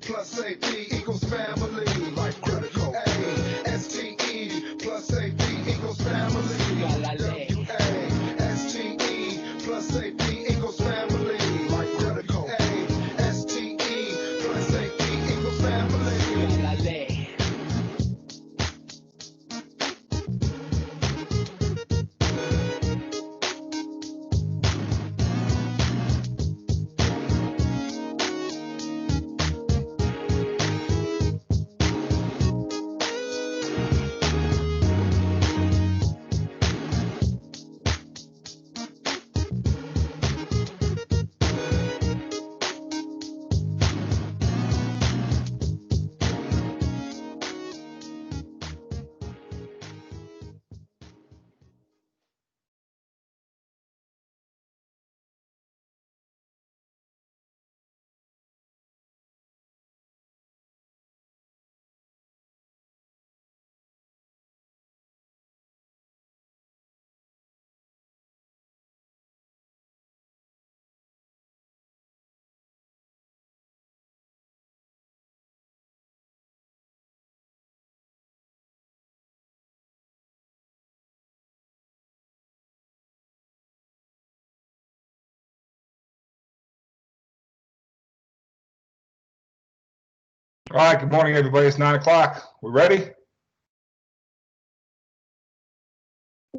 plus safety equals family. Like critical. A-S-T-E plus safety equals family. W-A-S-T-E plus safety equals family. Like critical. A-S-T-E plus safety equals family. All right, good morning, everybody. It's 9 o'clock. We ready?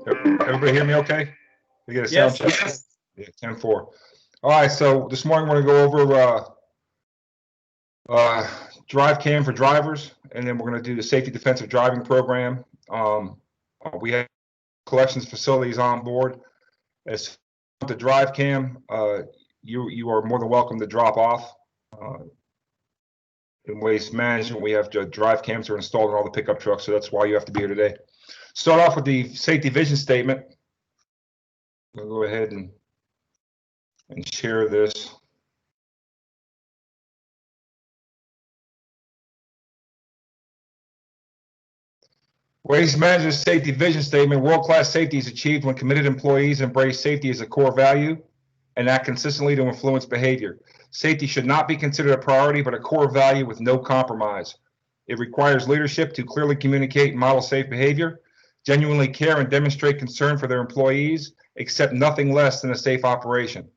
Everybody hear me okay? We get a sound check? Yes. Yeah, 10-4. All right, so this morning we're going to go over Drivecam for drivers, and then we're going to do the safety defensive driving program. We have collections facilities on board. As the Drivecam, you are more than welcome to drop off. In waste management, we have drive cams are installed in all the pickup trucks, so that's why you have to be here today. Start off with the safety vision statement. We'll go ahead and share this. Waste management safety vision statement. World-class safety is achieved when committed employees embrace safety as a core value and act consistently to influence behavior. Safety should not be considered a priority, but a core value with no compromise. It requires leadership to clearly communicate and model safe behavior, genuinely care and demonstrate concern for their employees, accept nothing less than a safe operation.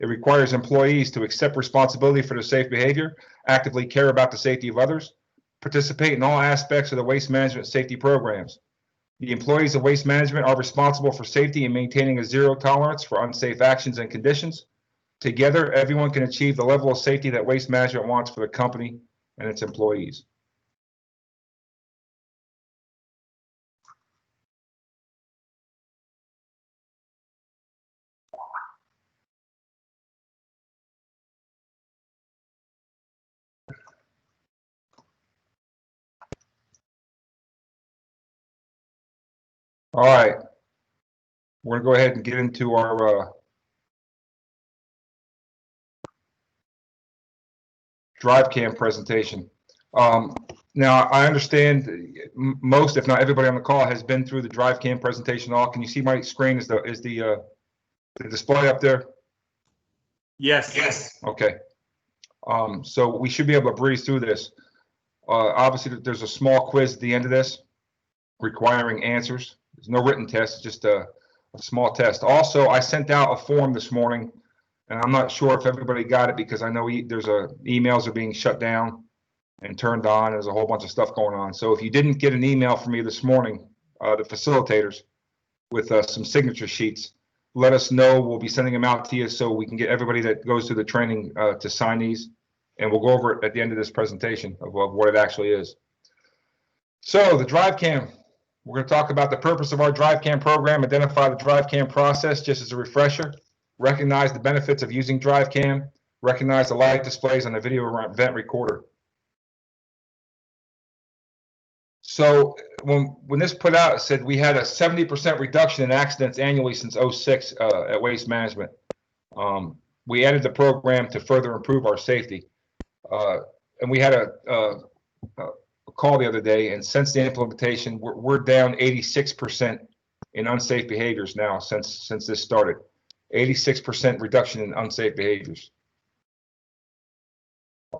It requires employees to accept responsibility for their safe behavior, actively care about the safety of others, participate in all aspects of the waste management safety programs. The employees of waste management are responsible for safety and maintaining a zero tolerance for unsafe actions and conditions. Together, everyone can achieve the level of safety that waste management wants for the company and its employees. All right, we're going to go ahead and get into our Drivecam presentation. Now, I understand most, if not everybody on the call, has been through the Drivecam presentation. All, can you see my screen? Is the display up there? Yes. Yes. Okay. So we should be able to breeze through this. Obviously, there's a small quiz at the end of this requiring answers. There's no written test, it's just a small test. Also, I sent out a form this morning, and I'm not sure if everybody got it because I know emails are being shut down and turned on. There's a whole bunch of stuff going on. So if you didn't get an email from me this morning, the facilitators with some signature sheets, let us know. We'll be sending them out to you so we can get everybody that goes through the training to sign these, and we'll go over it at the end of this presentation of what it actually is. So the Drivecam. We're going to talk about the purpose of our Drivecam program, identify the Drivecam process just as a refresher, recognize the benefits of using Drivecam, recognize the light displays on the video event recorder. So when this put out, it said we had a 70% reduction in accidents annually since 2006 at Waste Management. We added the program to further improve our safety. And we had a call the other day, and since the implementation, we're down 86% in unsafe behaviors now since this started. 86% reduction in unsafe behaviors.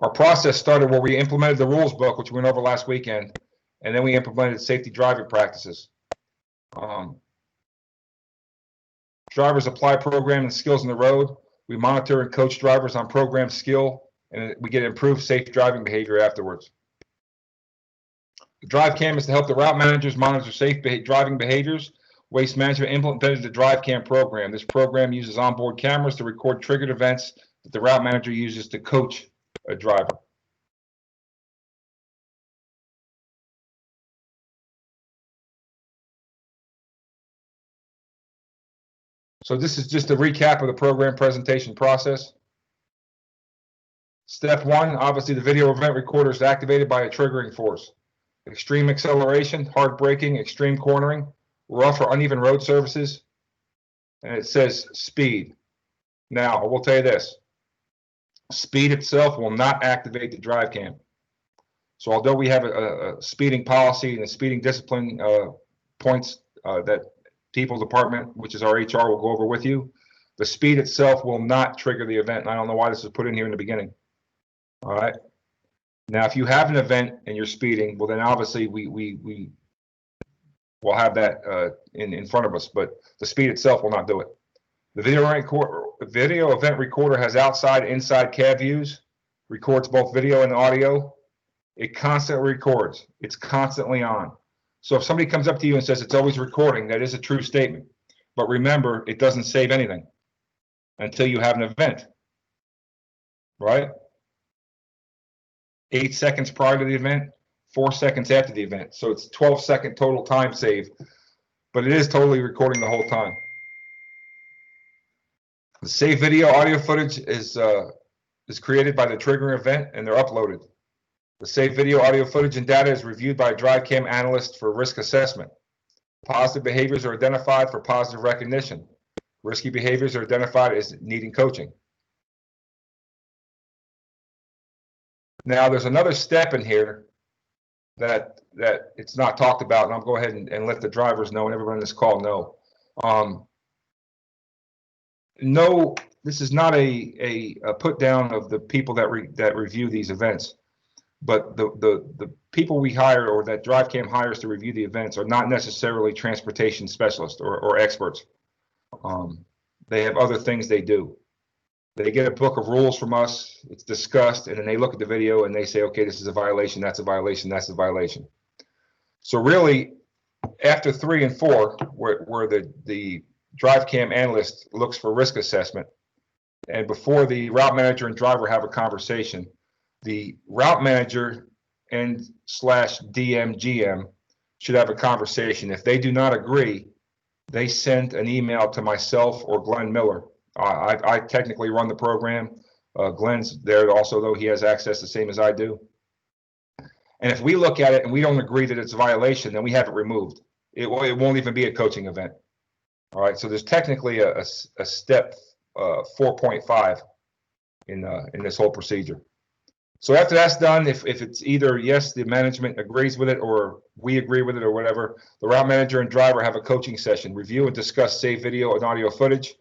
Our process started where we implemented the rules book, which we went over last weekend, and then we implemented safety driving practices. Drivers apply program and skills on the road. We monitor and coach drivers on program skill, and we get improved safe driving behavior afterwards. The Drivecam is to help the route managers monitor safe driving behaviors. Waste Management implemented the Drivecam program. This program uses onboard cameras to record triggered events that the route manager uses to coach a driver. So this is just a recap of the program presentation process. Step 1, obviously the video event recorder is activated by a triggering force. Extreme acceleration, hard braking, extreme cornering, rough or uneven road surfaces, and it says speed. Now, I will tell you this. Speed itself will not activate the Drivecam. So although we have a speeding policy and a speeding discipline points that People Department, which is our HR, will go over with you, the speed itself will not trigger the event. And I don't know why this is put in here in the beginning. All right. Now, if you have an event and you're speeding, well, then obviously we will have that in front of us, but the speed itself will not do it. The video event recorder has outside, inside cab views, records both video and audio. It constantly records. It's constantly on. So if somebody comes up to you and says it's always recording, that is a true statement. But remember, it doesn't save anything until you have an event, right? 8 seconds prior to the event, 4 seconds after the event. So it's 12-second total time save, but it is totally recording the whole time. The saved video audio footage is created by the triggering event, and they're uploaded. The saved video audio footage and data is reviewed by a Drivecam analyst for risk assessment. Positive behaviors are identified for positive recognition. Risky behaviors are identified as needing coaching. Now, there's another step in here that it's not talked about, and I'll go ahead and let the drivers know and everyone on this call know. No, this is not a put down of the people that review these events, but the people we hire or that Drivecam hires to review the events are not necessarily transportation specialists or experts. They have other things they do. They get a book of rules from us, it's discussed, and then they look at the video and they say, okay, this is a violation, that's a violation, that's a violation. So really, after 3 and 4, where the Drivecam analyst looks for risk assessment, and before the route manager and driver have a conversation, the route manager and /DMGM should have a conversation. If they do not agree, they send an email to myself or Glenn Miller. I technically run the program. Glenn's there also, though he has access the same as I do. And if we look at it and we don't agree that it's a violation, then we have it removed. It won't even be a coaching event. All right, so there's technically a step 4.5 in this whole procedure. So after that's done, if it's either yes, the management agrees with it, or we agree with it, or whatever, the route manager and driver have a coaching session, review and discuss saved video and audio footage,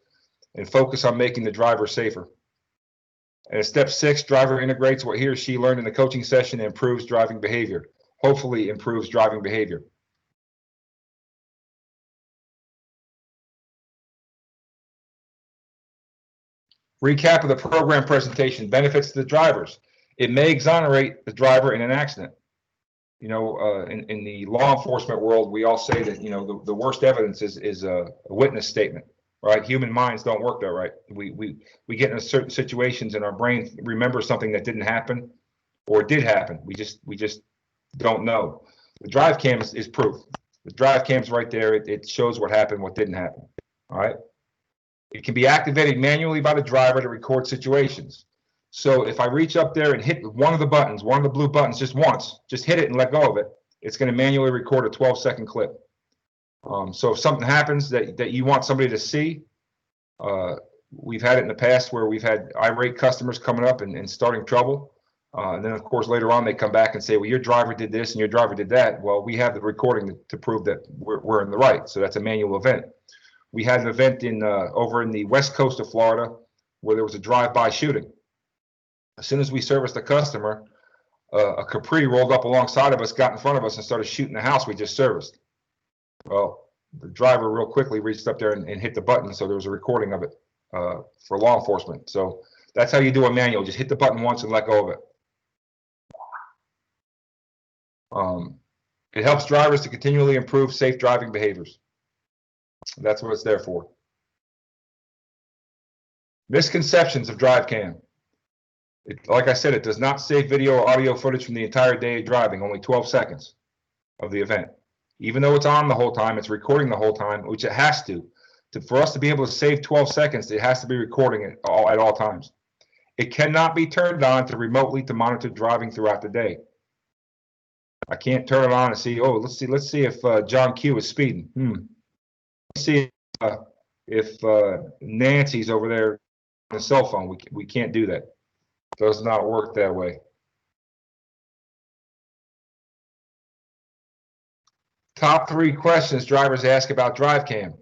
and focus on making the driver safer. And at step 6, driver integrates what he or she learned in the coaching session and improves driving behavior. Hopefully improves driving behavior. Recap of the program presentation. Benefits to the drivers. It may exonerate the driver in an accident. You know, in the law enforcement world, we all say that, you know, the worst evidence is a witness statement, right? Human minds don't work that right. We get in certain situations and our brain remembers something that didn't happen or did happen. We just don't know. The Drivecam is proof. The Drivecam's right there. It shows what happened, what didn't happen. All right. It can be activated manually by the driver to record situations. So if I reach up there and hit one of the buttons, one of the blue buttons just once, just hit it and let go of it, it's going to manually record a 12-second clip. So if something happens that you want somebody to see, we've had it in the past where we've had irate customers coming up and starting trouble. And then, of course, later on, they come back and say, well, your driver did this and your driver did that. Well, we have the recording to prove that we're in the right. So that's a manual event. We had an event over in the west coast of Florida where there was a drive-by shooting. As soon as we serviced the customer, a Capri rolled up alongside of us, got in front of us, and started shooting the house we just serviced. Well, the driver real quickly reached up there and hit the button, so there was a recording of it for law enforcement. So that's how you do a manual. Just hit the button once and let go of it. It helps drivers to continually improve safe driving behaviors. That's what it's there for. Misconceptions of Drivecam. Like I said, it does not save video or audio footage from the entire day of driving, only 12 seconds of the event. Even though it's on the whole time, it's recording the whole time, which it has to. For us to be able to save 12 seconds, it has to be recording it at all times. It cannot be turned on remotely to monitor driving throughout the day. I can't turn it on and see, oh, let's see if John Q is speeding. Let's see if Nancy's over there on the cell phone. We can't do that. It does not work that way. Top 3 questions drivers ask about Drivecam.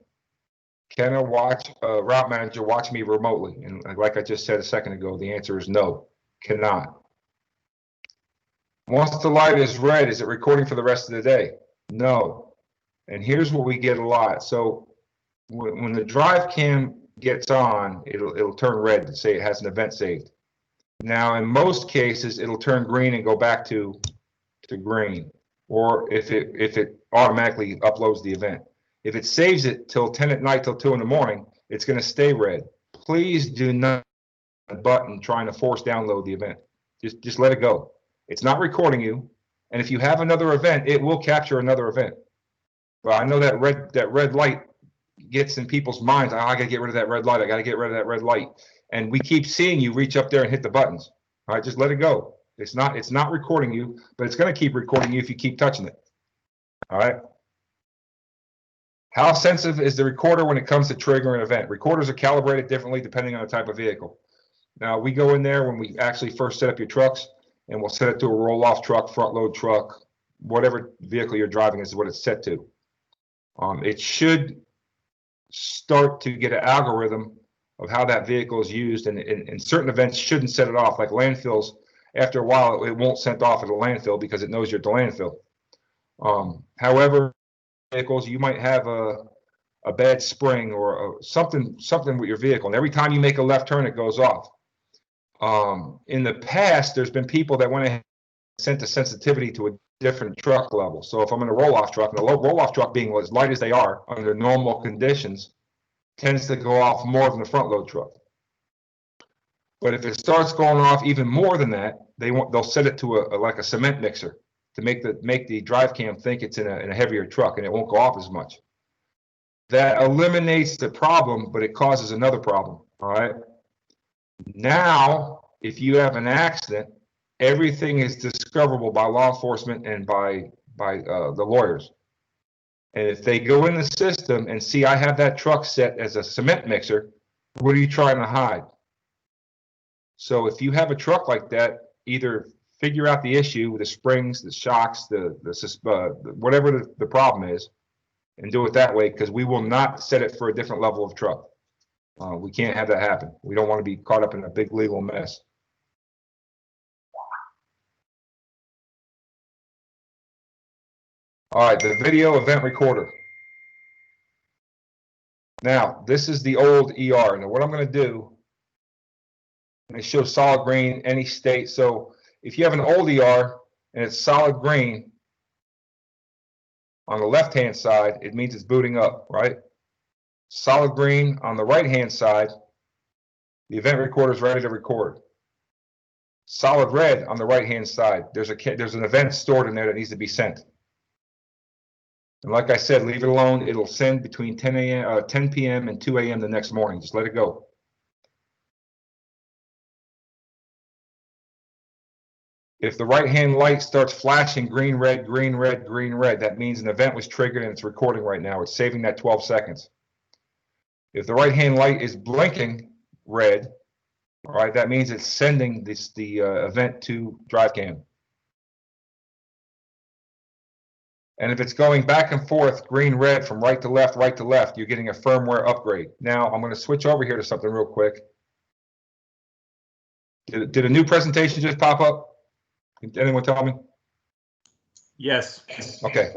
Can a route manager watch me remotely? And like I just said a second ago, the answer is no, cannot. Once the light is red, is it recording for the rest of the day? No. And here's what we get a lot. So when the Drivecam gets on, it'll turn red to say it has an event saved. Now, in most cases, it'll turn green and go back to green, or if it automatically uploads the event. If it saves it till 10 at night till 2 in the morning, it's going to stay red. Please do not hit a button trying to force download the event. Just let it go. It's not recording you, and if you have another event, it will capture another event. But I know that red light gets in people's minds. Oh, I got to get rid of that red light. I got to get rid of that red light. And we keep seeing you reach up there and hit the buttons. All right, just let it go. It's not recording you, but it's going to keep recording you if you keep touching it. All right. How sensitive is the recorder when it comes to triggering an event? Recorders are calibrated differently depending on the type of vehicle. Now, we go in there when we actually first set up your trucks, and we'll set it to a roll-off truck, front-load truck, whatever vehicle you're driving is what it's set to. It should start to get an algorithm of how that vehicle is used, and certain events shouldn't set it off, like landfills. After a while, it won't set off at a landfill because it knows you're at the landfill. However, vehicles, you might have a bad spring or something with your vehicle, and every time you make a left turn, it goes off. In the past, there's been people that went ahead and sent the sensitivity to a different truck level. So if I'm in a roll-off truck, and the roll-off truck being as light as they are under normal conditions, tends to go off more than the front-load truck. But if it starts going off even more than that, they'll set it to like a cement mixer to make the Drivecam think it's in a heavier truck, and it won't go off as much. That eliminates the problem, but it causes another problem. All right. Now, if you have an accident, everything is discoverable by law enforcement and by the lawyers. And if they go in the system and see I have that truck set as a cement mixer, what are you trying to hide? So if you have a truck like that, either figure out the issue with the springs, the shocks, whatever the problem is, and do it that way, because we will not set it for a different level of truck. We can't have that happen. We don't want to be caught up in a big legal mess. All right, the video event recorder. Now, this is the old ER. Now, what I'm going to do, it shows solid green, any state. So if you have an old ER and it's solid green on the left-hand side, it means it's booting up, right? Solid green on the right-hand side, the event recorder is ready to record. Solid red on the right-hand side, there's an event stored in there that needs to be sent. And like I said, leave it alone. It'll send between 10 p.m. and 2 a.m. the next morning. Just let it go. If the right-hand light starts flashing green, red, green, red, green, red, that means an event was triggered and it's recording right now. It's saving that 12 seconds. If the right-hand light is blinking red, all right, that means it's sending the event to Drivecam. And if it's going back and forth, green, red, from right to left, you're getting a firmware upgrade. Now, I'm going to switch over here to something real quick. Did a new presentation just pop up? Can anyone tell me? Yes. Okay.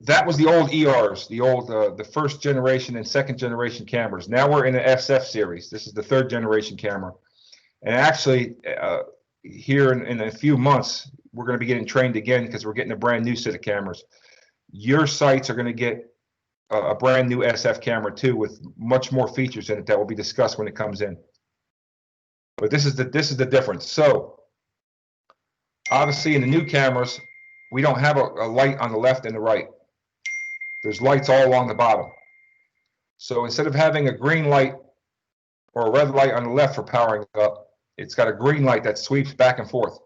That was the old ERs, the first generation and second generation cameras. Now we're in the S.A.F.E.T.Y series. This is the third generation camera. And actually, here in a few months, we're going to be getting trained again because we're getting a brand new set of cameras. Your sites are going to get a brand new S.A.F.E.T.Y camera too, with much more features in it that will be discussed when it comes in. But this is the difference. So obviously, in the new cameras, we don't have a light on the left and the right. There's lights all along the bottom. So instead of having a green light or a red light on the left for powering up, it's got a green light that sweeps back and forth.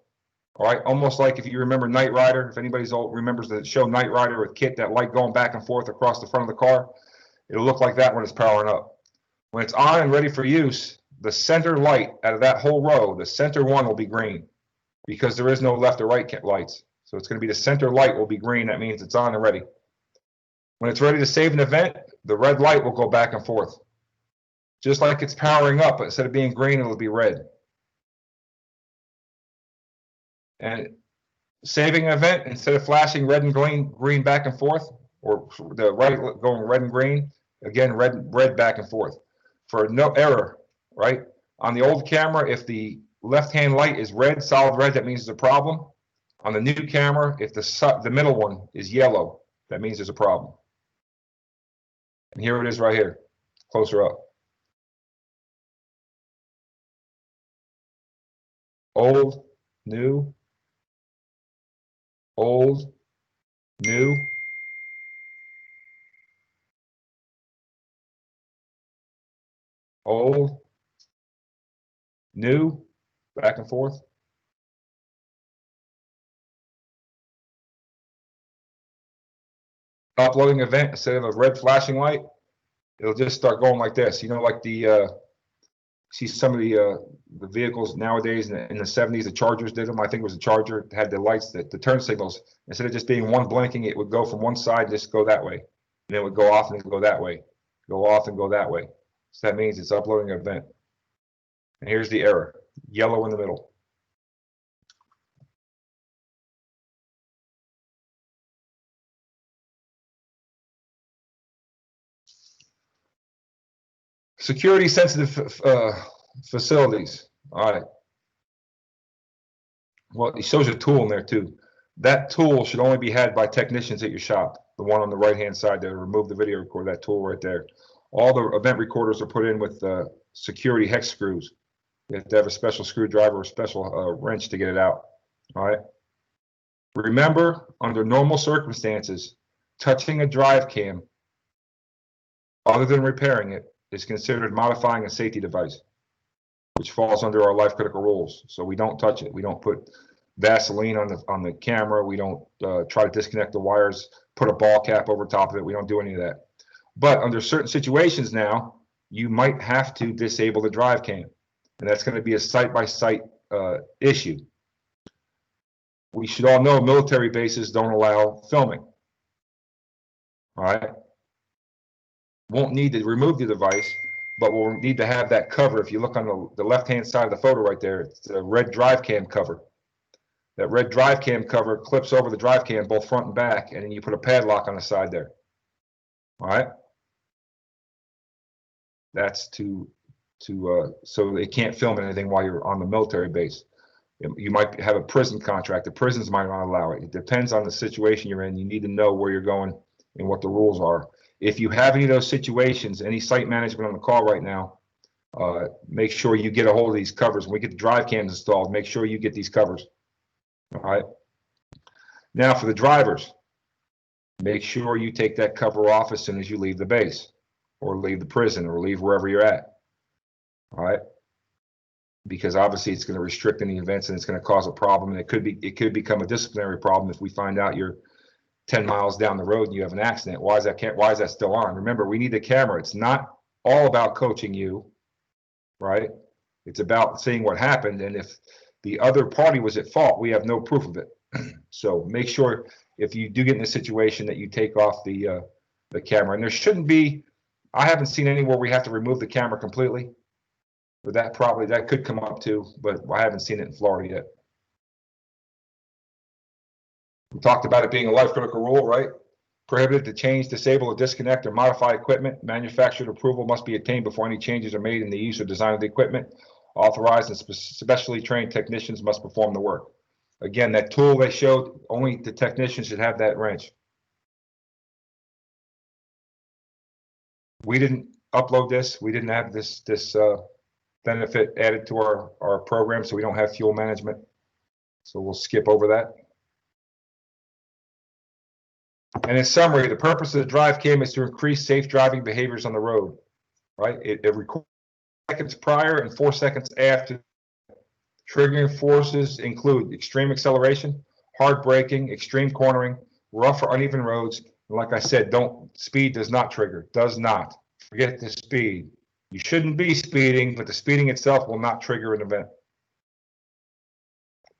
All right, almost like if you remember Knight Rider, if anybody's old remembers the show Knight Rider with Kit, that light going back and forth across the front of the car, it'll look like that when it's powering up. When it's on and ready for use, the center light out of that whole row, the center one will be green because there is no left or right lights. So it's going to be the center light will be green. That means it's on and ready. When it's ready to save an event, the red light will go back and forth. Just like it's powering up, but instead of being green, it'll be red. And saving an event, instead of flashing red and green back and forth, or the right going red and green, again, red back and forth. For no error, right? On the old camera, if the left-hand light is red, solid red, that means there's a problem. On the new camera, if the middle one is yellow, that means there's a problem. And here it is right here, closer up. Old, new, old, new, old, new, back and forth. Uploading event, instead of a red flashing light, it'll just start going like this. You know, like see some of the vehicles nowadays in the 70s, the Chargers did them. I think it was a Charger. It had the lights, the turn signals. Instead of just being one blinking, it would go from one side, just go that way. And then it would go off and go that way. Go off and go that way. So that means it's uploading an event. And here's the error, yellow in the middle. Security sensitive facilities. All right. Well, it shows a tool in there too. That tool should only be had by technicians at your shop. The one on the right-hand side there, remove the video recorder, that tool right there. All the event recorders are put in with security hex screws. You have to have a special screwdriver or special wrench to get it out. All right. Remember, under normal circumstances, touching a drive cam, other than repairing it, is considered modifying a safety device, which falls under our life critical rules. So we don't touch it. We don't put Vaseline on the camera. We don't try to disconnect the wires, put a ball cap over top of it. We don't do any of that. But under certain situations now, you might have to disable the drive cam, and that's going to be a site-by-site issue. We should all know military bases don't allow filming. All right. Won't need to remove the device, but we'll need to have that cover. If you look on the left-hand side of the photo right there, it's a red drive cam cover. That red drive cam cover clips over the drive cam, both front and back, and then you put a padlock on the side there. All right. That's so they can't film anything while you're on the military base. You might have a prison contract. The prisons might not allow it. It depends on the situation you're in. You need to know where you're going and what the rules are. If you have any of those situations, any site management on the call right now, make sure you get a hold of these covers. When we get the drive cams installed, make sure you get these covers. All right. Now for the drivers, make sure you take that cover off as soon as you leave the base or leave the prison or leave wherever you're at. All right. Because obviously it's going to restrict any events and it's going to cause a problem. And it could become a disciplinary problem if we find out you're 10 miles down the road and you have an accident. Why is that still on? Remember, we need the camera. It's not all about coaching you, right? It's about seeing what happened. And if the other party was at fault, we have no proof of it. So make sure if you do get in a situation that you take off the camera. And there shouldn't be, I haven't seen anywhere we have to remove the camera completely. But that could come up too, but I haven't seen it in Florida yet. We talked about it being a life critical rule, right? Prohibited to change, disable, or disconnect or modify equipment. Manufacturer approval must be obtained before any changes are made in the use or design of the equipment. Authorized and specially trained technicians must perform the work. Again, that tool they showed, only the technician should have that wrench. We didn't upload this. We didn't have this benefit added to our program, so we don't have fuel management. So we'll skip over that. And in summary, the purpose of the Drivecam is to increase safe driving behaviors on the road, right? It records seconds prior and 4 seconds after. Triggering forces include extreme acceleration, hard braking, extreme cornering, rough or uneven roads. And like I said, speed does not trigger, does not. Forget the speed. You shouldn't be speeding, but the speeding itself will not trigger an event.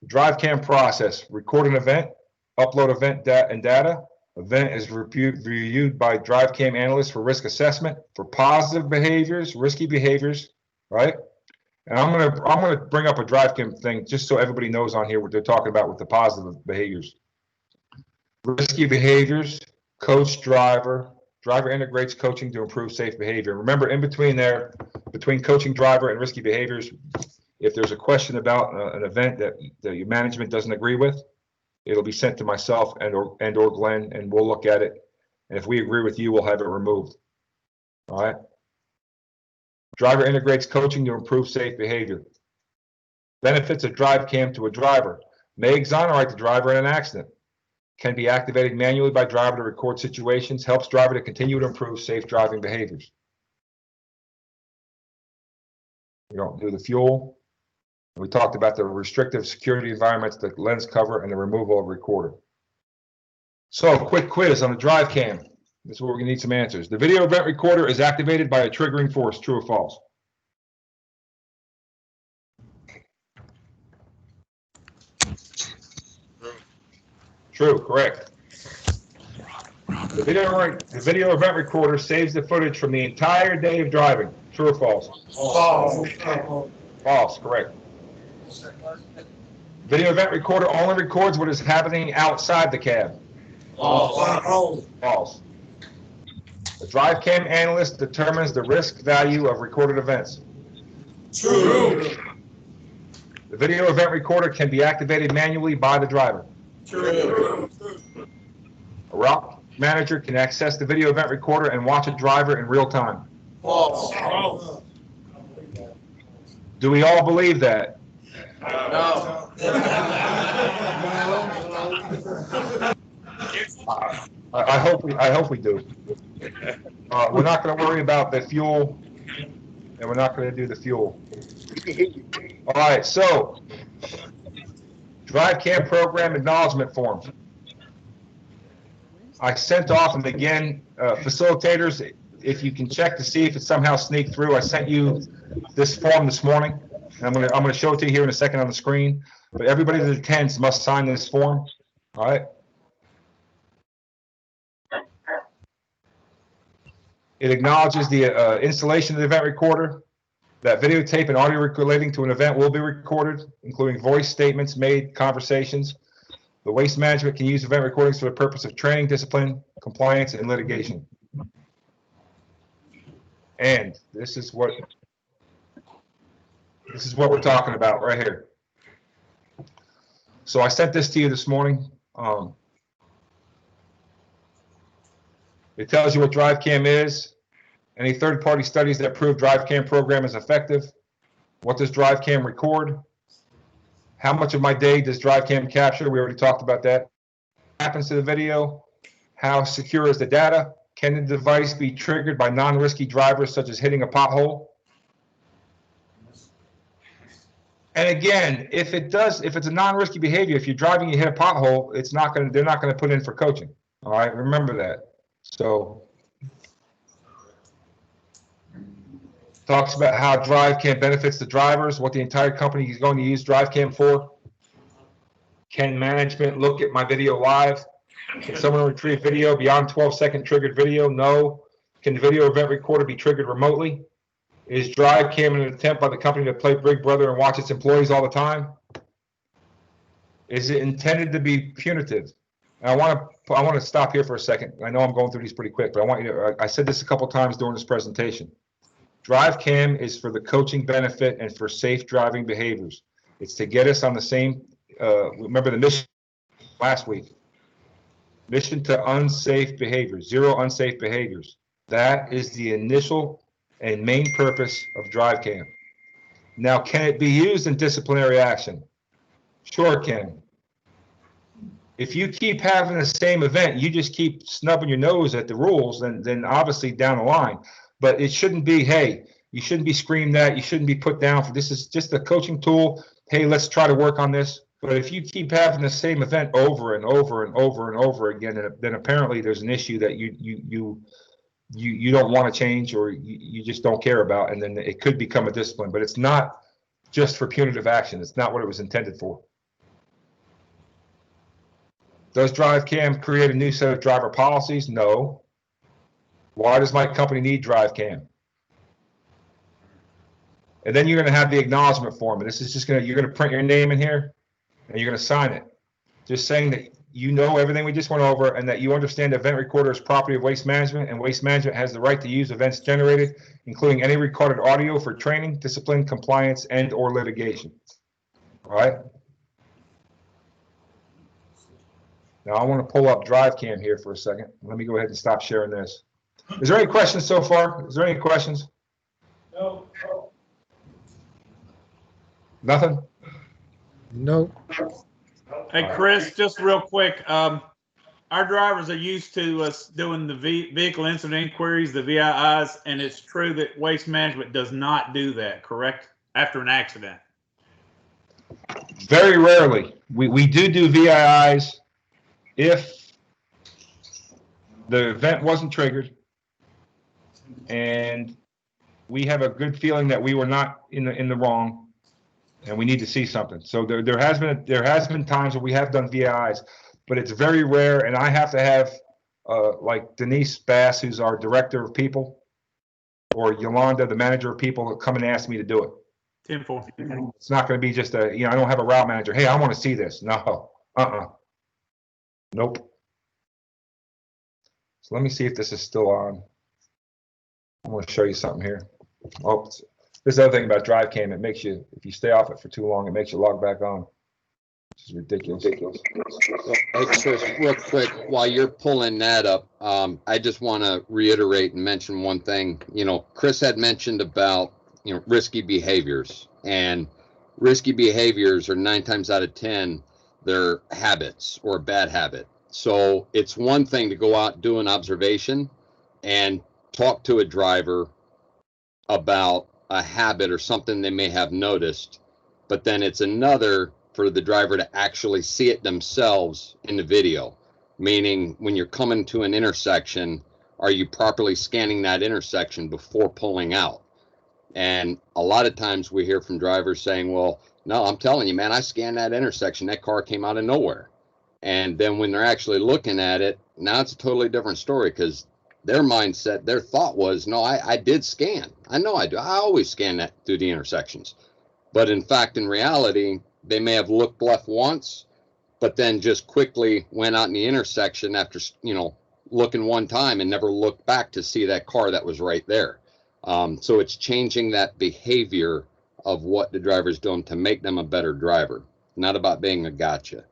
Drivecam process: record an event, upload event and data. Event is reviewed by Drivecam analysts for risk assessment for positive behaviors, risky behaviors, right? And I'm gonna bring up a Drivecam thing just so everybody knows on here what they're talking about with the positive behaviors. Risky behaviors, coach driver. Driver integrates coaching to improve safe behavior. Remember, in between there, between coaching driver and risky behaviors, if there's a question about an event that your management doesn't agree with, it'll be sent to myself and or Glenn, and we'll look at it. And if we agree with you, we'll have it removed. All right. Driver integrates coaching to improve safe behavior. Benefits of Drivecam to a driver: may exonerate the driver in an accident. Can be activated manually by driver to record situations. Helps driver to continue to improve safe driving behaviors. We don't do the fuel. We talked about the restrictive security environments, the lens cover, and the removal of recorder. So, quick quiz on the Drivecam. This is where we're going to need some answers. The video event recorder is activated by a triggering force. True or false? True, correct. The video event recorder saves the footage from the entire day of driving. True or false? False. False, correct. Video event recorder only records what is happening outside the cab. False. False. The Drivecam analyst determines the risk value of recorded events. True. The video event recorder can be activated manually by the driver. True. A route manager can access the video event recorder and watch a driver in real time. False. Do we all believe that? No. I hope we do. We're not going to worry about the fuel, and we're not going to do the fuel. All right, so Drivecam program acknowledgement forms. I sent off, and again, facilitators, if you can check to see if it somehow sneaked through, I sent you this form this morning. And I'm gonna show it to you here in a second on the screen. But everybody that attends must sign this form. All right. It acknowledges the installation of the event recorder. That videotape and audio relating to an event will be recorded, including voice statements made, conversations. The waste management can use event recordings for the purpose of training, discipline, compliance, and litigation. And this is what we're talking about right here. So I sent this to you this morning. It tells you what Drivecam is, any third-party studies that prove Drivecam program is effective. What does Drivecam record? How much of my day does Drivecam capture? We already talked about that. What happens to the video? How secure is the data? Can the device be triggered by non-risky drivers, such as hitting a pothole? And again, if it's a non-risky behavior, if you're driving, you hit a pothole, they're not going to put in for coaching. All right, remember that. So, talks about how Drivecam benefits the drivers, what the entire company is going to use Drivecam for. Can management look at my video live? Can someone retrieve video beyond 12-second triggered video? No. Can the video event recorder be triggered remotely? Is Drivecam an attempt by the company to play Big Brother and watch its employees all the time? Is it intended to be punitive? And I want to stop here for a second. I know I'm going through these pretty quick, but I want you to, I said this a couple times during this presentation. Drivecam is for the coaching benefit and for safe driving behaviors. It's to get us on the same, remember the mission last week. Mission to unsafe behaviors, 0 unsafe behaviors. That is the initial and main purpose of Drivecam. Now, can it be used in disciplinary action? Sure it can. If you keep having the same event, you just keep snubbing your nose at the rules, then obviously down the line. But it shouldn't be, hey, you shouldn't be screamed at, you shouldn't be put down for this. Is just a coaching tool. Hey, let's try to work on this. But if you keep having the same event over and over and over and over again, then apparently there's an issue that you don't want to change, or you just don't care about, and then it could become a discipline. But it's not just for punitive action. It's not what it was intended for. Does Drivecam create a new set of driver policies? No. Why does my company need Drivecam? And then you're going to have the acknowledgement form. And this is just you're going to print your name in here and you're going to sign it. Just saying that you know everything we just went over and that you understand the event recorder is property of Waste Management, and Waste Management has the right to use events generated, including any recorded audio, for training, discipline, compliance, and or litigation. All right. Now I want to pull up Drivecam here for a second. Let me go ahead and stop sharing this. Is there any questions so far? Is there any questions? No. Nothing? No. Hey, Chris, just real quick. Our drivers are used to us doing the vehicle incident inquiries, the VIIs, and it's true that Waste Management does not do that, correct? After an accident. Very rarely. We do VIIs if the event wasn't triggered and we have a good feeling that we were not in the wrong and we need to see something. So there has been times where we have done VIIs, but it's very rare, and I have to have like Denise Bass, who's our director of people, or Yolanda, the manager of people, come and ask me to do it. 10-4. It's not going to be just I don't have a route manager. Hey, I want to see this. No. Nope. So let me see if this is still on. I'm going to show you something here. Oh, this other thing about Drivecam, it makes you, if you stay off it for too long, it makes you log back on. Which is ridiculous. Hey, Chris, real quick, while you're pulling that up, I just want to reiterate and mention one thing. Chris had mentioned about, risky behaviors, and risky behaviors are 9 times out of 10, they're habits or a bad habit. So it's one thing to go out, do an observation and talk to a driver about a habit or something they may have noticed, but then it's another for the driver to actually see it themselves in the video. Meaning, when you're coming to an intersection, are you properly scanning that intersection before pulling out? And a lot of times we hear from drivers saying, well, no, I'm telling you, man, I scanned that intersection, that car came out of nowhere. And then when they're actually looking at it, now it's a totally different story, because their mindset, their thought was, no, I did scan. I know I do. I always scan that through the intersections. But in fact, in reality, they may have looked left once, but then just quickly went out in the intersection after, looking one time and never looked back to see that car that was right there. So it's changing that behavior of what the driver's doing to make them a better driver, not about being a gotcha.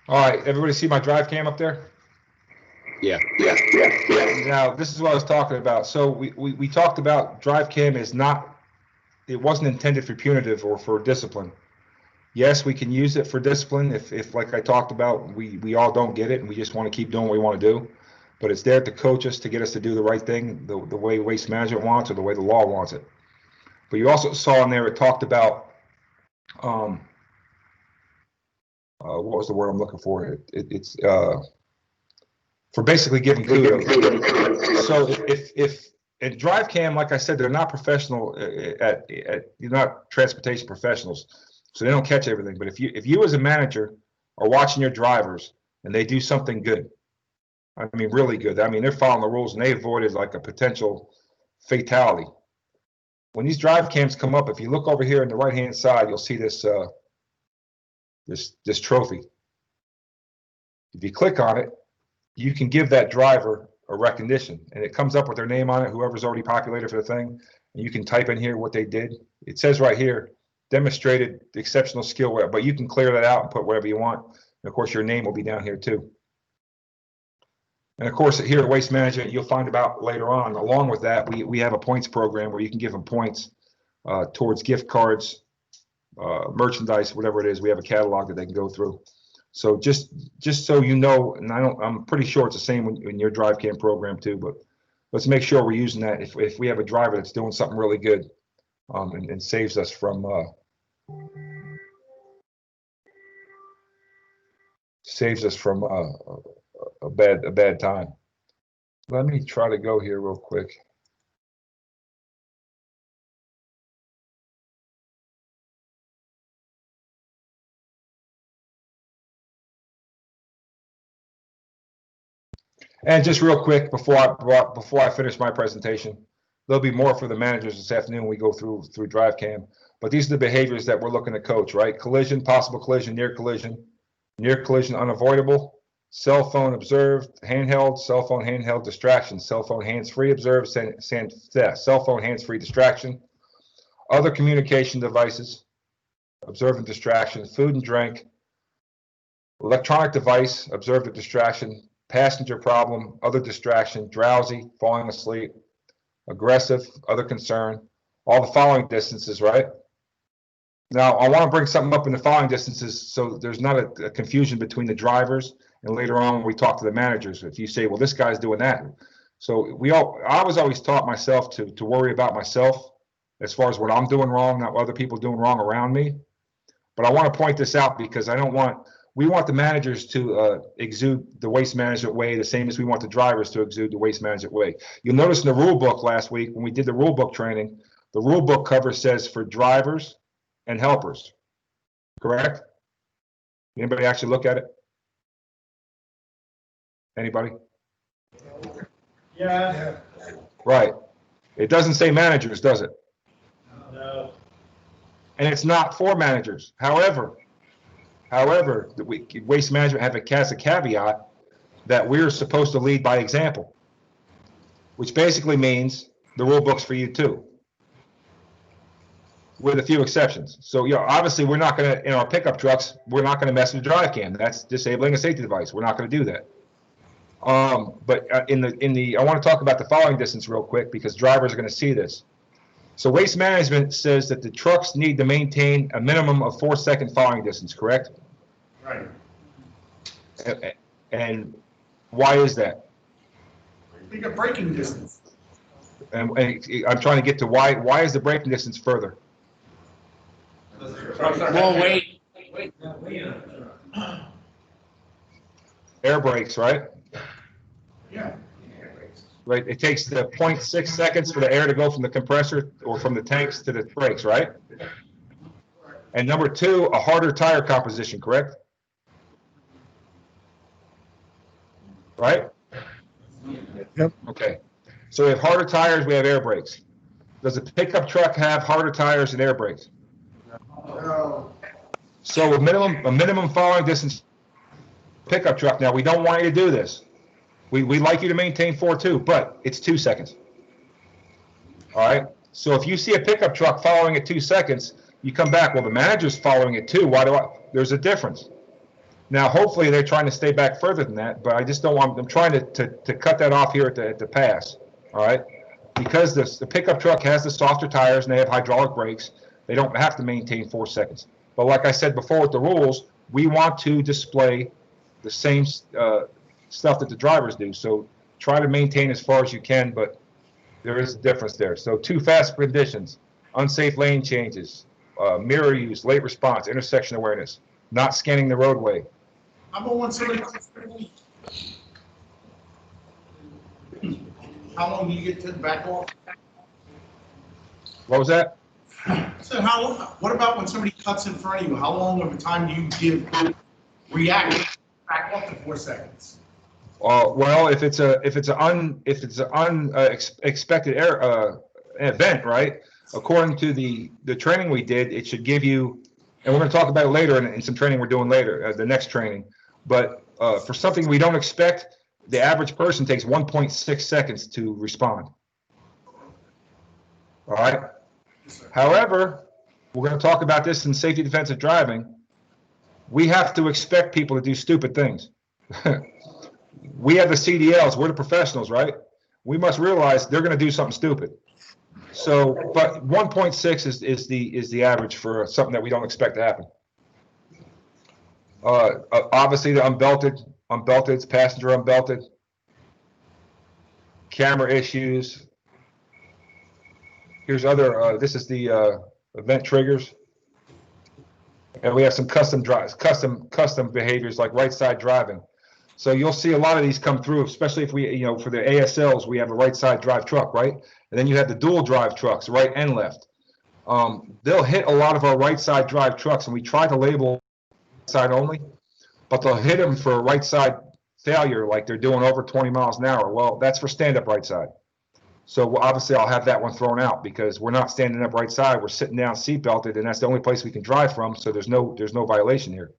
All right, everybody see my Drivecam up there? Yeah. Now, this is what I was talking about. So we talked about Drivecam is not, it wasn't intended for punitive or for discipline. Yes, we can use it for discipline if like I talked about, we all don't get it and we just want to keep doing what we want to do. but it's there to coach us, to get us to do the right thing, the way waste management wants or the way the law wants it. But you also saw in there, it talked about, what was the word I'm looking for? It's for basically giving kudos. So if at Drivecam, like I said, they're not professional you're not transportation professionals, so they don't catch everything. But if you as a manager are watching your drivers and they do something good, I mean really good, I mean they're following the rules and they avoided like a potential fatality. When these drive cams come up, if you look over here on the right hand side, you'll see this this trophy. If you click on it, you can give that driver a recognition, and it comes up with their name on it, whoever's already populated for the thing, and you can type in here what they did. It says right here, demonstrated exceptional skill, but you can clear that out and put whatever you want. And of course, your name will be down here too. And of course, here at Waste Management, you'll find about later on, along with that, we have a points program where you can give them points towards gift cards, merchandise, whatever it is. We have a catalog that they can go through. So just so you know, and I'm pretty sure it's the same in your Drivecam program too, but let's make sure we're using that if we have a driver that's doing something really good and saves us from a bad time. Let me try to go here real quick. And just real quick before I finish my presentation, there'll be more for the managers this afternoon when we go through Drivecam. But these are the behaviors that we're looking to coach, right? Collision, possible collision, near collision unavoidable, cell phone observed, handheld, cell phone handheld distraction, cell phone hands-free observed, cell phone hands-free distraction, other communication devices, observed and distraction, food and drink, electronic device, observed a distraction, passenger problem, other distraction, drowsy, falling asleep, aggressive, other concern, all the following distances, right? Now, I want to bring something up in the following distances so there's not a confusion between the drivers and later on when we talk to the managers. If you say, well, this guy's doing that. So I was always taught myself to worry about myself as far as what I'm doing wrong, not what other people doing wrong around me. But I want to point this out because we want the managers to exude the waste management way the same as we want the drivers to exude the waste management way. You'll notice in the rule book last week when we did the rule book training, the rule book cover says for drivers and helpers, correct? Anybody actually look at it? Anybody? Yeah. Right. It doesn't say managers, does it? No. And it's not for managers. However, waste management has a caveat that we're supposed to lead by example, which basically means the rule book's for you too, with a few exceptions. So, obviously we're not going to, in our pickup trucks, we're not going to mess with Drivecam. That's disabling a safety device. We're not going to do that. But I want to talk about the following distance real quick because drivers are going to see this. So waste management says that the trucks need to maintain a minimum of 4-second following distance, correct? Right. And why is that? Think of braking distance. And I'm trying to get to why is the braking distance further? Well, wait. Air brakes, right? Yeah. Right. It takes the 0.6 seconds for the air to go from the compressor or from the tanks to the brakes, right? And number two, a harder tire composition, correct? Right? Yep. Okay. So we have harder tires, we have air brakes. Does a pickup truck have harder tires and air brakes? No. So a minimum following distance pickup truck. Now we don't want you to do this. We like you to maintain 4.2, but it's 2 seconds. All right. So if you see a pickup truck following at 2 seconds, you come back. Well, the manager's following it too. There's a difference. Now, hopefully they're trying to stay back further than that, but I just don't want. I'm trying to cut that off here at the pass. All right. Because the pickup truck has the softer tires and they have hydraulic brakes, they don't have to maintain 4 seconds. But like I said before with the rules, we want to display the same stuff that the drivers do. So try to maintain as far as you can, but there is a difference there. So too fast conditions, unsafe lane changes, mirror use, late response, intersection awareness, not scanning the roadway. How about when somebody, how long do you get to back off? What was that? So what about when somebody cuts in front of you? How long of a time do you react, back off to 4 seconds? Well, if it's an unexpected event, right? According to the training we did, it should give you, and we're going to talk about it later in some training we're doing later, the next training. But for something we don't expect, the average person takes 1.6 seconds to respond. All right. However, we're going to talk about this in safety defensive driving. We have to expect people to do stupid things. We have the CDLs, we're the professionals, right? We must realize they're going to do something stupid. So, but 1.6 is the average for something that we don't expect to happen. Obviously, the unbelted, passenger unbelted, camera issues. Here's other. This is the event triggers, and we have some custom drives, custom behaviors like right side driving. So you'll see a lot of these come through, especially if we, for the ASLs, we have a right side drive truck, right? And then you have the dual drive trucks, right and left. They'll hit a lot of our right side drive trucks, and we try to label side only, but they'll hit them for right side failure, like they're doing over 20 miles an hour. Well, that's for stand up right side. So obviously I'll have that one thrown out because we're not standing up right side, we're sitting down seat belted, and that's the only place we can drive from. So there's no violation here.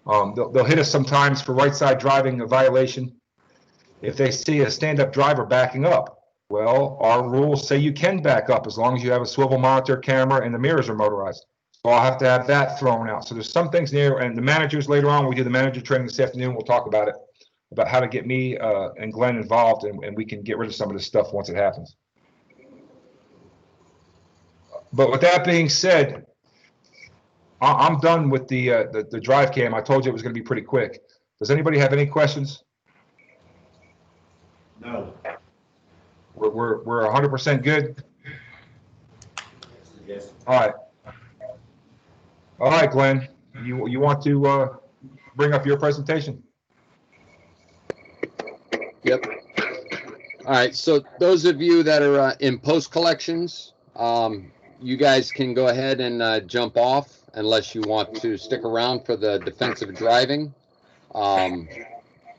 They'll hit us sometimes for right side driving, a violation, if they see a stand-up driver backing up. Well, our rules say you can back up as long as you have a swivel monitor camera and the mirrors are motorized. So I'll have to have that thrown out. So there's some things there, and the managers later on, we do the manager training this afternoon, we'll talk about it, about how to get me and Glenn involved, and we can get rid of some of this stuff once it happens. But with that being said, I'm done with the Drivecam. I told you it was going to be pretty quick. Does anybody have any questions? No. We're 100% good. Yes. All right, Glenn. You want to bring up your presentation? Yep. All right. So those of you that are in post collections, you guys can go ahead and jump off unless you want to stick around for the defensive driving.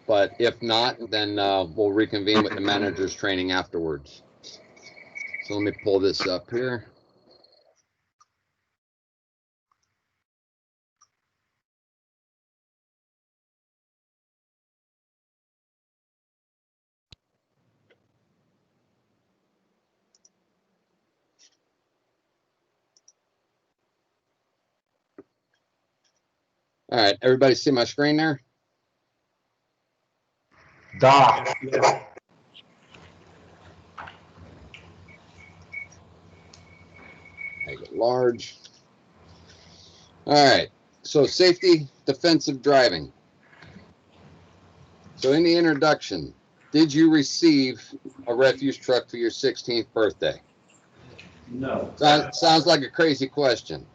But if not, then we'll reconvene with the manager's training afterwards. So let me pull this up here. All right, everybody see my screen there? Da. Make it large. All right, so safety, defensive driving. So in the introduction, did you receive a refuse truck for your 16th birthday? No. Sounds like a crazy question.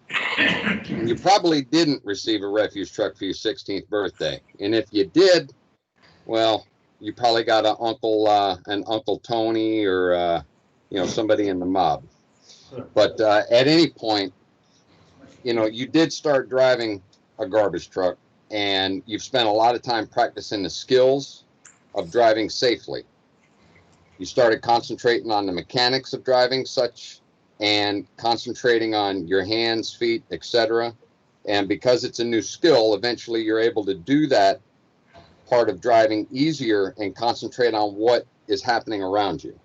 You probably didn't receive a refuse truck for your 16th birthday. And if you did, well, you probably got an Uncle Tony or, somebody in the mob. But at any point, you did start driving a garbage truck and you've spent a lot of time practicing the skills of driving safely. You started concentrating on the mechanics of driving and concentrating on your hands, feet, etc. And because it's a new skill, eventually you're able to do that part of driving easier and concentrate on what is happening around you.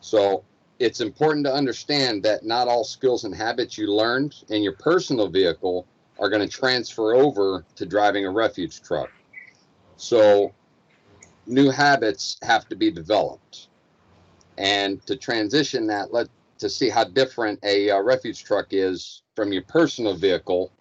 So it's important to understand that not all skills and habits you learned in your personal vehicle are going to transfer over to driving a refuge truck. So new habits have to be developed. And to transition that, to see how different a refuge truck is from your personal vehicle,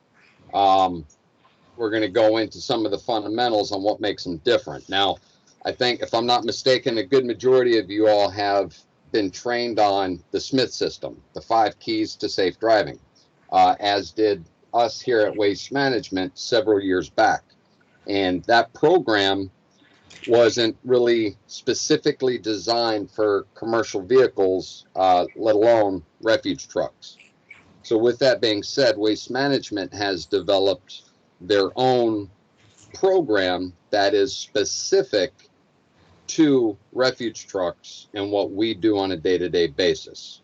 we're going to go into some of the fundamentals on what makes them different. Now, I think, if I'm not mistaken, a good majority of you all have been trained on the Smith system, the 5 keys to safe driving, as did us here at Waste Management several years back. And that program wasn't really specifically designed for commercial vehicles, let alone refuge trucks. So with that being said, Waste Management has developed their own program that is specific to refuge trucks and what we do on a day-to-day basis.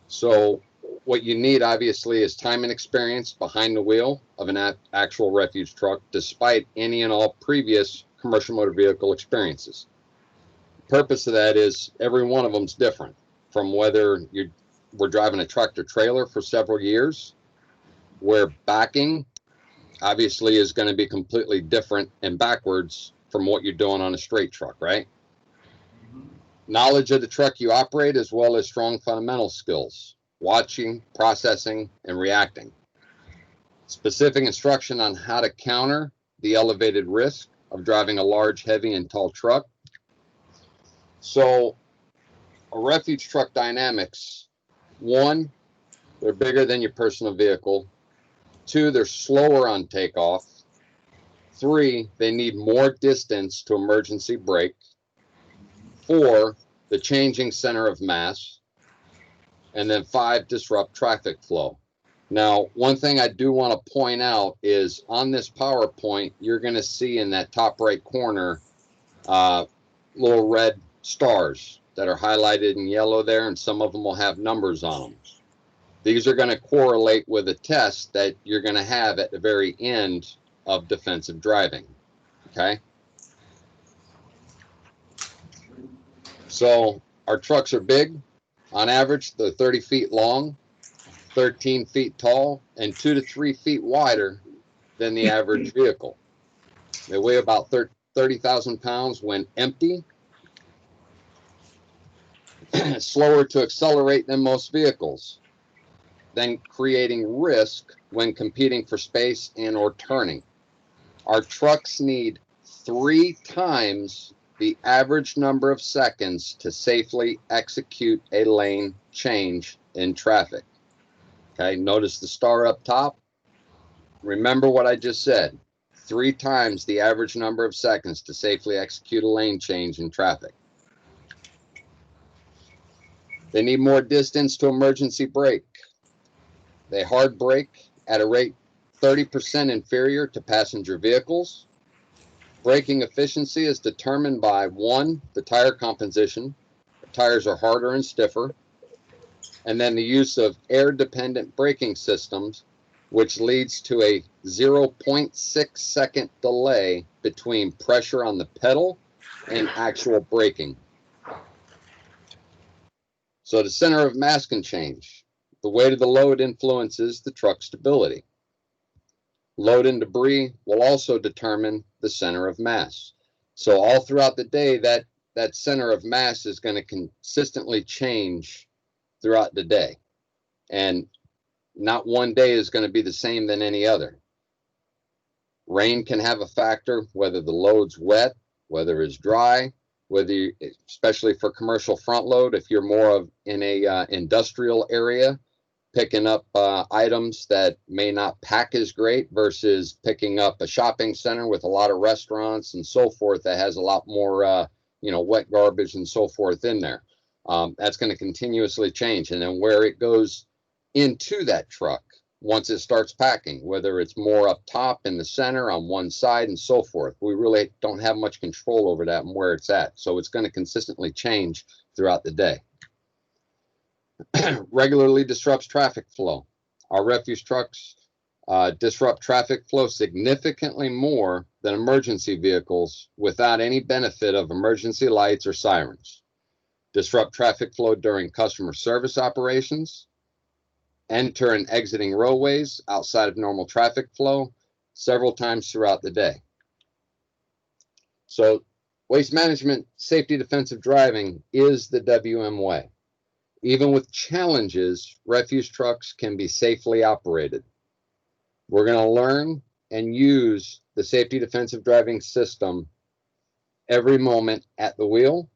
So what you need, obviously, is time and experience behind the wheel of an actual refuge truck, despite any and all previous commercial motor vehicle experiences. The purpose of that is every one of them's different, from whether we're driving a tractor trailer for several years, where backing obviously is going to be completely different and backwards from what you're doing on a straight truck, right? Knowledge of the truck you operate, as well as strong fundamental skills, watching, processing, and reacting. Specific instruction on how to counter the elevated risk of driving a large, heavy, and tall truck. So a refuge truck dynamics: 1, they're bigger than your personal vehicle. 2, they're slower on takeoff. 3, they need more distance to emergency brake. 4, the changing center of mass. And then 5, disrupt traffic flow. Now, one thing I do want to point out is on this PowerPoint, you're going to see in that top right corner little red stars that are highlighted in yellow there, and some of them will have numbers on them. These are going to correlate with a test that you're going to have at the very end of defensive driving, okay? So our trucks are big. On average, they're 30 feet long, 13 feet tall, and 2 to 3 feet wider than the average vehicle. They weigh about 30,000 pounds when empty. Slower to accelerate than most vehicles, then creating risk when competing for space and or turning. Our trucks need 3 times the average number of seconds to safely execute a lane change in traffic. Okay, notice the star up top. Remember what I just said. 3 times the average number of seconds to safely execute a lane change in traffic. They need more distance to emergency brake. They hard brake at a rate 30% inferior to passenger vehicles. Braking efficiency is determined by 1, the tire composition. The tires are harder and stiffer. And then the use of air-dependent braking systems, which leads to a 0.6 second delay between pressure on the pedal and actual braking. So the center of mass can change. The weight of the load influences the truck stability. Load and debris will also determine the center of mass. So all throughout the day, that center of mass is going to consistently change throughout the day. And not one day is going to be the same than any other. Rain can have a factor, whether the load's wet, whether it's dry, whether you, especially for commercial front load, if you're more of in a industrial area, picking up items that may not pack as great versus picking up a shopping center with a lot of restaurants and so forth that has a lot more wet garbage and so forth in there. That's going to continuously change. And then where it goes into that truck once it starts packing, whether it's more up top in the center on one side and so forth, we really don't have much control over that and where it's at. So it's going to consistently change throughout the day. Regularly disrupts traffic flow. Our refuse trucks disrupt traffic flow significantly more than emergency vehicles without any benefit of emergency lights or sirens. Disrupt traffic flow during customer service operations. Enter and exiting roadways outside of normal traffic flow several times throughout the day. So waste management, safety defensive driving is the WM way. Even with challenges, refuse trucks can be safely operated. We're going to learn and use the safety defensive driving system every moment at the wheel.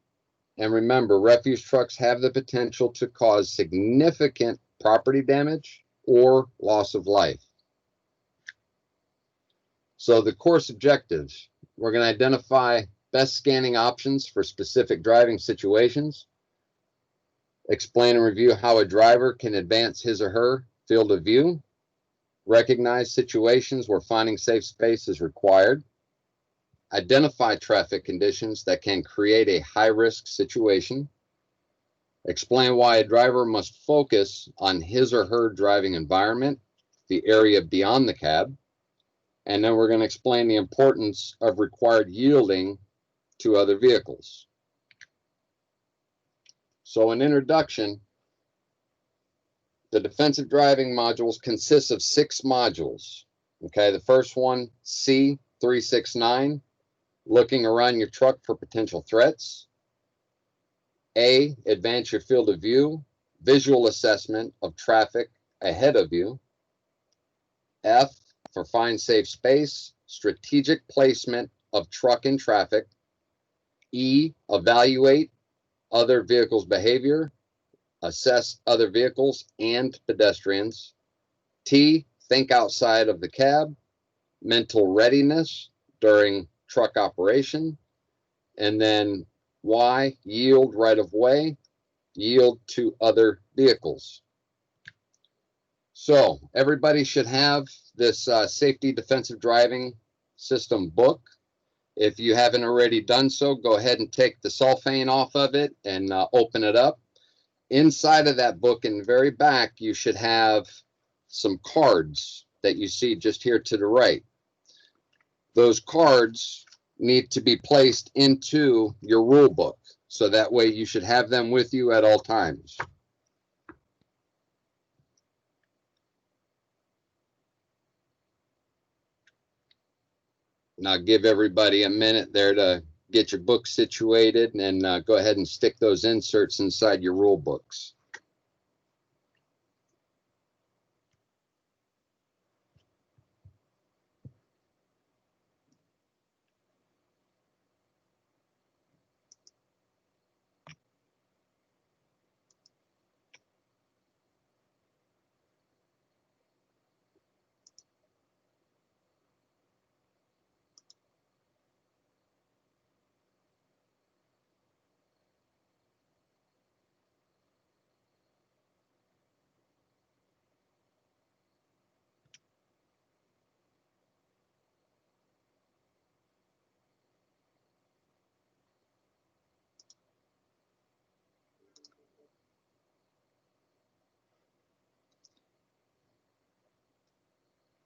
And remember, refuse trucks have the potential to cause significant property damage or loss of life. So the course objectives, we're going to identify best scanning options for specific driving situations, explain and review how a driver can advance his or her field of view, recognize situations where finding safe space is required, identify traffic conditions that can create a high-risk situation, explain why a driver must focus on his or her driving environment, the area beyond the cab, and then we're going to explain the importance of required yielding to other vehicles. So an introduction, the defensive driving modules consists of 6 modules. Okay, the first one, C369, looking around your truck for potential threats. A, advance your field of view, visual assessment of traffic ahead of you. F, for find safe space, strategic placement of truck in traffic. E, evaluate other vehicles' behavior, assess other vehicles and pedestrians. T, think outside of the cab, mental readiness during truck operation. And then Y, yield right of way, yield to other vehicles. So everybody should have this safety defensive driving system book. If you haven't already done so, go ahead and take the cellophane off of it and open it up. Inside of that book in the very back, you should have some cards that you see just here to the right. Those cards need to be placed into your rule book. So that way you should have them with you at all times. Now give everybody a minute there to get your book situated and go ahead and stick those inserts inside your rule books.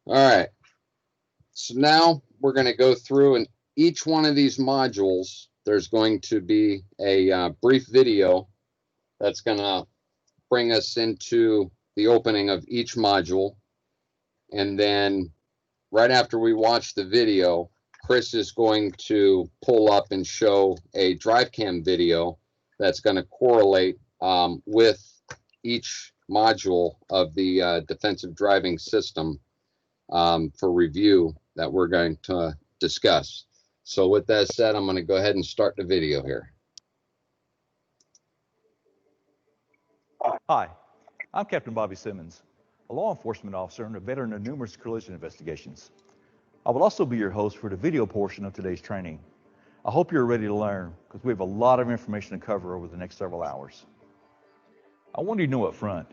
All right, so now we're going to go through, and each one of these modules, there's going to be a brief video that's going to bring us into the opening of each module. And then right after we watch the video, Chris is going to pull up and show a Drivecam video that's going to correlate with each module of the defensive driving system for review that we're going to discuss. So with that said, I'm going to go ahead and start the video here. Hi, I'm Captain Bobby Simmons, a law enforcement officer and a veteran of numerous collision investigations. I will also be your host for the video portion of today's training. I hope you're ready to learn because we have a lot of information to cover over the next several hours. I want you to know up front,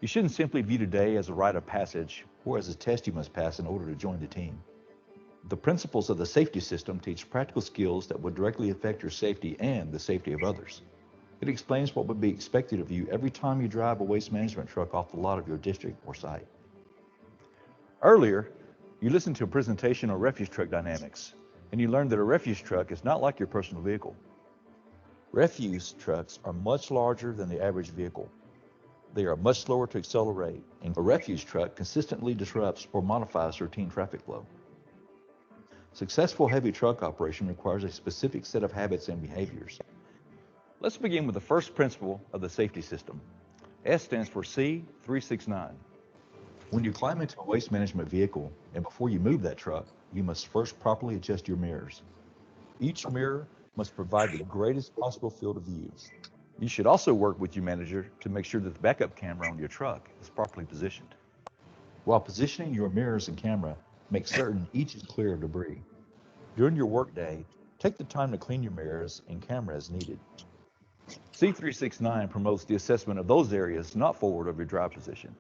you shouldn't simply view today as a rite of passage or as a test you must pass in order to join the team. The principles of the safety system teach practical skills that would directly affect your safety and the safety of others. It explains what would be expected of you every time you drive a waste management truck off the lot of your district or site. Earlier, you listened to a presentation on refuse truck dynamics, and you learned that a refuse truck is not like your personal vehicle. Refuse trucks are much larger than the average vehicle. They are much slower to accelerate, and a refuse truck consistently disrupts or modifies routine traffic flow. Successful heavy truck operation requires a specific set of habits and behaviors. Let's begin with the first principle of the safety system. S stands for C369. When you climb into a waste management vehicle and before you move that truck, you must first properly adjust your mirrors. Each mirror must provide the greatest possible field of view. You should also work with your manager to make sure that the backup camera on your truck is properly positioned. While positioning your mirrors and camera, make certain each is clear of debris. During your workday, take the time to clean your mirrors and camera as needed. C369 promotes the assessment of those areas not forward of your drive position.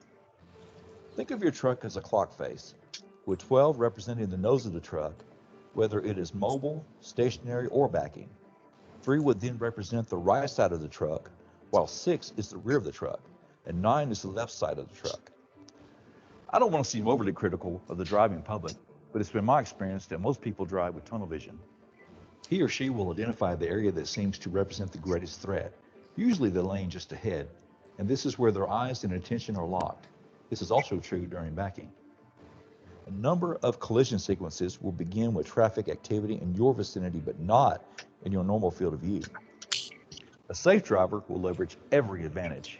Think of your truck as a clock face, with 12 representing the nose of the truck, whether it is mobile, stationary, or backing. 3 would then represent the right side of the truck, while 6 is the rear of the truck, and 9 is the left side of the truck. I don't want to seem overly critical of the driving public, but it's been my experience that most people drive with tunnel vision. He or she will identify the area that seems to represent the greatest threat, usually the lane just ahead, and this is where their eyes and attention are locked. This is also true during backing. A number of collision sequences will begin with traffic activity in your vicinity, but not in your normal field of view. A safe driver will leverage every advantage,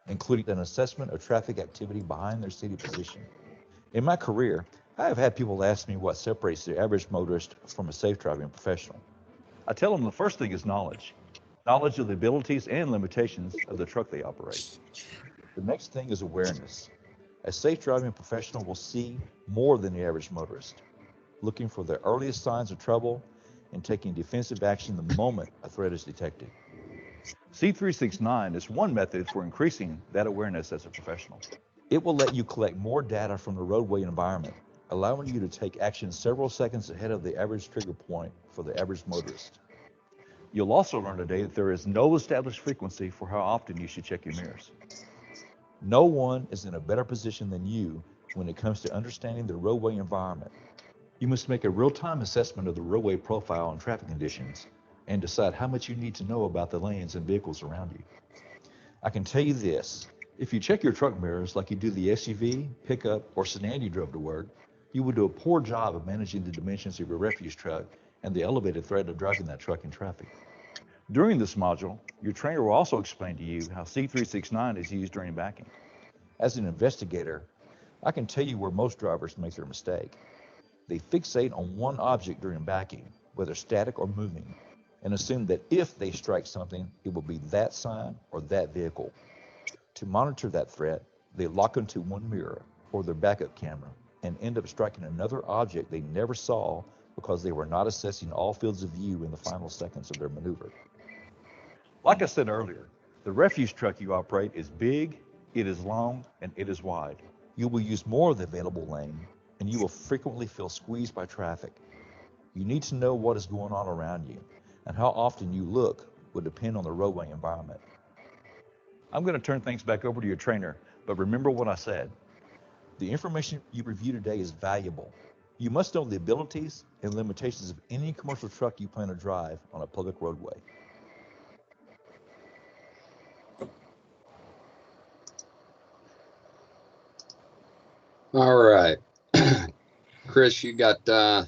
including an assessment of traffic activity behind their city position. In my career, I have had people ask me what separates the average motorist from a safe driving professional. I tell them the first thing is knowledge of the abilities and limitations of the truck they operate. The next thing is awareness. A safe driving professional will see more than the average motorist, looking for the earliest signs of trouble and taking defensive action the moment a threat is detected. C369 is one method for increasing that awareness as a professional. It will let you collect more data from the roadway environment, allowing you to take action several seconds ahead of the average trigger point for the average motorist. You'll also learn today that there is no established frequency for how often you should check your mirrors. No one is in a better position than you when it comes to understanding the roadway environment. You must make a real-time assessment of the roadway profile and traffic conditions and decide how much you need to know about the lanes and vehicles around you. I can tell you this, if you check your truck mirrors like you do the SUV, pickup, or sedan you drove to work, you will do a poor job of managing the dimensions of your refuse truck and the elevated threat of driving that truck in traffic. During this module, your trainer will also explain to you how C369 is used during backing. As an investigator, I can tell you where most drivers make their mistake. They fixate on one object during backing, whether static or moving, and assume that if they strike something, it will be that sign or that vehicle. To monitor that threat, they lock onto one mirror or their backup camera and end up striking another object they never saw because they were not assessing all fields of view in the final seconds of their maneuver. Like I said earlier, the refuse truck you operate is big, it is long, and it is wide. You will use more of the available lane, and you will frequently feel squeezed by traffic. You need to know what is going on around you, and how often you look will depend on the roadway environment. I'm going to turn things back over to your trainer, but remember what I said. The information you review today is valuable. You must know the abilities and limitations of any commercial truck you plan to drive on a public roadway. All right. Chris, you got the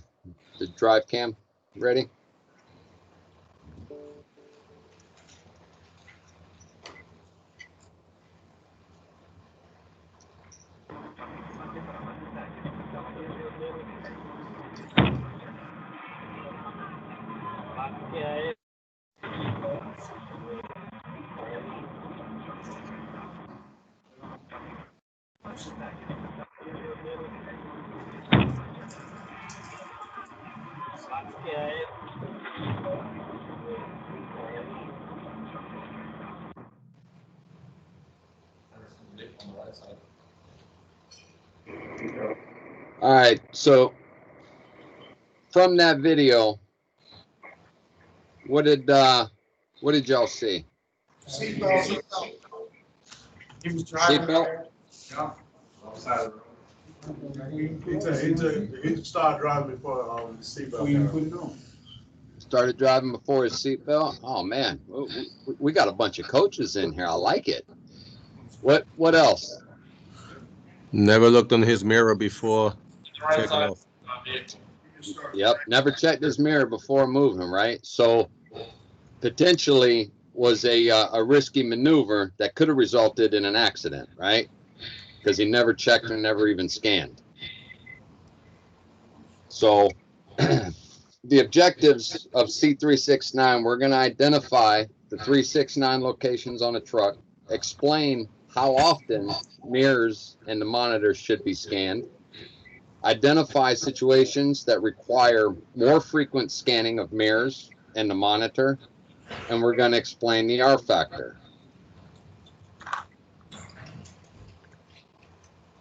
Drivecam ready? All right, so from that video, what did y'all see? Seatbelt. He was driving. Seatbelt? Yeah. He started driving before the seatbelt. We didn't put it on. Started driving before his seatbelt? Oh man, we got a bunch of coaches in here. I like it. What else? Never looked in his mirror before. Right side. Off. Yep, never checked his mirror before moving, right? So potentially was a risky maneuver that could have resulted in an accident, right? Because he never checked or never even scanned. So the objectives of C369, we're going to identify the 369 locations on a truck, explain how often mirrors and the monitors should be scanned, identify situations that require more frequent scanning of mirrors and the monitor, and we're going to explain the R factor.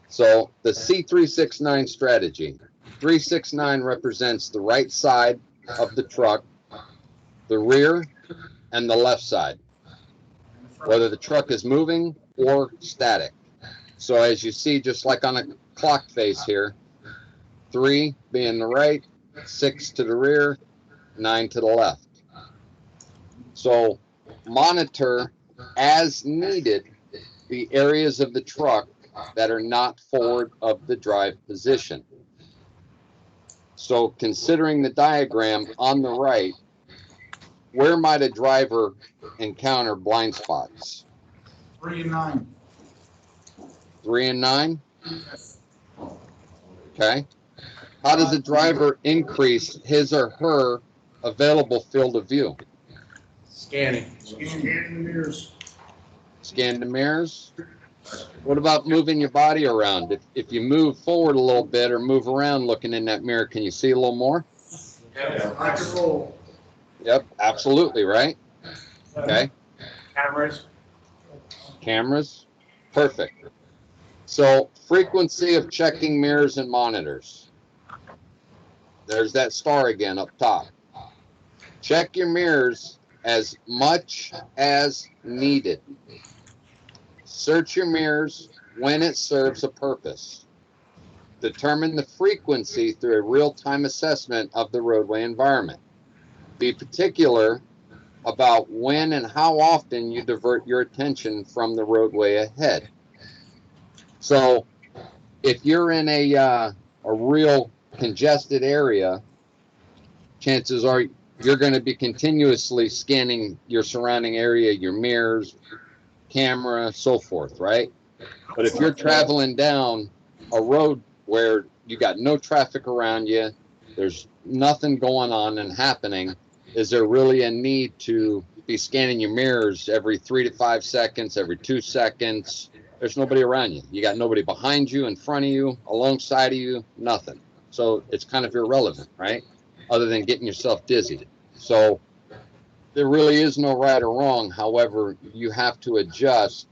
So the C369 strategy. 369 represents the right side of the truck, the rear, and the left side, whether the truck is moving or static. So as you see, just like on a clock face here, 3 being the right, 6 to the rear, 9 to the left. So monitor as needed the areas of the truck that are not forward of the drive position. So considering the diagram on the right, where might a driver encounter blind spots? 3 and 9. 3 and 9? Okay. How does a driver increase his or her available field of view? Scanning the mirrors. Scan the mirrors. What about moving your body around? If you move forward a little bit or move around looking in that mirror, can you see a little more? Rock and roll. Yep, absolutely, right? Okay. Cameras. Perfect. So frequency of checking mirrors and monitors. There's that star again up top. Check your mirrors as much as needed. Search your mirrors when it serves a purpose. Determine the frequency through a real-time assessment of the roadway environment. Be particular about when and how often you divert your attention from the roadway ahead. So if you're in a real congested area, chances are you're going to be continuously scanning your surrounding area, your mirrors, camera, so forth, right? But if you're traveling down a road where you got no traffic around you, there's nothing going on and happening, is there really a need to be scanning your mirrors every 3 to 5 seconds, every 2 seconds? There's nobody around you. You got nobody behind you, in front of you, alongside of you, nothing. So it's kind of irrelevant, right? Other than getting yourself dizzy. So there really is no right or wrong. However, you have to adjust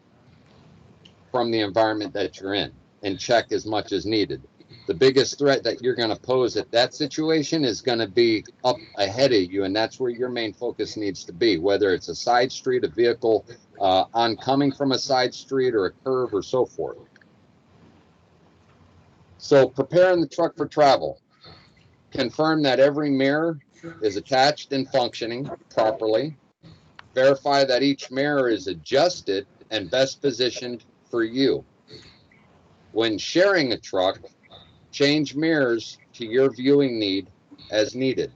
from the environment that you're in and check as much as needed. The biggest threat that you're going to pose at that situation is going to be up ahead of you, and that's where your main focus needs to be, whether it's a side street, a vehicle oncoming from a side street or a curve or so forth. So preparing the truck for travel. Confirm that every mirror is attached and functioning properly. Verify that each mirror is adjusted and best positioned for you. When sharing a truck, change mirrors to your viewing need as needed.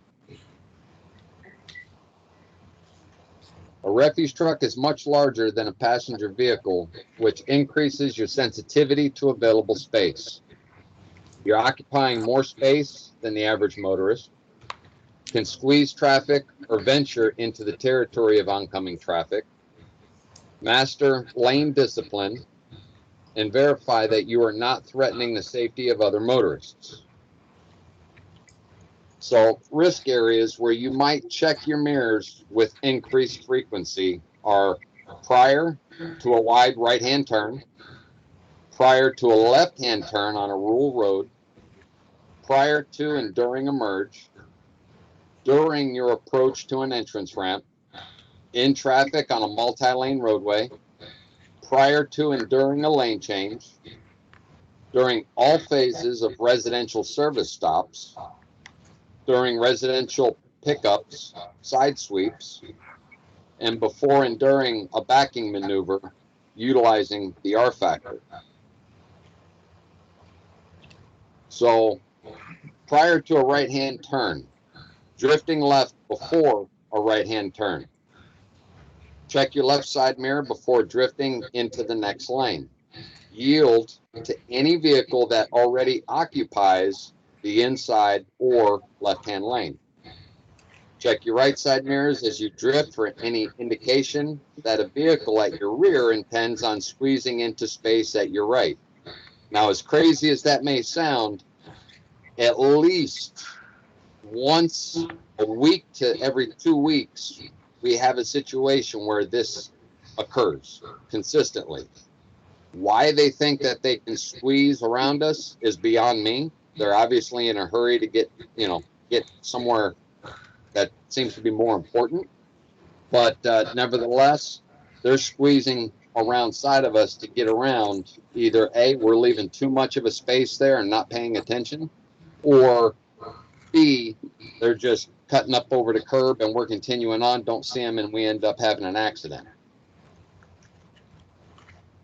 A refuse truck is much larger than a passenger vehicle, which increases your sensitivity to available space. You're occupying more space than the average motorist, can squeeze traffic or venture into the territory of oncoming traffic. Master lane discipline and verify that you are not threatening the safety of other motorists. So risk areas where you might check your mirrors with increased frequency are prior to a wide right-hand turn, prior to a left-hand turn on a rural road, prior to and during a merge, during your approach to an entrance ramp, in traffic on a multi-lane roadway, prior to and during a lane change, during all phases of residential service stops, during residential pickups, side sweeps, and before and during a backing maneuver utilizing the R factor. So prior to a right-hand turn, drifting left before a right-hand turn. Check your left side mirror before drifting into the next lane. Yield to any vehicle that already occupies the inside or left-hand lane. Check your right side mirrors as you drift for any indication that a vehicle at your rear intends on squeezing into space at your right. Now, as crazy as that may sound, at least once a week to every 2 weeks, we have a situation where this occurs consistently. Why they think that they can squeeze around us is beyond me. They're obviously in a hurry to get somewhere that seems to be more important. But nevertheless, they're squeezing around side of us to get around. Either A, we're leaving too much of a space there and not paying attention, or B, they're just cutting up over the curb and we're continuing on, don't see them, and we end up having an accident.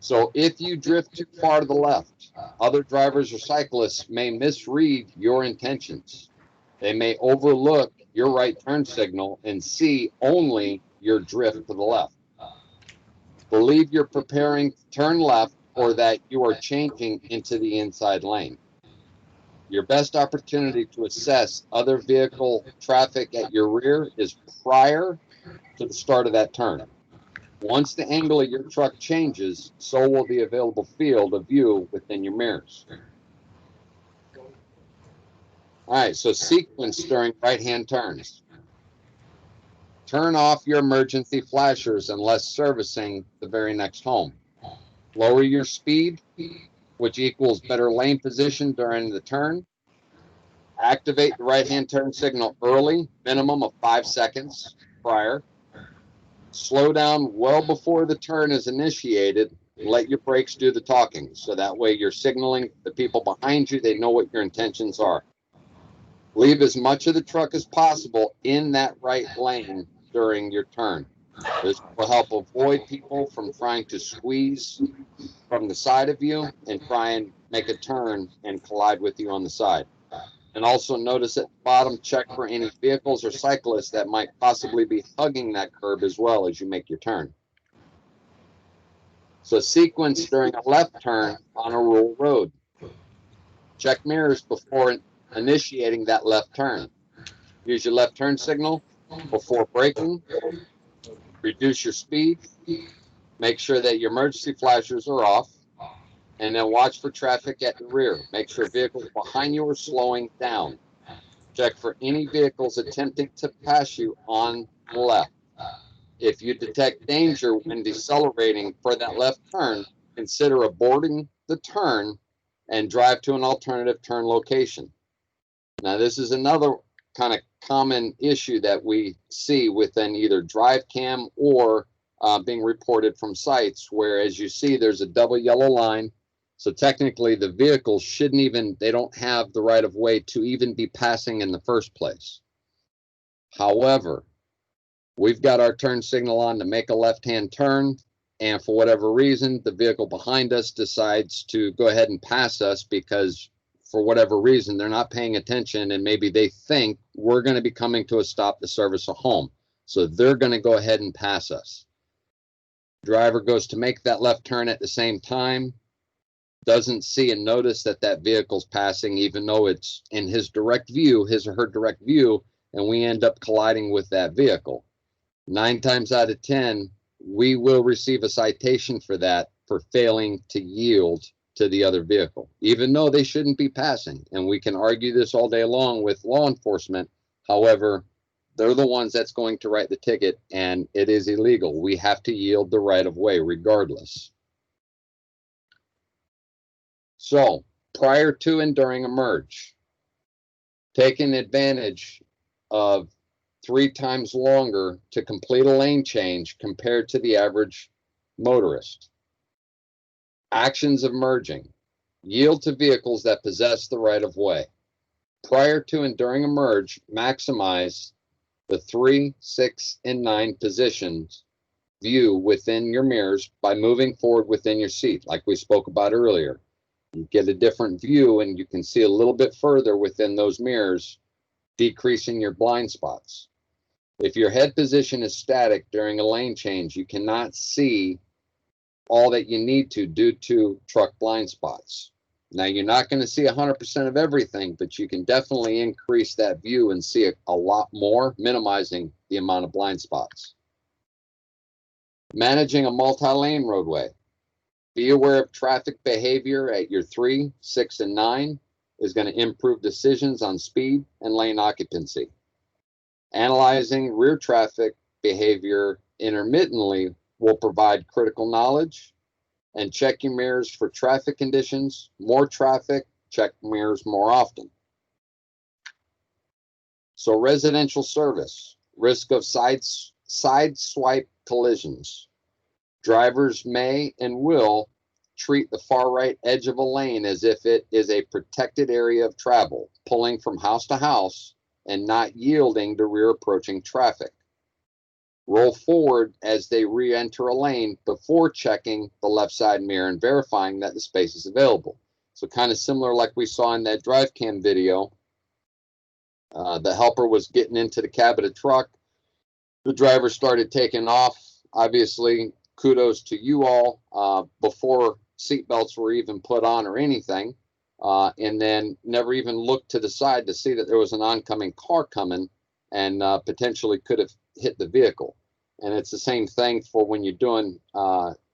So if you drift too far to the left, other drivers or cyclists may misread your intentions. They may overlook your right turn signal and see only your drift to the left. Believe you're preparing to turn left or that you are changing into the inside lane. Your best opportunity to assess other vehicle traffic at your rear is prior to the start of that turn. Once the angle of your truck changes, so will the available field of view within your mirrors. All right, so sequence during right-hand turns. Turn off your emergency flashers unless servicing the very next home. Lower your speed, which equals better lane position during the turn. Activate the right-hand turn signal early, minimum of 5 seconds prior. Slow down well before the turn is initiated. Let your brakes do the talking, so that way you're signaling the people behind you, they know what your intentions are. Leave as much of the truck as possible in that right lane during your turn. This will help avoid people from trying to squeeze from the side of you and try and make a turn and collide with you on the side. And also notice at the bottom, check for any vehicles or cyclists that might possibly be hugging that curb as well as you make your turn. So sequence during a left turn on a rural road. Check mirrors before initiating that left turn. Use your left turn signal before braking. Reduce your speed. Make sure that your emergency flashers are off. And then watch for traffic at the rear. Make sure vehicles behind you are slowing down. Check for any vehicles attempting to pass you on the left. If you detect danger when decelerating for that left turn, consider aborting the turn and drive to an alternative turn location. Now, this is another kind of common issue that we see within either Drivecam or being reported from sites where, as you see, there's a double yellow line. So technically the vehicles shouldn't even, they don't have the right of way to even be passing in the first place. However, we've got our turn signal on to make a left-hand turn, and for whatever reason, the vehicle behind us decides to go ahead and pass us because for whatever reason, they're not paying attention and maybe they think we're going to be coming to a stop to service a home. So they're going to go ahead and pass us. Driver goes to make that left turn at the same time, doesn't see and notice that that vehicle's passing, even though it's in his direct view, his or her direct view, and we end up colliding with that vehicle. 9 times out of 10, we will receive a citation for that, for failing to yield to the other vehicle, even though they shouldn't be passing. And we can argue this all day long with law enforcement. However, they're the ones that's going to write the ticket, and it is illegal. We have to yield the right of way regardless. So prior to and during a merge, taking advantage of 3 times longer to complete a lane change compared to the average motorist. Actions of merging. Yield to vehicles that possess the right of way. Prior to and during a merge, maximize the 3, 6, and 9 positions view within your mirrors by moving forward within your seat, like we spoke about earlier. You get a different view and you can see a little bit further within those mirrors, decreasing your blind spots. If your head position is static during a lane change, you cannot see all that you need to due to truck blind spots. Now, you're not going to see 100% of everything, but you can definitely increase that view and see a lot more, minimizing the amount of blind spots. Managing a multi-lane roadway. Be aware of traffic behavior at your 3, 6, and 9 is going to improve decisions on speed and lane occupancy. Analyzing rear traffic behavior intermittently will provide critical knowledge. And check your mirrors for traffic conditions. More traffic, check mirrors more often. So residential service, risk of side swipe collisions. Drivers may and will treat the far right edge of a lane as if it is a protected area of travel, pulling from house to house and not yielding to rear approaching traffic. Roll forward as they re-enter a lane before checking the left side mirror and verifying that the space is available. So kind of similar like we saw in that Drivecam video. The helper was getting into the cab of the truck. The driver started taking off. Obviously, kudos to you all before seatbelts were even put on or anything. And then never even looked to the side to see that there was an oncoming car coming and potentially could have hit the vehicle. And it's the same thing for when you're doing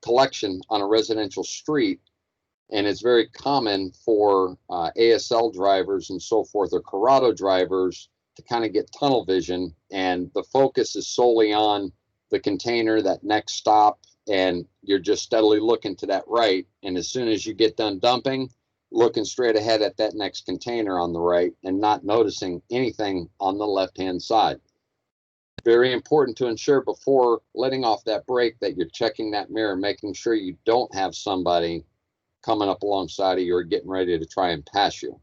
collection on a residential street. And it's very common for ASL drivers and so forth, or Corrado drivers, to kind of get tunnel vision. And the focus is solely on the container, that next stop, and you're just steadily looking to that right. And as soon as you get done dumping, looking straight ahead at that next container on the right and not noticing anything on the left-hand side. Very important to ensure before letting off that brake that you're checking that mirror, making sure you don't have somebody coming up alongside of you or getting ready to try and pass you.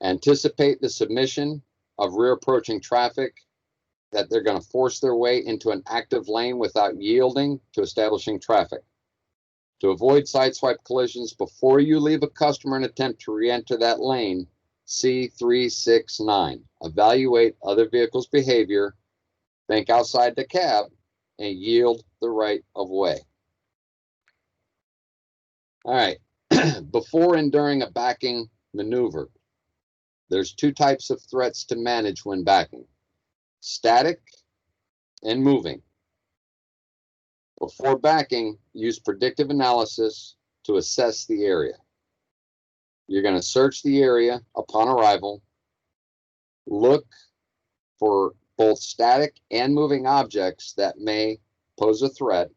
Anticipate the submission of rear approaching traffic, that they're going to force their way into an active lane without yielding to establishing traffic. To avoid sideswipe collisions before you leave a customer and attempt to re-enter that lane, C369. Evaluate other vehicles' behavior, think outside the cab, and yield the right of way. All right, before and during a backing maneuver, there's 2 types of threats to manage when backing: static and moving. Before backing, use predictive analysis to assess the area. You're going to search the area upon arrival, look for both static and moving objects that may pose a threat,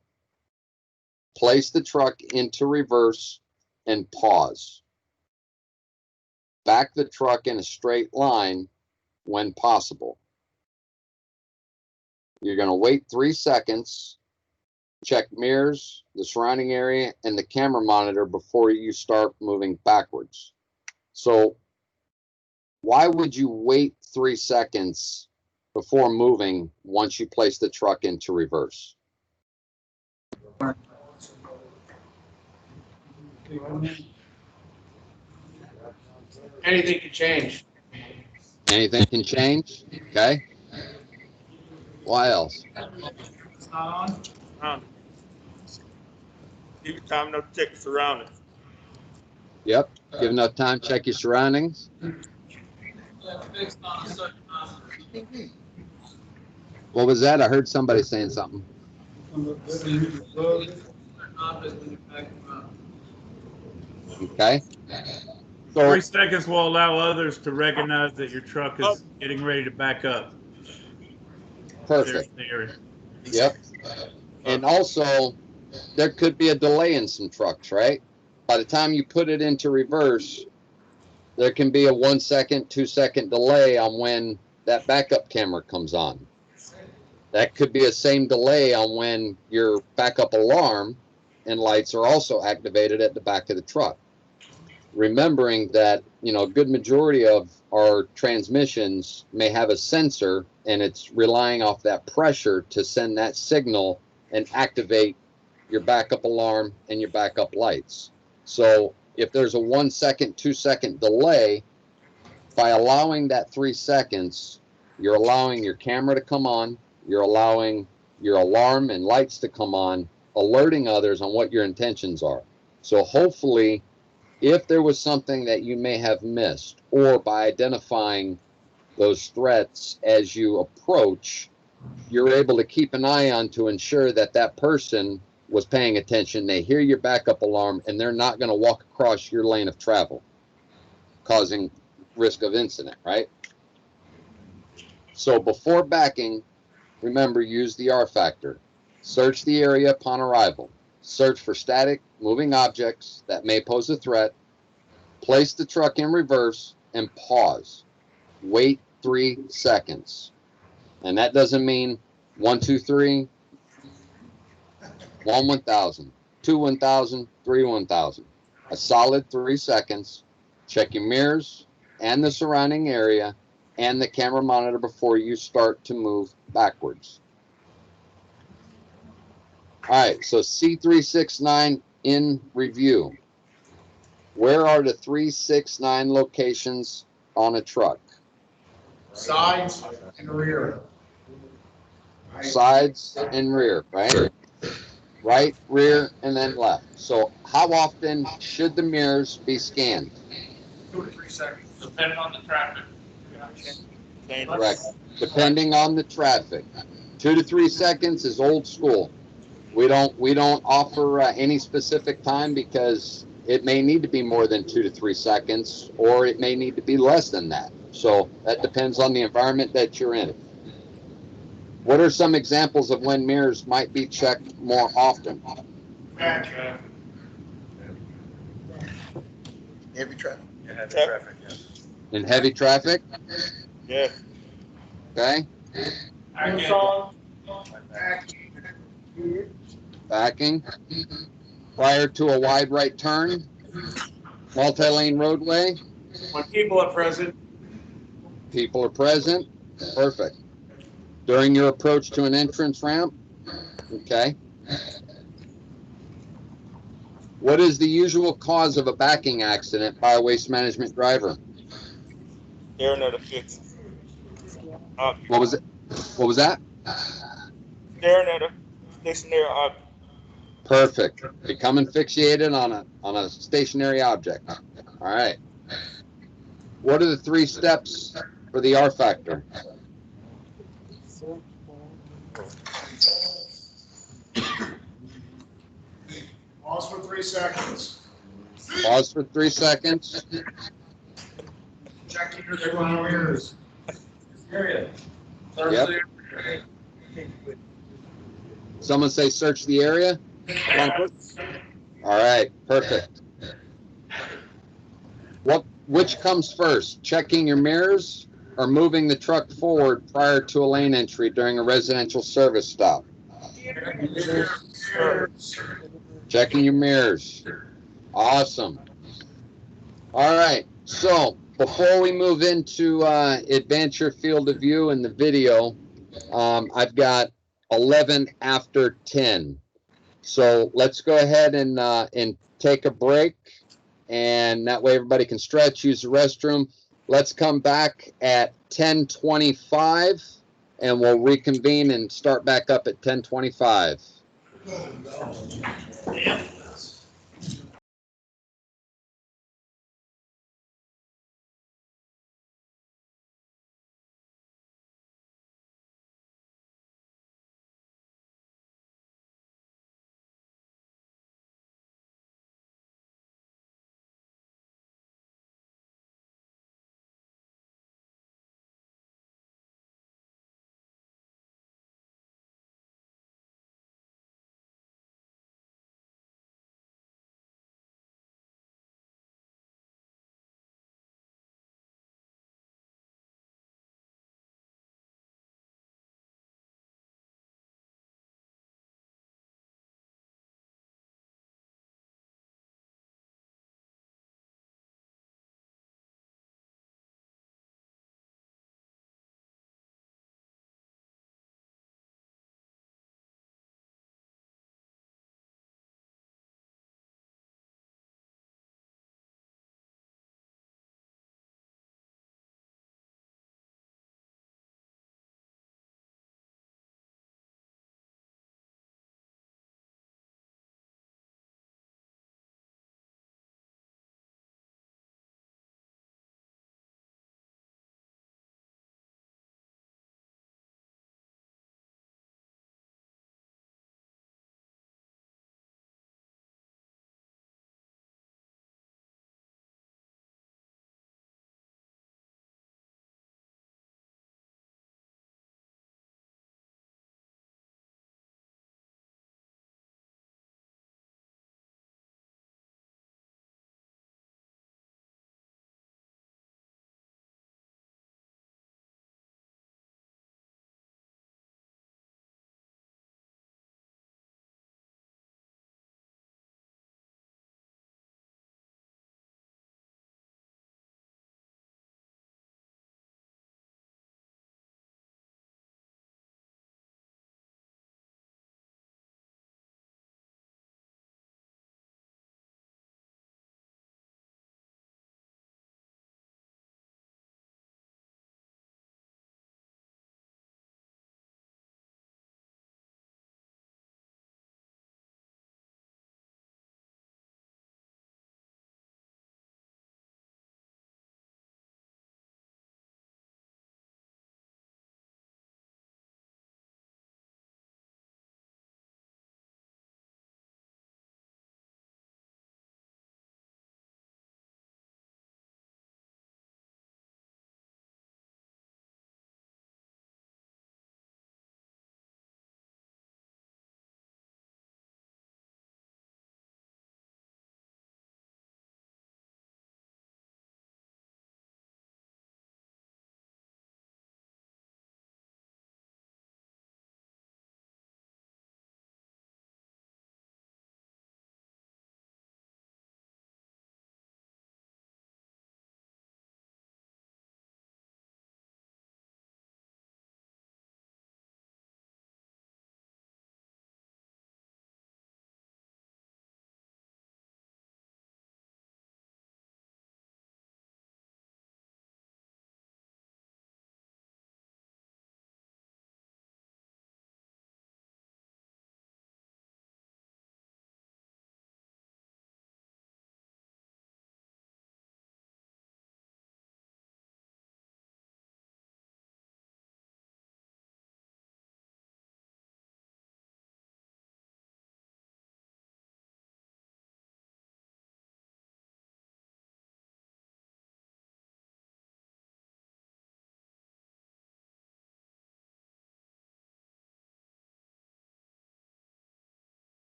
place the truck into reverse, and pause. Back the truck in a straight line when possible. You're going to wait 3 seconds, check mirrors, the surrounding area, and the camera monitor before you start moving backwards. So why would you wait 3 seconds before moving once you place the truck into reverse? Anything can change. Anything can change, okay? Why else? It's not on. Give you time enough to check the surroundings. Yep, give enough time, check your surroundings. What was that? I heard somebody saying something. Okay. So 3 seconds will allow others to recognize that your truck is getting ready to back up. perfect. There's Yep. And also, there could be a delay in some trucks, right? By the time you put it into reverse, there can be a 1 second, 2 second delay on when that backup camera comes on. That could be a same delay on when your backup alarm and lights are also activated at the back of the truck. Remembering that, you know, a good majority of our transmissions may have a sensor, and it's relying off that pressure to send that signal and activate your backup alarm and your backup lights. So if there's a 1 second, 2 second delay, by allowing that 3 seconds, you're allowing your camera to come on, you're allowing your alarm and lights to come on, alerting others on what your intentions are. So hopefully if there was something that you may have missed, or by identifying those threats as you approach, you're able to keep an eye on to ensure that that person was paying attention, they hear your backup alarm, and they're not going to walk across your lane of travel, causing risk of incident, right? So before backing, remember, use the R factor. Search the area upon arrival. Search for static, moving objects that may pose a threat. Place the truck in reverse and pause. Wait 3 seconds. And that doesn't mean 1, 2, 3, 1, 1,000, 2, 1,000, 3, 1,000. A solid 3 seconds. Check your mirrors and the surrounding area and the camera monitor before you start to move backwards. All right, so C369 in review. Where are the 369 locations on a truck? Sides and rear. Sides and rear, right? Right, rear, and then left. So how often should the mirrors be scanned? 2 to 3 seconds. Depending on the traffic. Correct. Depending on the traffic. 2 to 3 seconds is old school. We don't offer any specific time because it may need to be more than 2 to 3 seconds, or it may need to be less than that. So that depends on the environment that you're in. What are some examples of when mirrors might be checked more often? Heavy traffic. In heavy traffic? Yeah. Okay. Backing. Prior to a wide right turn. Multi-lane roadway. When people are present. People are present. Perfect. During your approach to an entrance ramp. Okay. What is the usual cause of a backing accident by a waste management driver? Staring at a fixed object. What was it? What was that? Staring at a stationary object. Perfect. Becoming fixated on a stationary object. All right. What are the 3 steps for the R factor? Pause for 3 seconds. Pause for 3 seconds. Check your surrounding mirrors. Yep. Someone say search the area. All right. Perfect. Which comes first? Checking your mirrors or moving the truck forward prior to a lane entry during a residential service stop? Checking your mirrors. Awesome. All right. So before we move into advance your field of view in the video, I've got 11 after 10. So let's go ahead and take a break, and that way everybody can stretch, use the restroom. Let's come back at 10:25, and we'll reconvene and start back up at 10:25.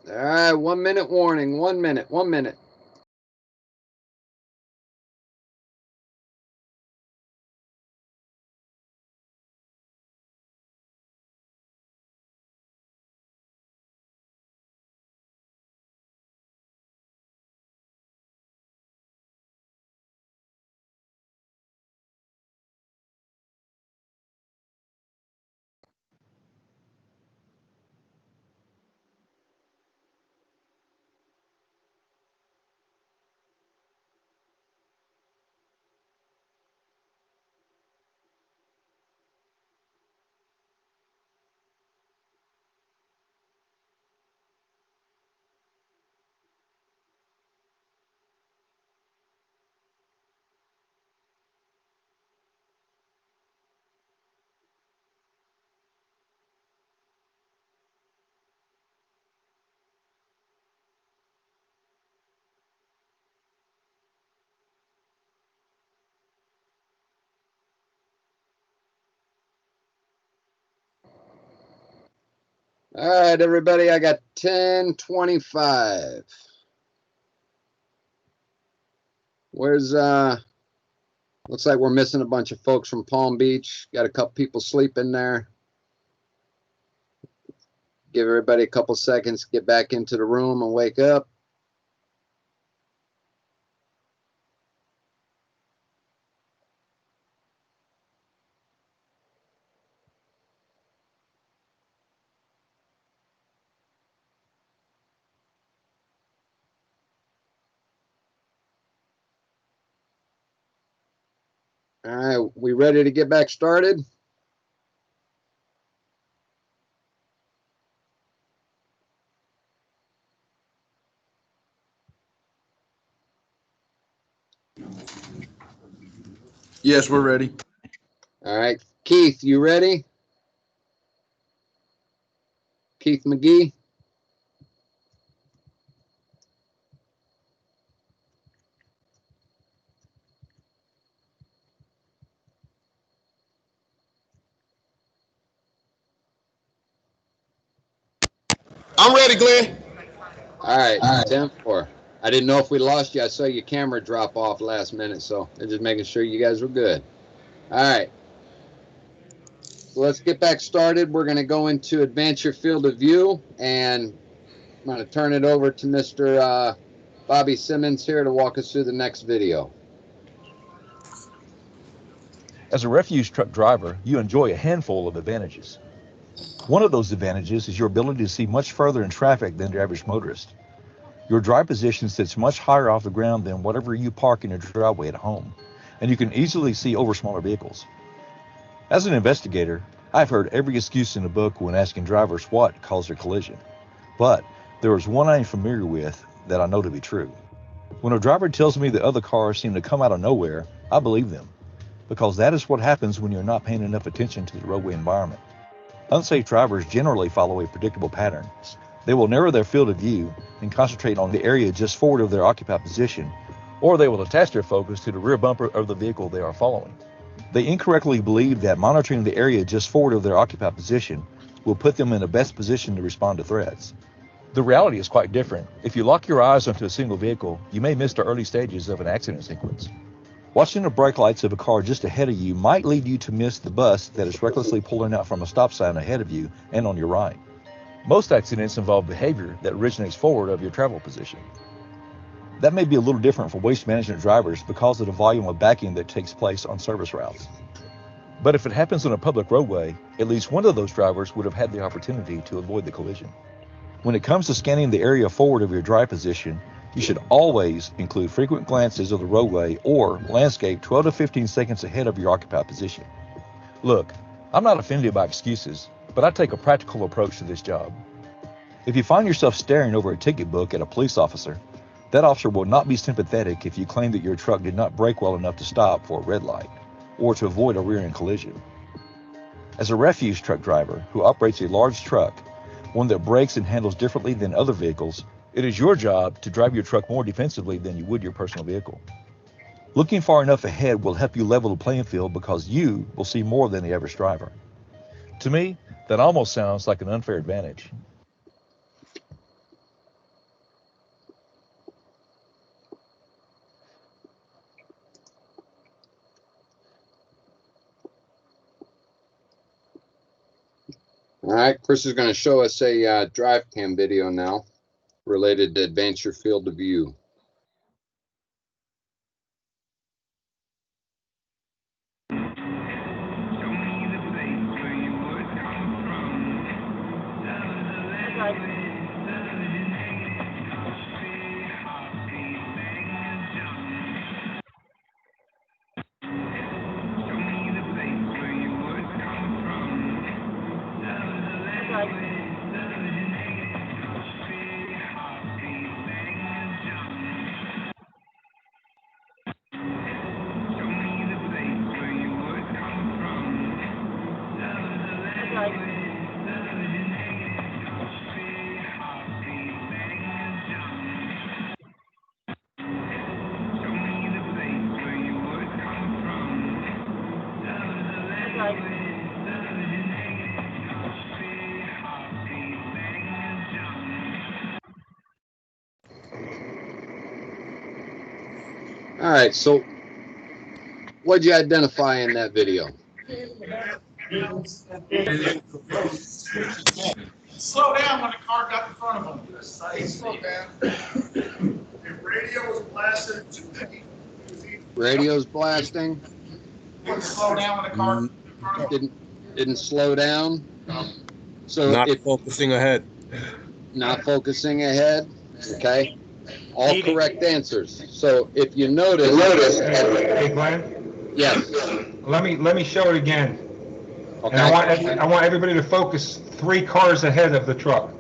All right, 1 minute warning, 1 minute, 1 minute. All right, everybody, I got 10:25. Where's, looks like we're missing a bunch of folks from Palm Beach. Got a couple people sleeping there. Give everybody a couple seconds to get back into the room and wake up. All right, we ready to get back started? Yes, we're ready. All right, Keith, you ready? Keith McGee? I'm ready, Glenn. All right, 10-4. I didn't know if we lost you. I saw your camera drop off last minute, so I'm just making sure you guys were good. All right. So let's get back started. We're going to go into advance your field of view, and I'm going to turn it over to Mr. Bobby Simmons here to walk us through the next video. As a refuse truck driver, you enjoy a handful of advantages. One of those advantages is your ability to see much further in traffic than the average motorist. Your drive position sits much higher off the ground than whatever you park in your driveway at home, and you can easily see over smaller vehicles. As an investigator, I've heard every excuse in the book when asking drivers what caused their collision. But there is one I am familiar with that I know to be true. When a driver tells me that other cars seem to come out of nowhere, I believe them, because that is what happens when you're not paying enough attention to the roadway environment. Unsafe drivers generally follow a predictable pattern. They will narrow their field of view and concentrate on the area just forward of their occupied position, or they will attach their focus to the rear bumper of the vehicle they are following. They incorrectly believe that monitoring the area just forward of their occupied position will put them in the best position to respond to threats. The reality is quite different. If you lock your eyes onto a single vehicle, you may miss the early stages of an accident sequence. Watching the brake lights of a car just ahead of you might lead you to miss the bus that is recklessly pulling out from a stop sign ahead of you and on your right. Most accidents involve behavior that originates forward of your travel position. That may be a little different for waste management drivers because of the volume of backing that takes place on service routes. But if it happens on a public roadway, at least one of those drivers would have had the opportunity to avoid the collision. When it comes to scanning the area forward of your drive position, you should always include frequent glances of the roadway or landscape 12 to 15 seconds ahead of your occupied position. Look, I'm not offended by excuses, but I take a practical approach to this job. If you find yourself staring over a ticket book at a police officer, that officer will not be sympathetic if you claim that your truck did not brake well enough to stop for a red light or to avoid a rear-end collision. As a refuse truck driver who operates a large truck, one that brakes and handles differently than other vehicles, it is your job to drive your truck more defensively than you would your personal vehicle. Looking far enough ahead will help you level the playing field because you will see more than the average driver. To me, that almost sounds like an unfair advantage. All right, Chris is going to show us a Drivecam video now related to advance your field of view. All right, so what'd you identify in that video? Slow down when the car got in front of them. Slow down. The radio was blasted. Radio's blasting. Slow down when the car in front of them. Didn't slow down. So Not if focusing ahead. not focusing ahead, okay. All correct answers. So if you notice, Hey, Glenn, yes, let me show it again. okay. And I want everybody to focus 3 cars ahead of the truck.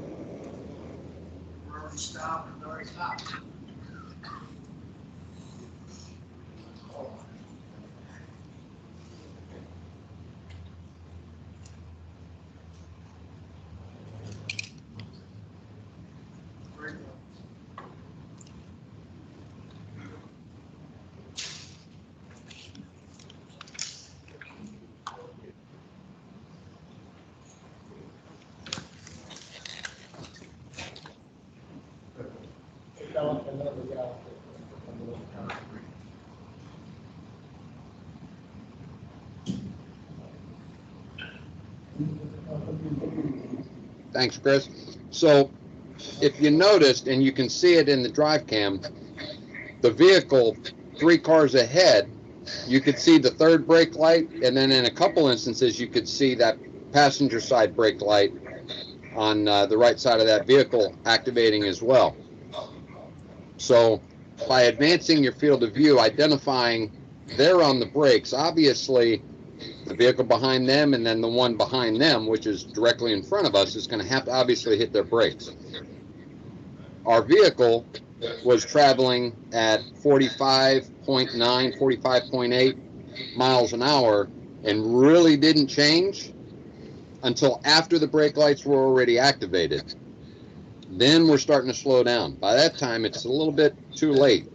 Thanks, Chris. So if you noticed, and you can see it in the drive cam, the vehicle 3 cars ahead, you could see the third brake light, and then in a couple instances you could see that passenger side brake light on the right side of that vehicle activating as well. So by advancing your field of view, identifying they're on the brakes, obviously the vehicle behind them and then the one behind them, which is directly in front of us, is going to have to obviously hit their brakes. Our vehicle was traveling at 45.9, 45.8 miles an hour and really didn't change until after the brake lights were already activated. Then we're starting to slow down. By that time, it's a little bit too late,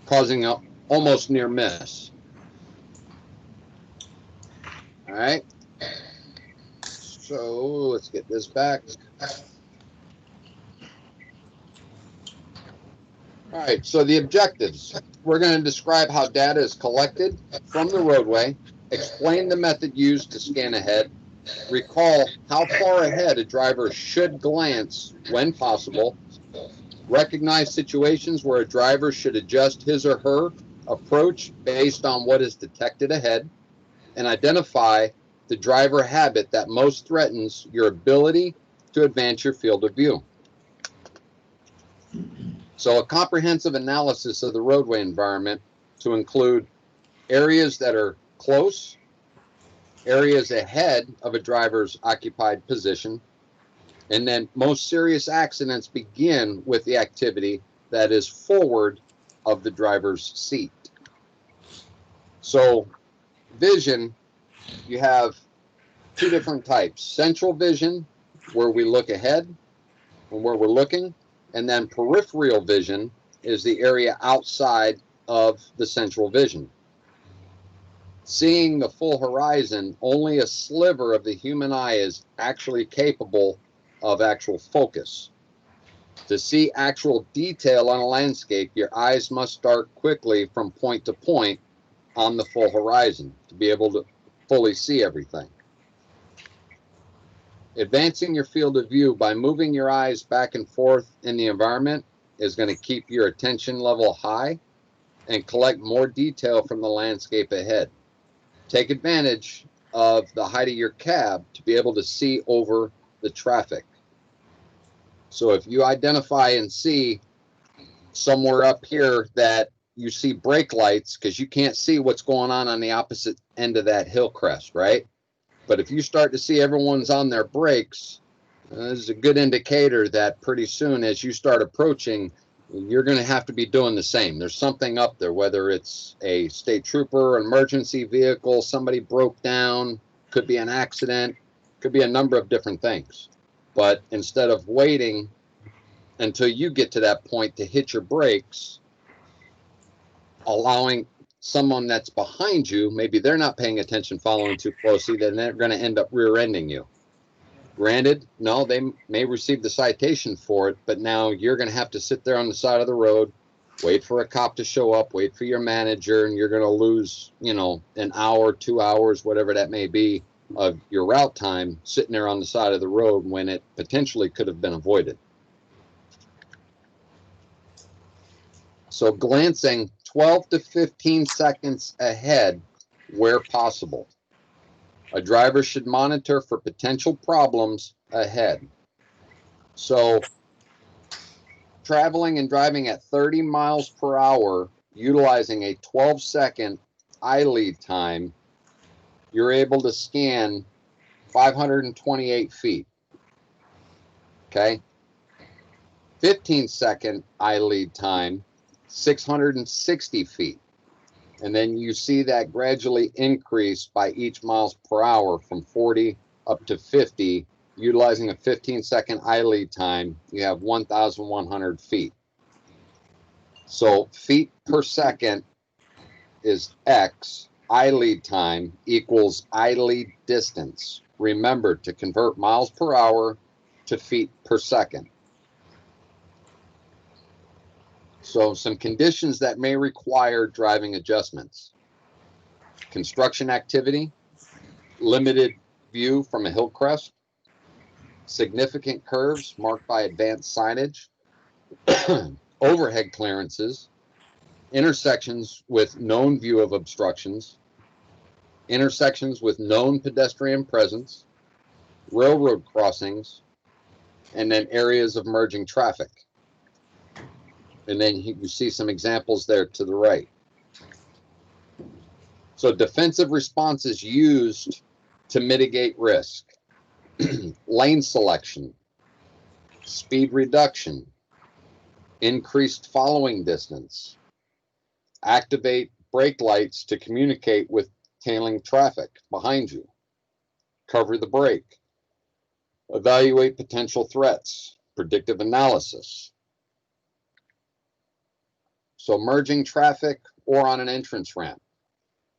causing a almost near miss. All right. So let's get this back. All right, so the objectives. We're going to describe how data is collected from the roadway, explain the method used to scan ahead, recall how far ahead a driver should glance when possible, recognize situations where a driver should adjust his or her approach based on what is detected ahead, and identify the driver habit that most threatens your ability to advance your field of view. So a comprehensive analysis of the roadway environment to include areas that are close, areas ahead of a driver's occupied position, and then most serious accidents begin with the activity that is forward of the driver's seat. So vision, you have 2 different types. Central vision, where we look ahead and where we're looking, and then peripheral vision is the area outside of the central vision. Seeing the full horizon, only a sliver of the human eye is actually capable of actual focus. To see actual detail on a landscape, your eyes must start quickly from point to point on the full horizon to be able to fully see everything. Advancing your field of view by moving your eyes back and forth in the environment is going to keep your attention level high and collect more detail from the landscape ahead. Take advantage of the height of your cab to be able to see over the traffic. So if you identify and see somewhere up here that you see brake lights, because you can't see what's going on the opposite end of that hill crest, right? But if you start to see everyone's on their brakes, this is a good indicator that pretty soon as you start approaching, you're going to have to be doing the same. There's something up there, whether it's a state trooper, an emergency vehicle, somebody broke down, could be an accident, could be a number of different things. But instead of waiting until you get to that point to hit your brakes, allowing someone that's behind you, maybe they're not paying attention, following too closely, then they're going to end up rear-ending you. Granted, no, they may receive the citation for it, but now you're going to have to sit there on the side of the road, wait for a cop to show up, wait for your manager, and you're going to lose, you know, an hour, 2 hours, whatever that may be, of your route time sitting there on the side of the road when it potentially could have been avoided. So glancing 12 to 15 seconds ahead where possible. A driver should monitor for potential problems ahead. So traveling and driving at 30 miles per hour, utilizing a 12-second eye lead time, you're able to scan 528 feet. Okay. 15-second eye lead time, 660 feet. And then you see that gradually increase by each miles per hour from 40 up to 50. Utilizing a 15-second eye lead time, you have 1,100 feet. So feet per second is X. Eye lead time equals eye lead distance. Remember to convert miles per hour to feet per second. So some conditions that may require driving adjustments. Construction activity, limited view from a hill crest, significant curves marked by advanced signage, overhead clearances, intersections with known view of obstructions, intersections with known pedestrian presence, railroad crossings, and then areas of merging traffic. And then you see some examples there to the right. So defensive responses used to mitigate risk. Lane selection, speed reduction, increased following distance, activate brake lights to communicate with tailing traffic behind you, cover the brake, evaluate potential threats, predictive analysis. So merging traffic or on an entrance ramp.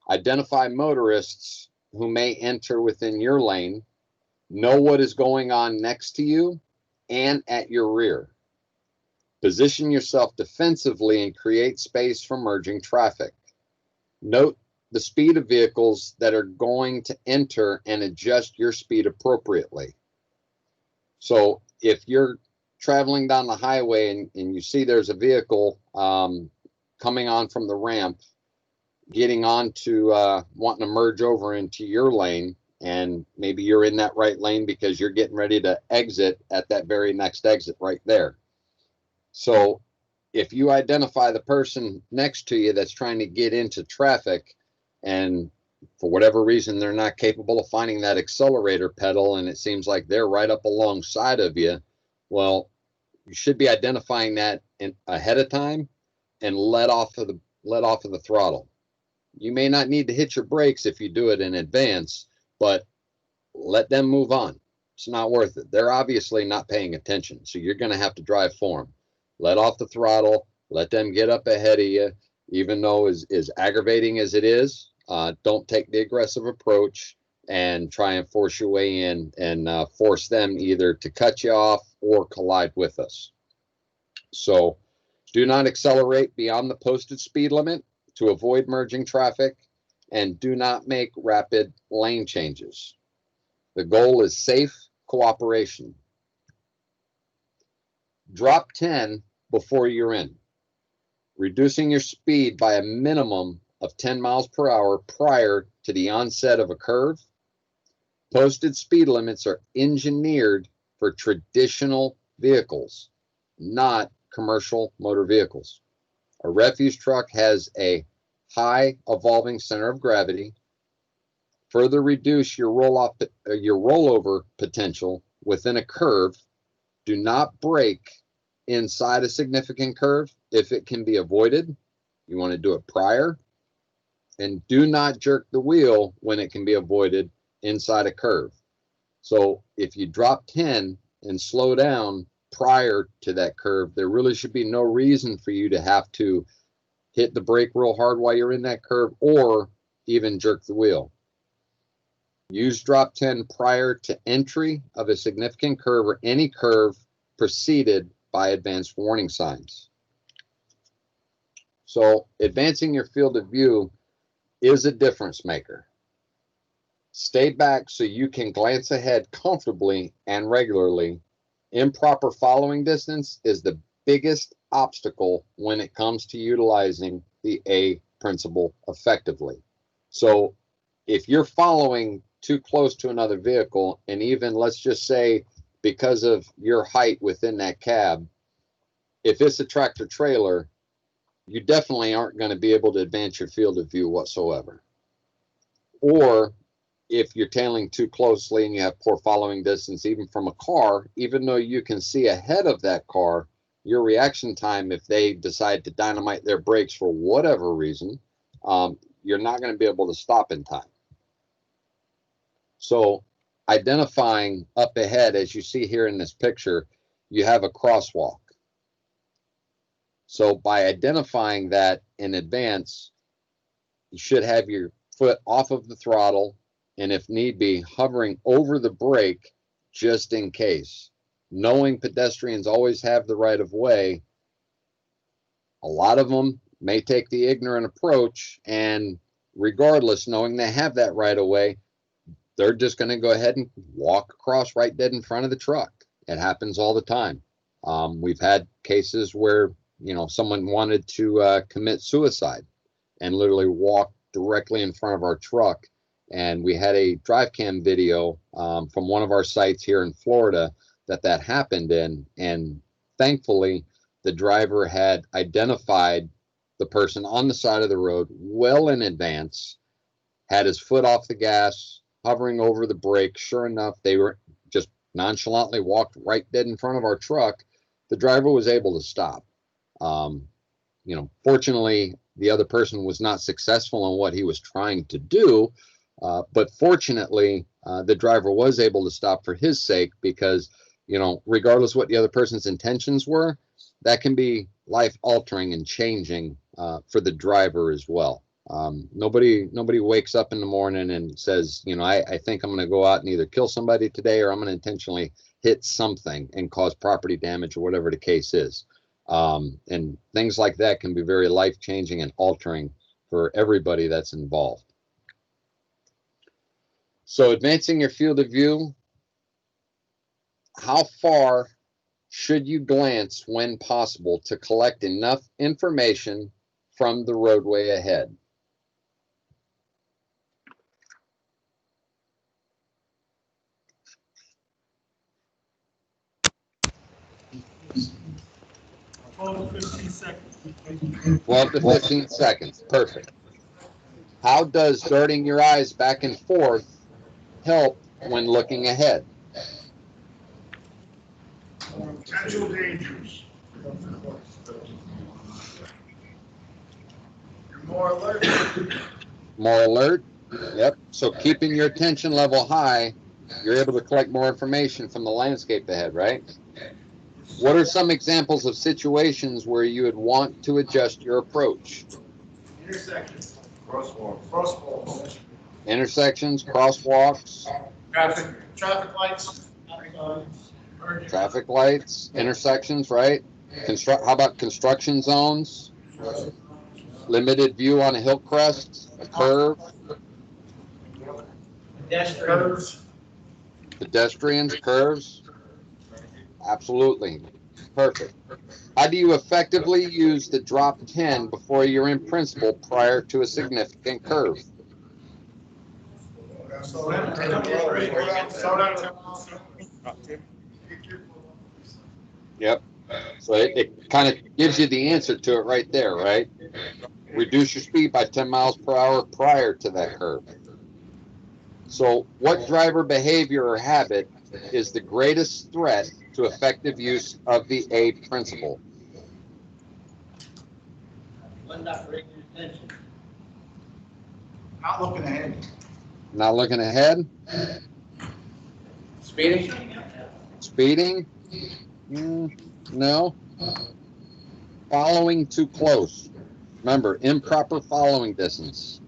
Identify motorists who may enter within your lane, know what is going on next to you and at your rear. Position yourself defensively and create space for merging traffic. Note the speed of vehicles that are going to enter and adjust your speed appropriately. So if you're traveling down the highway and you see there's a vehicle coming on from the ramp, getting on to wanting to merge over into your lane, and maybe you're in that right lane because you're getting ready to exit at that very next exit right there. So if you identify the person next to you that's trying to get into traffic, and for whatever reason they're not capable of finding that accelerator pedal and it seems like they're right up alongside of you, well, you should be identifying that ahead of time and let off of the throttle. You may not need to hit your brakes if you do it in advance, but let them move on. It's not worth it. They're obviously not paying attention, so you're going to have to drive for them. Let off the throttle, let them get up ahead of you, even though as aggravating as it is. Don't take the aggressive approach and try and force your way in and force them either to cut you off or collide with us. So do not accelerate beyond the posted speed limit to avoid merging traffic, and do not make rapid lane changes. The goal is safe, cooperation. Drop 10 before you're in, reducing your speed by a minimum of 10 miles per hour prior to the onset of a curve. Posted speed limits are engineered for traditional vehicles, not commercial motor vehicles. A refuse truck has a high evolving center of gravity. Further reduce your rollover potential within a curve. Do not brake inside a significant curve if it can be avoided. You want to do it prior. And do not jerk the wheel when it can be avoided inside a curve. So if you drop 10 and slow down prior to that curve, there really should be no reason for you to have to hit the brake real hard while you're in that curve or even jerk the wheel. Use drop 10 prior to entry of a significant curve or any curve preceded by advanced warning signs. So advancing your field of view is a difference maker. Stay back so you can glance ahead comfortably and regularly. Improper following distance is the biggest obstacle when it comes to utilizing the A principle effectively. So if you're following too close to another vehicle, and even let's just say because of your height within that cab, if it's a tractor trailer, you definitely aren't going to be able to advance your field of view whatsoever. Or if you're tailing too closely and you have poor following distance, even from a car, even though you can see ahead of that car, your reaction time, if they decide to dynamite their brakes for whatever reason, you're not going to be able to stop in time. So identifying up ahead, as you see here in this picture, you have a crosswalk. So by identifying that in advance, you should have your foot off of the throttle, and if need be, hovering over the brake just in case. Knowing pedestrians always have the right of way, a lot of them may take the ignorant approach, and regardless, knowing they have that right of way, they're just going to go ahead and walk across right dead in front of the truck. It happens all the time. We've had cases where, you know, someone wanted to commit suicide and literally walk directly in front of our truck. And we had a Drivecam video from one of our sites here in Florida that happened in. And thankfully, the driver had identified the person on the side of the road well in advance, had his foot off the gas, hovering over the brake. Sure enough, they were just nonchalantly walked right dead in front of our truck. The driver was able to stop. You know, fortunately, the other person was not successful in what he was trying to do. But fortunately, the driver was able to stop for his sake because, you know, regardless what the other person's intentions were, that can be life altering and changing for the driver as well. Nobody wakes up in the morning and says, you know, I think I'm going to go out and either kill somebody today or I'm going to intentionally hit something and cause property damage or whatever the case is. And things like that can be very life-changing and altering for everybody that's involved. So advancing your field of view, how far should you glance when possible to collect enough information from the roadway ahead? Twelve to 15 seconds. 12 to 15 seconds, perfect. How does darting your eyes back and forth help when looking ahead? Potential dangers. You're more alert. More alert? Yep. So keeping your attention level high, you're able to collect more information from the landscape ahead, right? What are some examples of situations where you would want to adjust your approach? Intersections. Crosswalks. Intersections, crosswalks, Traffic lights. traffic lights, intersections, right? How about construction zones? Limited view on a hill crest, a curve, Curves. Pedestrians, curves? Absolutely. Perfect. How do you effectively use the drop 10 before you're in principal prior to a significant curve? Slow down 10 miles. Yep. So it kind of gives you the answer to it right there, right? Reduce your speed by 10 miles per hour prior to that curve. So what driver behavior or habit is the greatest threat to effective use of the A principle? Not looking ahead. Not looking ahead? Speeding? Speeding? No. Following too close. Remember, improper following distance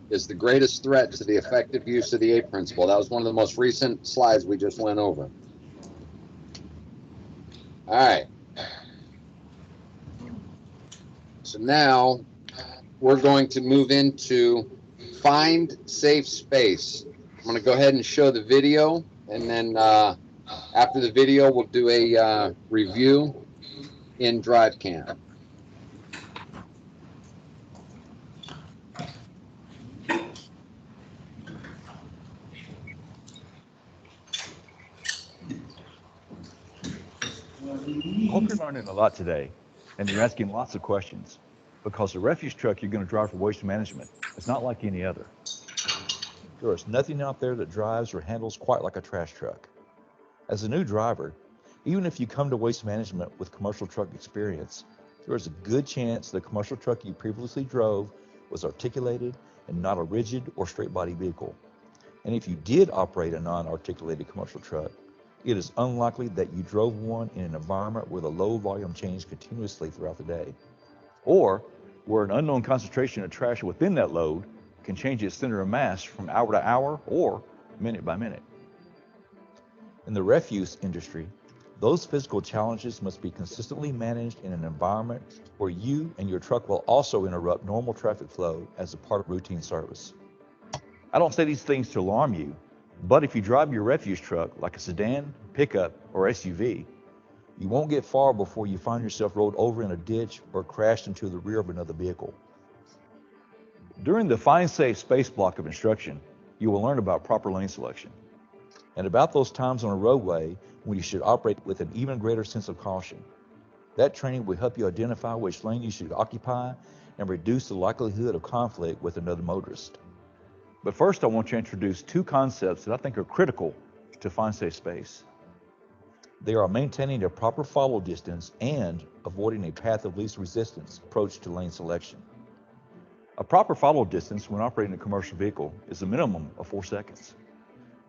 is the greatest threat to the effective use of the A principle. That was one of the most recent slides we just went over. All right. So now we're going to move into find safe space. I'm going to go ahead and show the video, and then after the video, we'll do a review in Drivecam. I hope you're learning a lot today, and you're asking lots of questions, because the refuse truck you're going to drive for waste management is not like any other. There is nothing out there that drives or handles quite like a trash truck. As a new driver, even if you come to waste management with commercial truck experience, there is a good chance the commercial truck you previously drove was articulated and not a rigid or straight body vehicle. And if you did operate a non-articulated commercial truck, it is unlikely that you drove one in an environment where the load volume changed continuously throughout the day, or where an unknown concentration of trash within that load can change its center of mass from hour to hour or minute by minute. In the refuse industry, those physical challenges must be consistently managed in an environment where you and your truck will also interrupt normal traffic flow as a part of routine service. I don't say these things to alarm you, but if you drive your refuse truck like a sedan, pickup, or SUV, you won't get far before you find yourself rolled over in a ditch or crashed into the rear of another vehicle. During the Find Safe Space block of instruction, you will learn about proper lane selection and about those times on a roadway when you should operate with an even greater sense of caution. That training will help you identify which lane you should occupy and reduce the likelihood of conflict with another motorist. But first, I want to introduce two concepts that I think are critical to Find Safe Space. They are maintaining a proper follow distance and avoiding a path of least resistance approach to lane selection. A proper follow distance when operating a commercial vehicle is a minimum of 4 seconds.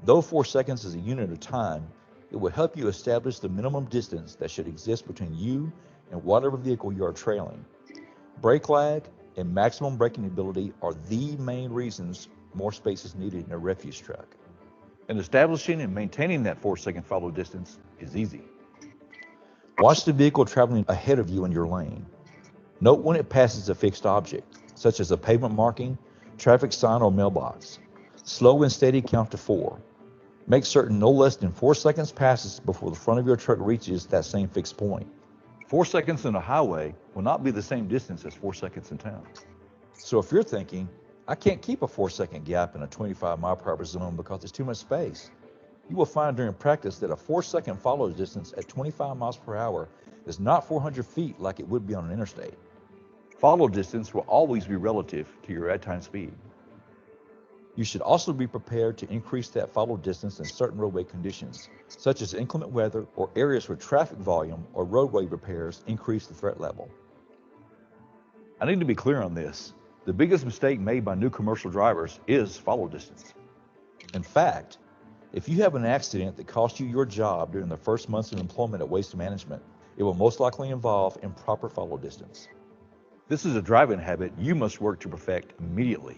Though 4 seconds is a unit of time, it will help you establish the minimum distance that should exist between you and whatever vehicle you are trailing. Brake lag and maximum braking ability are the main reasons more space is needed in a refuse truck. And establishing and maintaining that 4-second follow distance is easy. Watch the vehicle traveling ahead of you in your lane. Note when it passes a fixed object, such as a pavement marking, traffic sign, or mailbox. Slow and steady count to 4. Make certain no less than 4 seconds passes before the front of your truck reaches that same fixed point. 4 seconds on a highway will not be the same distance as 4 seconds in town. So if you're thinking, I can't keep a 4-second gap in a 25 mile per hour zone because there's too much space, you will find during practice that a 4-second follow distance at 25 miles per hour is not 400 feet like it would be on an interstate. Follow distance will always be relative to your at-time speed. You should also be prepared to increase that follow distance in certain roadway conditions, such as inclement weather or areas where traffic volume or roadway repairs increase the threat level. I need to be clear on this. The biggest mistake made by new commercial drivers is follow distance. In fact, if you have an accident that cost you your job during the first months of employment at Waste Management, it will most likely involve improper follow distance. This is a driving habit you must work to perfect immediately.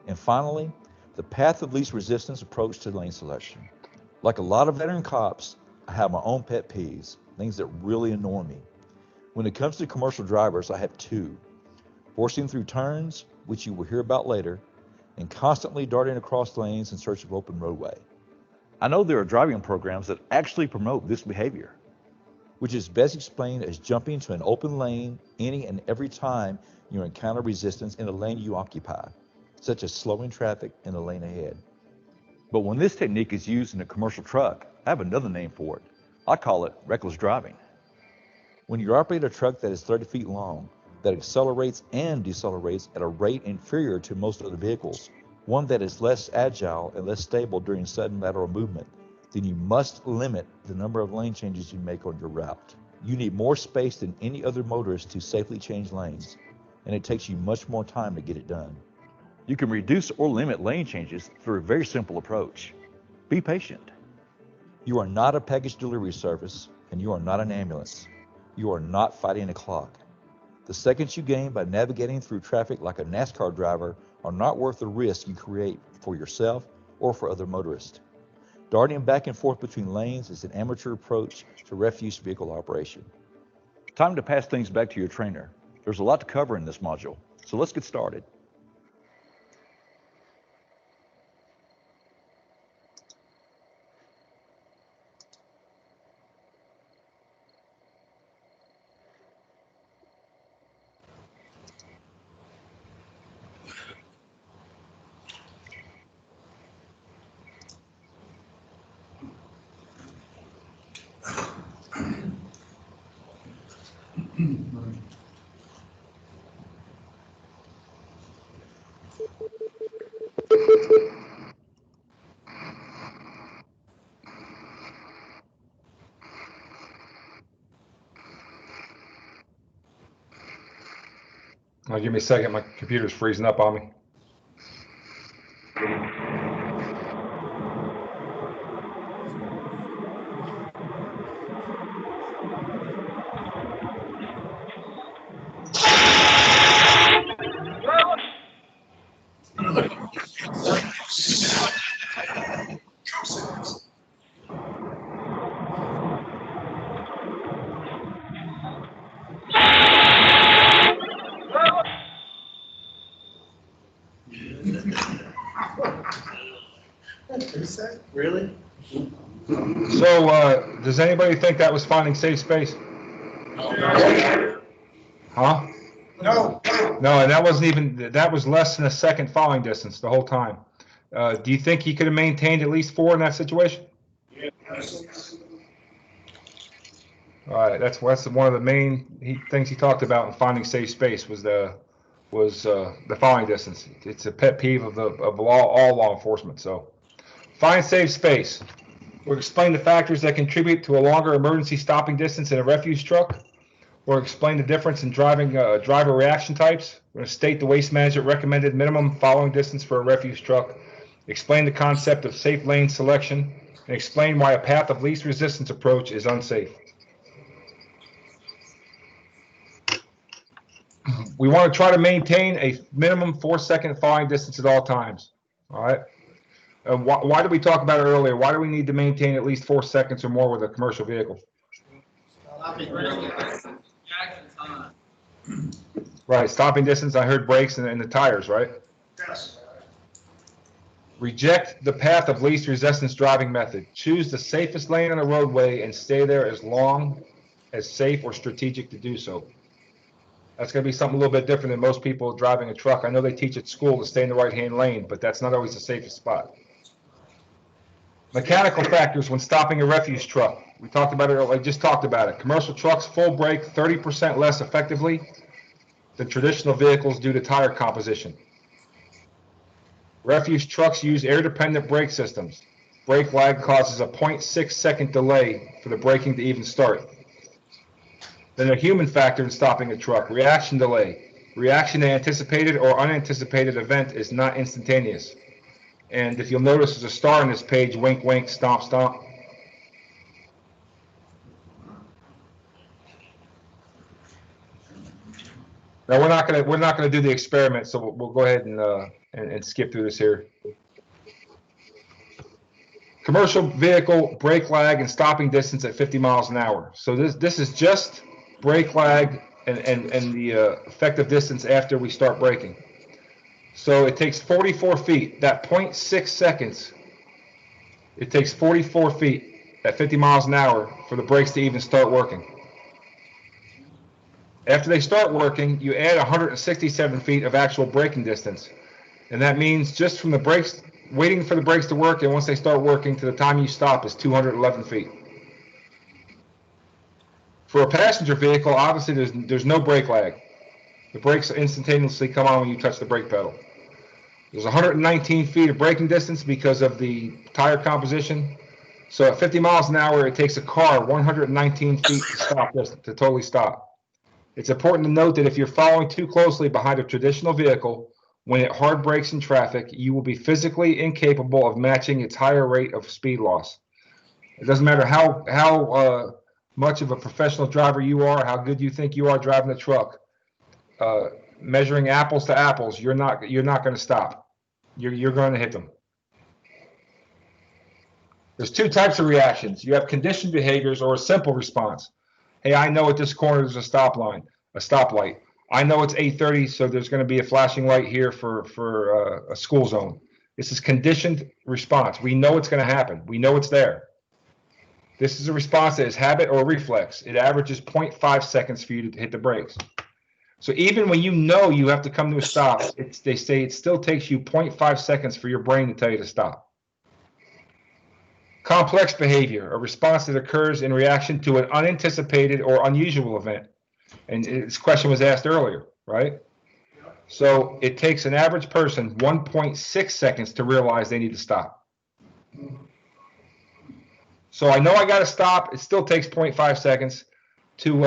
And finally, the path of least resistance approach to lane selection. Like a lot of veteran cops, I have my own pet peeves, things that really annoy me. When it comes to commercial drivers, I have two: forcing through turns, which you will hear about later, and constantly darting across lanes in search of open roadway. I know there are driving programs that actually promote this behavior, which is best explained as jumping to an open lane any and every time you encounter resistance in the lane you occupy, such as slowing traffic in the lane ahead. But when this technique is used in a commercial truck, I have another name for it. I call it reckless driving. When you operate a truck that is 30 feet long, that accelerates and decelerates at a rate inferior to most other vehicles, one that is less agile and less stable during sudden lateral movement, then you must limit the number of lane changes you make on your route. You need more space than any other motorist to safely change lanes, and it takes you much more time to get it done. You can reduce or limit lane changes through a very simple approach. Be patient. You are not a package delivery service, and you are not an ambulance. You are not fighting a clock. The seconds you gain by navigating through traffic like a NASCAR driver are not worth the risk you create for yourself or for other motorists. Darting back and forth between lanes is an amateur approach to refuse vehicle operation. Time to pass things back to your trainer. There's a lot to cover in this module, so let's get started. Give me a second. My computer's freezing up on me. Really? So, does anybody think that was finding safe space? Huh? No. No, and that wasn't even, that was less than a second following distance the whole time. Do you think he could have maintained at least 4 in that situation? Yes. All right, that's one of the main things he talked about in finding safe space was the following distance. It's a pet peeve of all law enforcement. So, find safe space. We'll explain the factors that contribute to a longer emergency stopping distance in a refuse truck. We'll explain the difference in driver reaction types. We're going to state the waste management recommended minimum following distance for a refuse truck. Explain the concept of safe lane selection, and explain why a path of least resistance approach is unsafe. We want to try to maintain a minimum 4-second following distance at all times. All right. Why did we talk about it earlier? Why do we need to maintain at least 4 seconds or more with a commercial vehicle? Right, stopping distance. I heard brakes and the tires, right? Yes. Reject the path of least resistance driving method. Choose the safest lane on the roadway and stay there as long as safe or strategic to do so. That's going to be something a little bit different than most people driving a truck. I know they teach at school to stay in the right-hand lane, but that's not always the safest spot. Mechanical factors when stopping a refuse truck. We talked about it, I just talked about it. Commercial trucks full brake 30% less effectively than traditional vehicles due to tire composition. Refuse trucks use air-dependent brake systems. Brake lag causes a 0.6-second delay for the braking to even start. Then a human factor in stopping a truck, reaction delay. Reaction to anticipated or unanticipated event is not instantaneous. And if you'll notice, there's a star on this page, wink, wink, stomp, stomp. Now we're not gonna do the experiment, so we'll go ahead and skip through this here. Commercial vehicle brake lag and stopping distance at 50 miles an hour. So this is just brake lag and the effective distance after we start braking. So it takes 44 feet. That 0.6 seconds It takes 44 feet at 50 miles an hour for the brakes to even start working. After they start working, you add 167 feet of actual braking distance. And that means just from the brakes, waiting for the brakes to work, and once they start working to the time you stop is 211 feet. For a passenger vehicle, obviously there's no brake lag. The brakes instantaneously come on when you touch the brake pedal. There's 119 feet of braking distance because of the tire composition. So at 50 miles an hour, it takes a car 119 feet to stop this, to totally stop. It's important to note that if you're following too closely behind a traditional vehicle, when it hard brakes in traffic, you will be physically incapable of matching its higher rate of speed loss. It doesn't matter how much of a professional driver you are, how good you think you are driving a truck. Measuring apples to apples, you're not going to stop. You're going to hit them. There's two types of reactions. You have conditioned behaviors or a simple response. Hey, I know at this corner there's a stoplight. I know it's 8:30, so there's going to be a flashing light here for a school zone. This is conditioned response. We know it's going to happen. We know it's there. This is a response that is habit or reflex. It averages 0.5 seconds for you to hit the brakes. So even when you know you have to come to a stop, they say it still takes you 0.5 seconds for your brain to tell you to stop. Complex behavior, a response that occurs in reaction to an unanticipated or unusual event. And this question was asked earlier, right? So it takes an average person 1.6 seconds to realize they need to stop. So I know I got to stop. It still takes 0.5 seconds to,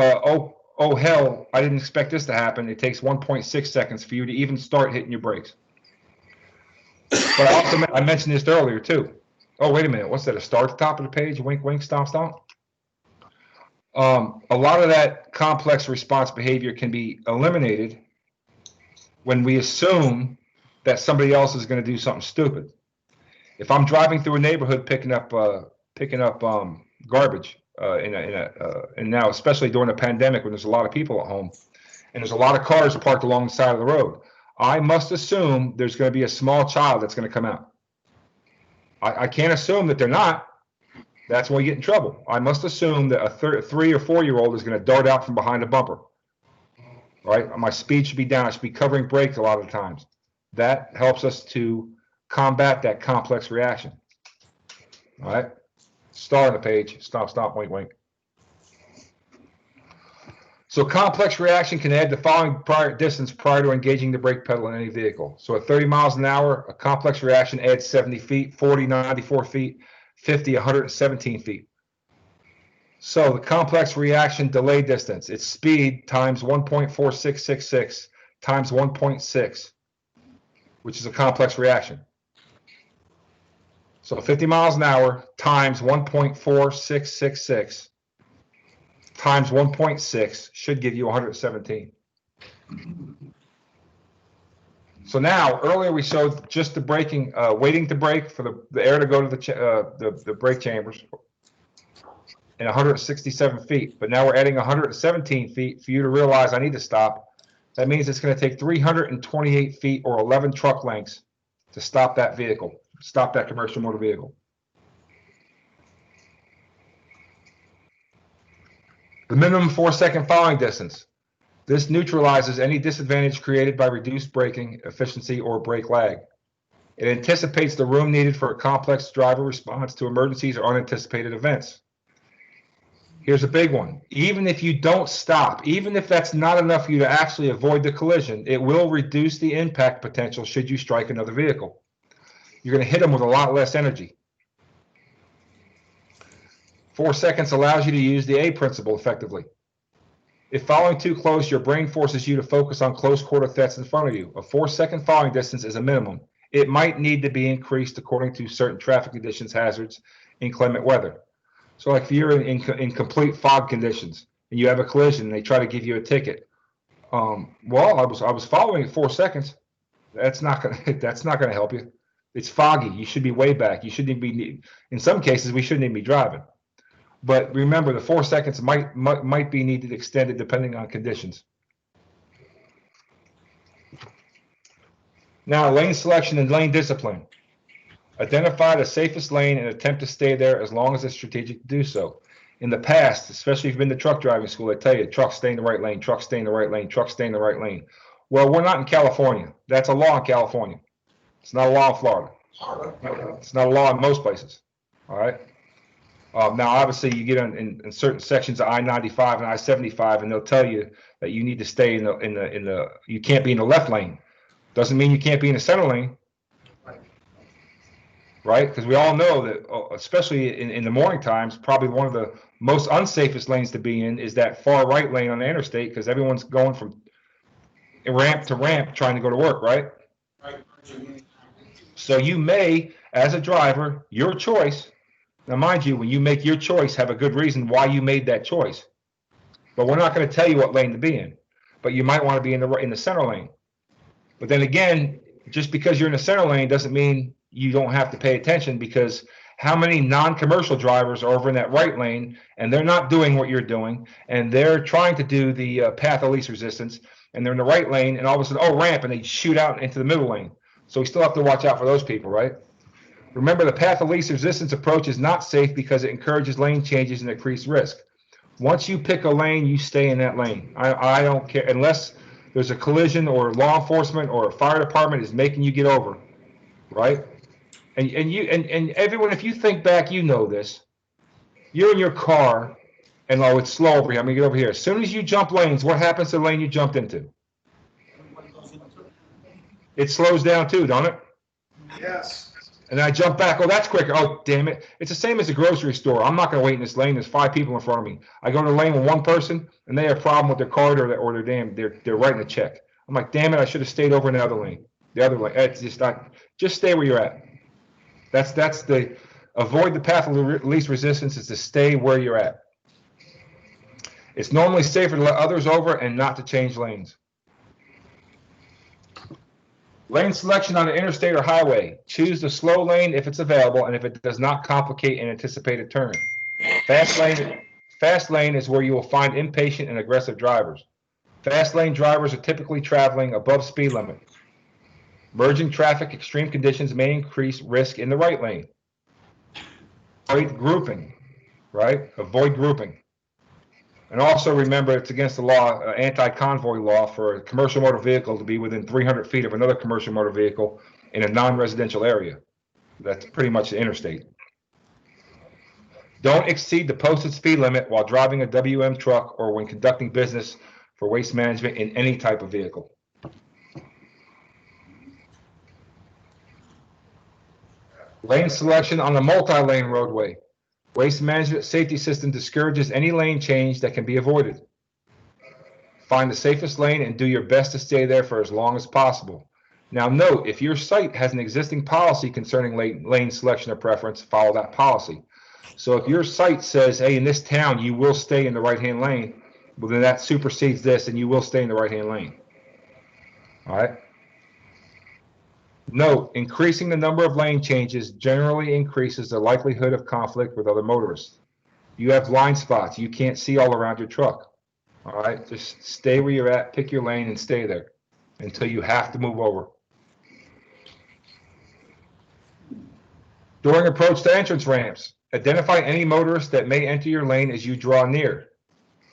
oh hell, I didn't expect this to happen. It takes 1.6 seconds for you to even start hitting your brakes. But I mentioned this earlier too. Oh, wait a minute. What's that? A star at the top of the page? Wink, wink, stomp, stomp. A lot of that complex response behavior can be eliminated when we assume that somebody else is going to do something stupid. If I'm driving through a neighborhood picking up garbage, and now especially during the pandemic when there's a lot of people at home and there's a lot of cars parked along the side of the road, I must assume there's going to be a small child that's going to come out. I can't assume that they're not. That's when we get in trouble. I must assume that a 3 or 4-year-old is going to dart out from behind a bumper. Right? My speed should be down. I should be covering brakes a lot of the times. That helps us to combat that complex reaction. All right? Star on the page. Stomp, stomp, wink, wink. So complex reaction can add the following distance prior to engaging the brake pedal in any vehicle. So at 30 miles an hour, a complex reaction adds 70 feet, 40, 94 feet, 50, 117 feet. So the complex reaction delay distance, it's speed times 1.4666 times 1.6, which is a complex reaction. So 50 miles an hour times 1.4666 times 1.6 should give you 117. So now, earlier we showed just the braking, waiting to brake for the air to go to the brake chambers and 167 feet. But now we're adding 117 feet for you to realize I need to stop. That means it's going to take 328 feet or 11 truck lengths to stop that vehicle, stop that commercial motor vehicle. The minimum 4-second following distance. This neutralizes any disadvantage created by reduced braking efficiency or brake lag. It anticipates the room needed for a complex driver response to emergencies or unanticipated events. Here's a big one. Even if you don't stop, even if that's not enough for you to actually avoid the collision, it will reduce the impact potential should you strike another vehicle. You're going to hit them with a lot less energy. 4 seconds allows you to use the A principle effectively. If following too close, your brain forces you to focus on close quarter threats in front of you. A 4-second following distance is a minimum. It might need to be increased according to certain traffic conditions, hazards, inclement weather. So like if you're in complete fog conditions and you have a collision and they try to give you a ticket, well, I was following at 4 seconds. That's not gonna help you. It's foggy. You should be way back. You shouldn't even be. In some cases, we shouldn't even be driving. But remember, the 4 seconds might be needed extended depending on conditions. Now, lane selection and lane discipline. Identify the safest lane and attempt to stay there as long as it's strategic to do so. In the past, especially if you've been to truck driving school, they tell you trucks stay in the right lane, trucks stay in the right lane, trucks stay in the right lane. Well, we're not in California. That's a law in California. It's not a law in Florida. It's not a law in most places. All right. Now, obviously, you get in certain sections of I-95 and I-75, and they'll tell you that you need to stay in the you can't be in the left lane. Doesn't mean you can't be in the center lane, right? Because we all know that, especially in the morning times, probably one of the most unsafest lanes to be in is that far right lane on the interstate, because everyone's going from ramp to ramp trying to go to work, right? So you may, as a driver, your choice. Now, mind you, when you make your choice, have a good reason why you made that choice. But we're not going to tell you what lane to be in. But you might want to be in the center lane. But then again, just because you're in the center lane doesn't mean you don't have to pay attention, because how many non-commercial drivers are over in that right lane and they're not doing what you're doing, and they're trying to do the path of least resistance, and they're in the right lane, and all of a sudden, oh, ramp, and they shoot out into the middle lane. So we still have to watch out for those people, right? Remember, the path of least resistance approach is not safe because it encourages lane changes and increased risk. Once you pick a lane, you stay in that lane. I don't care, unless there's a collision or law enforcement or a fire department is making you get over, right? And everyone, if you think back, you know this. You're in your car, and oh, it's slow over here. I'm gonna get over here. As soon as you jump lanes, what happens to the lane you jumped into? It slows down too, don't it? Yes. And I jump back. Oh, that's quicker. Oh, damn it. It's the same as a grocery store. I'm not going to wait in this lane. There's 5 people in front of me. I go to the lane with one person, and they have a problem with their card or they're writing a check. I'm like, damn it, I should have stayed over in the other lane. The other lane. It's just not. Just stay where you're at. That's the avoid the path of least resistance is to stay where you're at. It's normally safer to let others over and not to change lanes. Lane selection on the interstate or highway. Choose the slow lane if it's available and if it does not complicate an anticipated turn. Fast lane is where you will find impatient and aggressive drivers. Fast lane drivers are typically traveling above speed limit. Merging traffic extreme conditions may increase risk in the right lane. Avoid grouping, right? Avoid grouping. And also remember, it's against the law, anti-convoy law, for a commercial motor vehicle to be within 300 feet of another commercial motor vehicle in a non-residential area. That's pretty much the interstate. Don't exceed the posted speed limit while driving a WM truck or when conducting business for waste management in any type of vehicle. Lane selection on the multi-lane roadway. Waste management safety system discourages any lane change that can be avoided. Find the safest lane and do your best to stay there for as long as possible. Now note, if your site has an existing policy concerning lane selection or preference, follow that policy. So if your site says, hey, in this town, you will stay in the right-hand lane, well, then that supersedes this and you will stay in the right-hand lane. All right. Note, increasing the number of lane changes generally increases the likelihood of conflict with other motorists. You have blind spots. You can't see all around your truck. All right, just stay where you're at, pick your lane and stay there until you have to move over. During approach to entrance ramps, identify any motorists that may enter your lane as you draw near.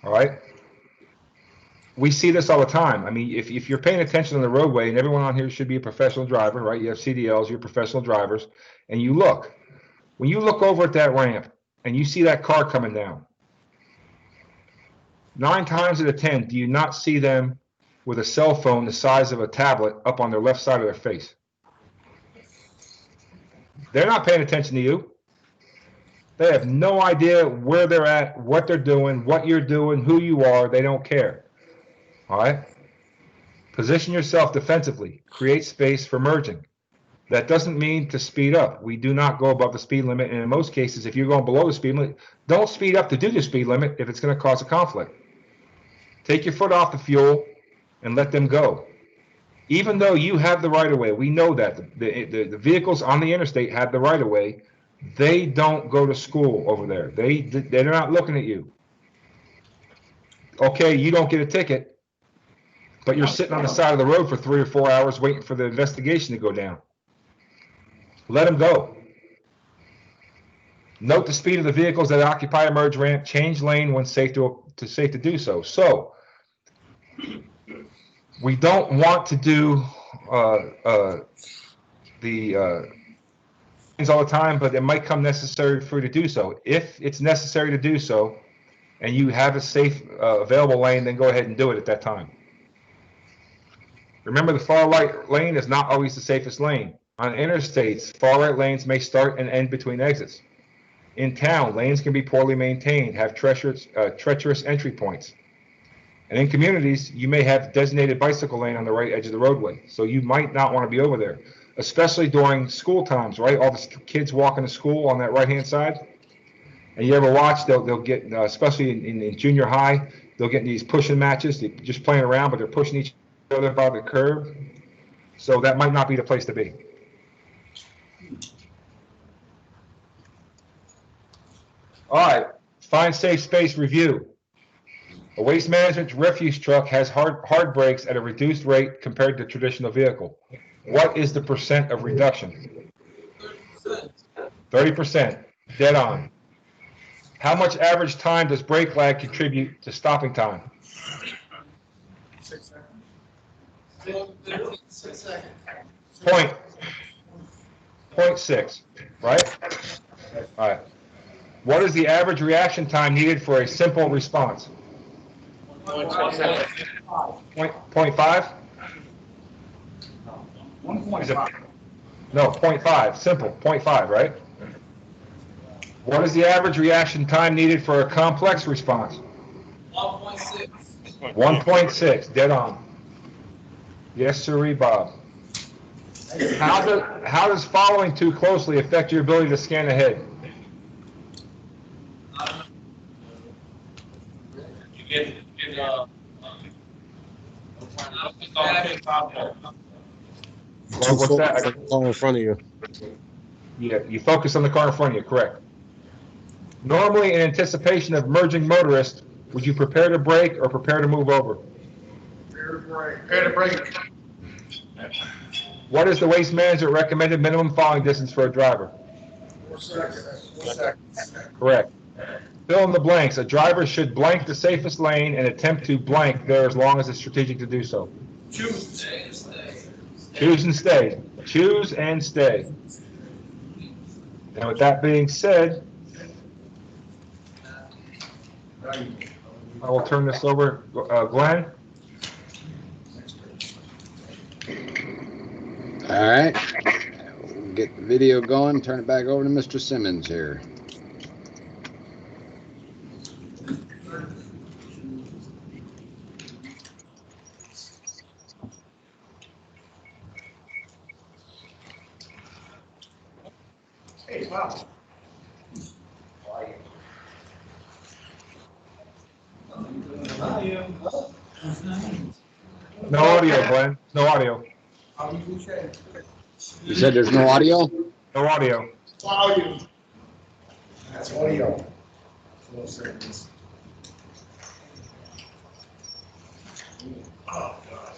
All right. We see this all the time. I mean, if you're paying attention on the roadway, and everyone on here should be a professional driver, right? You have CDLs, you're professional drivers, and you look. When you look over at that ramp and you see that car coming down, 9 times out of 10, do you not see them with a cell phone the size of a tablet up on their left side of their face? They're not paying attention to you. They have no idea where they're at, what they're doing, what you're doing, who you are. They don't care. All right. Position yourself defensively. Create space for merging. That doesn't mean to speed up. We do not go above the speed limit. And in most cases, if you're going below the speed limit, don't speed up to do the speed limit if it's going to cause a conflict. Take your foot off the fuel and let them go. Even though you have the right of way, we know that the vehicles on the interstate have the right of way. They don't go to school over there. They're not looking at you. Okay, you don't get a ticket, but you're sitting on the side of the road for 3 or 4 hours waiting for the investigation to go down. let them go. Note the speed of the vehicles that occupy a merge ramp. Change lane when safe to do so. So we don't want to do the lanes all the time, but it might come necessary for you to do so. If it's necessary to do so, and you have a safe available lane, then go ahead and do it at that time. Remember, the far right lane is not always the safest lane. On interstates, far right lanes may start and end between exits. In town, lanes can be poorly maintained, have treacherous entry points. And in communities, you may have designated bicycle lane on the right edge of the roadway, so you might not want to be over there, especially during school times, right? All the kids walking to school on that right-hand side. And you ever watch, they'll get, especially in junior high, they'll get these pushing matches. They're just playing around, but they're pushing each other by the curb. So that might not be the place to be. All right, find safe space review. A waste management refuse truck has hard brakes at a reduced rate compared to a traditional vehicle. What is the percent of reduction? 30%, dead on. How much average time does brake lag contribute to stopping time? 6 seconds. 6 seconds. 0.6, right? All right. What is the average reaction time needed for a simple response? 0.5? 1.5. No, 0.5, simple, 0.5, right? What is the average reaction time needed for a complex response? 1.6. 1.6, dead on. Yes, sirree, Bob. How does following too closely affect your ability to scan ahead? What's that? Car in front of you. Yeah, you focus on the car in front of you, correct. Normally, in anticipation of merging motorists, would you prepare to brake or prepare to move over? Prepare to brake. What is the waste management recommended minimum following distance for a driver? 4 seconds. 4 seconds. Correct. Fill in the blanks. A driver should blank the safest lane and attempt to blank there as long as it's strategic to do so. Choose. Choose and stay. Choose and stay. And with that being said, I will turn this over, Glenn. All right, we'll get the video going, turn it back over to Mr. Simmons here. Hey, wow. No audio, Glenn. No audio. You said there's no audio? No audio. Volume. That's audio. 4 seconds. Oh, God.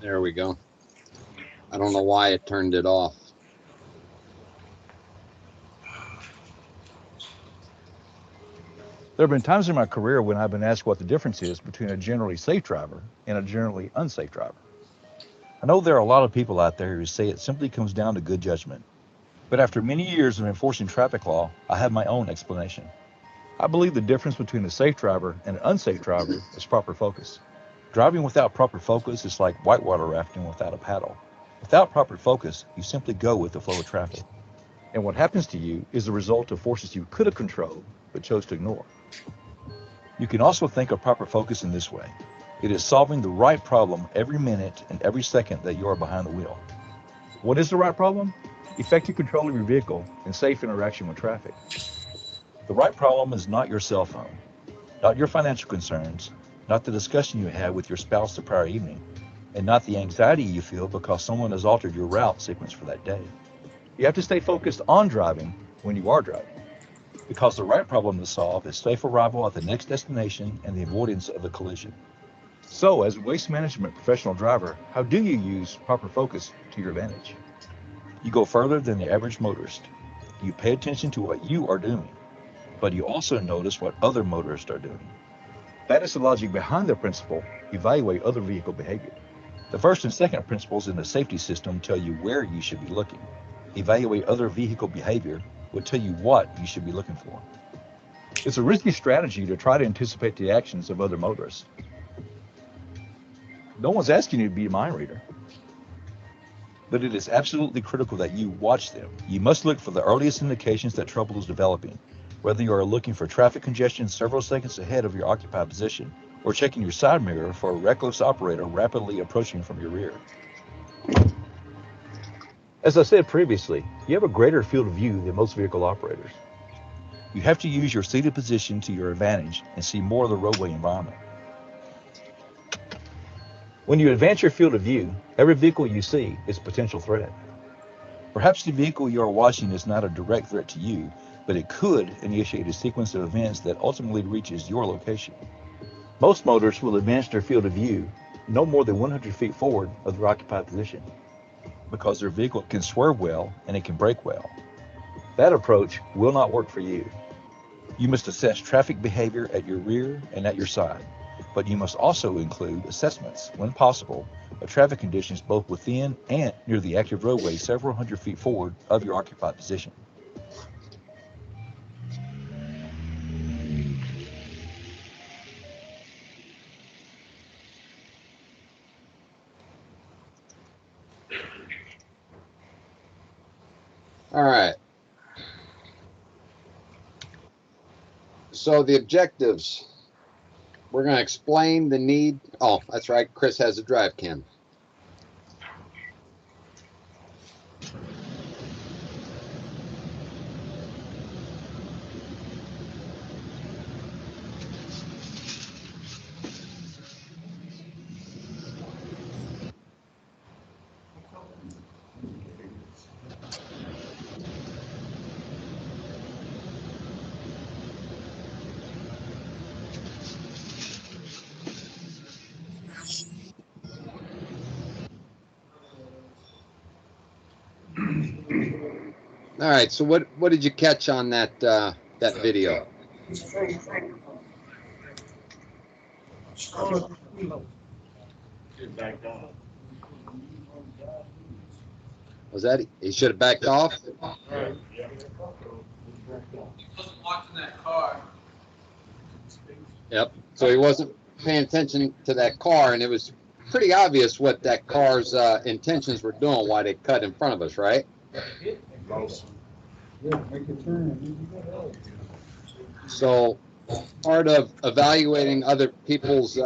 There we go. I don't know why it turned it off. There have been times in my career when I've been asked what the difference is between a generally safe driver and a generally unsafe driver. I know there are a lot of people out there who say it simply comes down to good judgment. But after many years of enforcing traffic law, I have my own explanation. I believe the difference between a safe driver and an unsafe driver is proper focus. Driving without proper focus is like whitewater rafting without a paddle. Without proper focus, you simply go with the flow of traffic. And what happens to you is the result of forces you could have controlled, but chose to ignore. You can also think of proper focus in this way. It is solving the right problem every minute and every second that you are behind the wheel. What is the right problem? Effective control of your vehicle and safe interaction with traffic. The right problem is not your cell phone, not your financial concerns, not the discussion you had with your spouse the prior evening, and not the anxiety you feel because someone has altered your route sequence for that day. You have to stay focused on driving when you are driving, because the right problem to solve is safe arrival at the next destination and the avoidance of a collision. So, as a waste management professional driver, how do you use proper focus to your advantage? You go further than the average motorist. You pay attention to what you are doing, but you also notice what other motorists are doing. That is the logic behind the principle, evaluate other vehicle behavior. The first and second principles in the safety system tell you where you should be looking. Evaluate other vehicle behavior will tell you what you should be looking for. It's a risky strategy to try to anticipate the actions of other motorists. No one's asking you to be a mind reader, but it is absolutely critical that you watch them. You must look for the earliest indications that trouble is developing, whether you are looking for traffic congestion several seconds ahead of your occupied position, or checking your side mirror for a reckless operator rapidly approaching from your rear. As I said previously, you have a greater field of view than most vehicle operators. You have to use your seated position to your advantage and see more of the roadway environment. When you advance your field of view, every vehicle you see is a potential threat. Perhaps the vehicle you are watching is not a direct threat to you, but it could initiate a sequence of events that ultimately reaches your location. Most motorists will advance their field of view no more than 100 feet forward of their occupied position, because their vehicle can swerve well and it can brake well. That approach will not work for you. You must assess traffic behavior at your rear and at your side, but you must also include assessments, when possible, of traffic conditions both within and near the active roadway several hundred feet forward of your occupied position. All right. So the objectives, we're going to explain the need. Oh, that's right. Chris has a drive cam. All right. So what did you catch on that that video? Was that he should have backed off? He wasn't watching that car. Yep. So he wasn't paying attention to that car, and it was pretty obvious what that car's intentions were doing, why they cut in front of us, right? So part of evaluating other people's,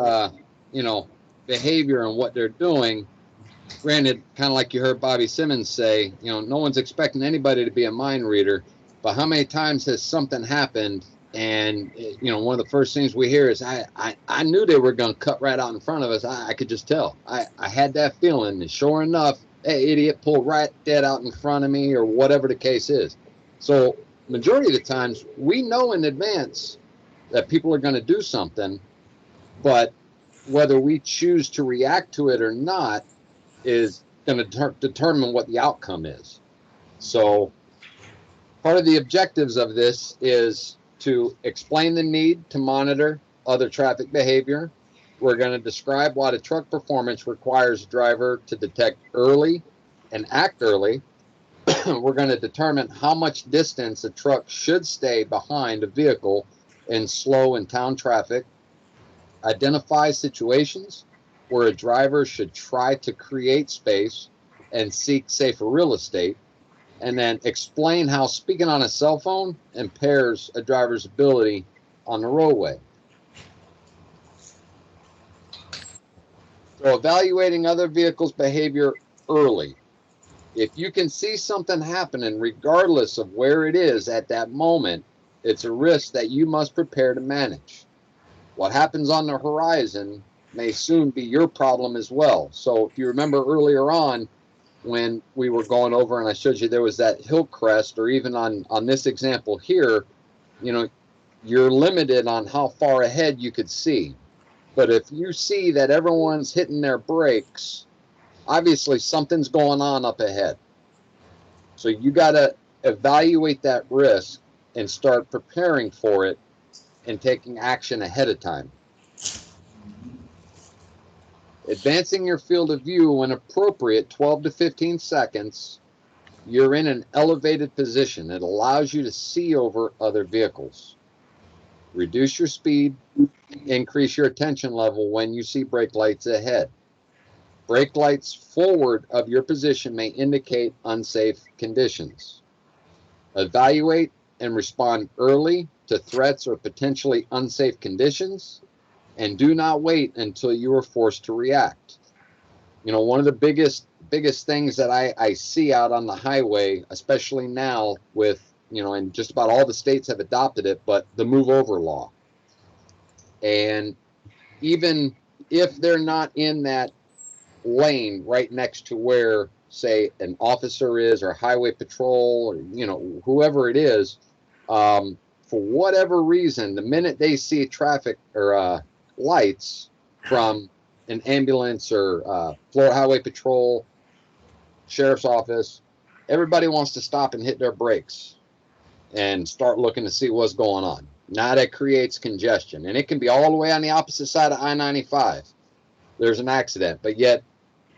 behavior and what they're doing, granted, kind of like you heard Bobby Simmons say, no one's expecting anybody to be a mind reader, but how many times has something happened and, one of the first things we hear is, I knew they were going to cut right out in front of us. I could just tell. I had that feeling, and sure enough, that idiot pulled right dead out in front of me, or whatever the case is. So majority of the times, we know in advance that people are going to do something, but whether we choose to react to it or not is going to determine what the outcome is. So part of the objectives of this is to explain the need to monitor other traffic behavior. We're going to describe why the truck performance requires a driver to detect early and act early. We're going to determine how much distance a truck should stay behind a vehicle in slow and town traffic. Identify situations where a driver should try to create space and seek safer real estate. And then explain how speaking on a cell phone impairs a driver's ability on the roadway. So evaluating other vehicles' behavior early. If you can see something happening, regardless of where it is at that moment, it's a risk that you must prepare to manage. What happens on the horizon may soon be your problem as well. So if you remember earlier on, when we were going over and I showed you there was that hill crest, or even on this example here, you're limited on how far ahead you could see. But if you see that everyone's hitting their brakes, obviously something's going on up ahead. So you got to evaluate that risk and start preparing for it and taking action ahead of time. Advancing your field of view when appropriate, 12 to 15 seconds, you're in an elevated position. It allows you to see over other vehicles. Reduce your speed, increase your attention level when you see brake lights ahead. Brake lights forward of your position may indicate unsafe conditions. Evaluate and respond early to threats or potentially unsafe conditions, and do not wait until you are forced to react. You know, one of the biggest things that I see out on the highway, especially now with, you know, and just about all the states have adopted it, but the move over law. And even if they're not in that lane right next to where, say, an officer is, or highway patrol, or, you know, whoever it is, for whatever reason, the minute they see traffic or lights from an ambulance or Florida Highway Patrol, sheriff's office, everybody wants to stop and hit their brakes and start looking to see what's going on. Now that creates congestion, and it can be all the way on the opposite side of I-95. There's an accident, but yet,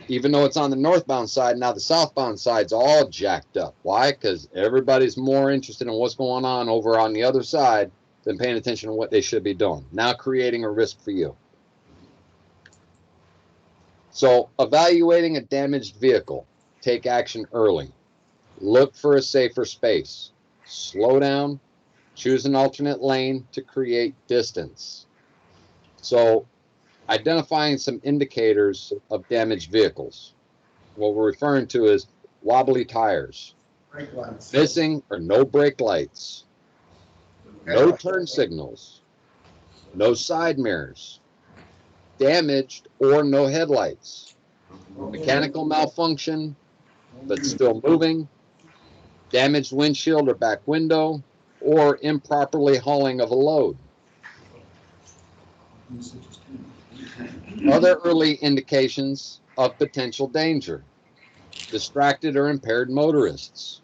even though it's on the northbound side, now the southbound side's all jacked up. Why? Because everybody's more interested in what's going on over on the other side than paying attention to what they should be doing. Now creating a risk for you. So evaluating a damaged vehicle, take action early. Look for a safer space. Slow down. Choose an alternate lane to create distance. So identifying some indicators of damaged vehicles. What we're referring to is wobbly tires, Brake lights. missing or no brake lights, no turn signals, no side mirrors, damaged or no headlights, mechanical malfunction but still moving, damaged windshield or back window, or improperly hauling of a load. Other early indications of potential danger: distracted or impaired motorists.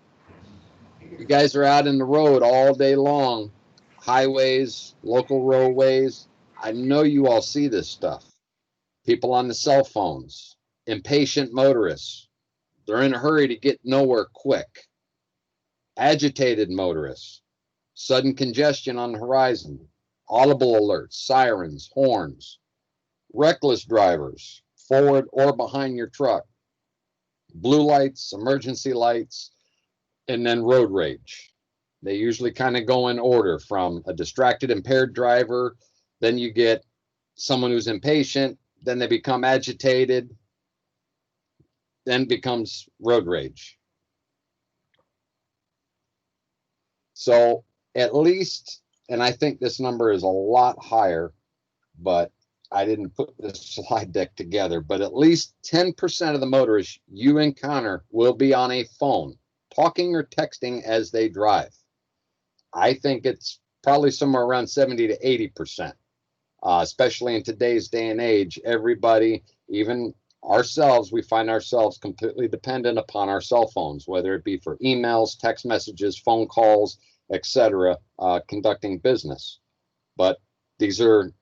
You guys are out in the road all day long, highways, local roadways. I know you all see this stuff. People on the cell phones, impatient motorists. They're in a hurry to get nowhere quick. Agitated motorists, sudden congestion on the horizon, audible alerts, sirens, horns. Reckless drivers, forward or behind your truck. Blue lights, emergency lights, and then road rage. They usually kind of go in order from a distracted, impaired driver, then you get someone who's impatient, then they become agitated, then becomes road rage. So at least, and I think this number is a lot higher, but I didn't put this slide deck together, but at least 10% of the motorists you encounter will be on a phone, talking or texting as they drive. I think it's probably somewhere around 70 to 80%, especially in today's day and age. Everybody, even ourselves, we find ourselves completely dependent upon our cell phones, whether it be for emails, text messages, phone calls, etc., conducting business. But these are,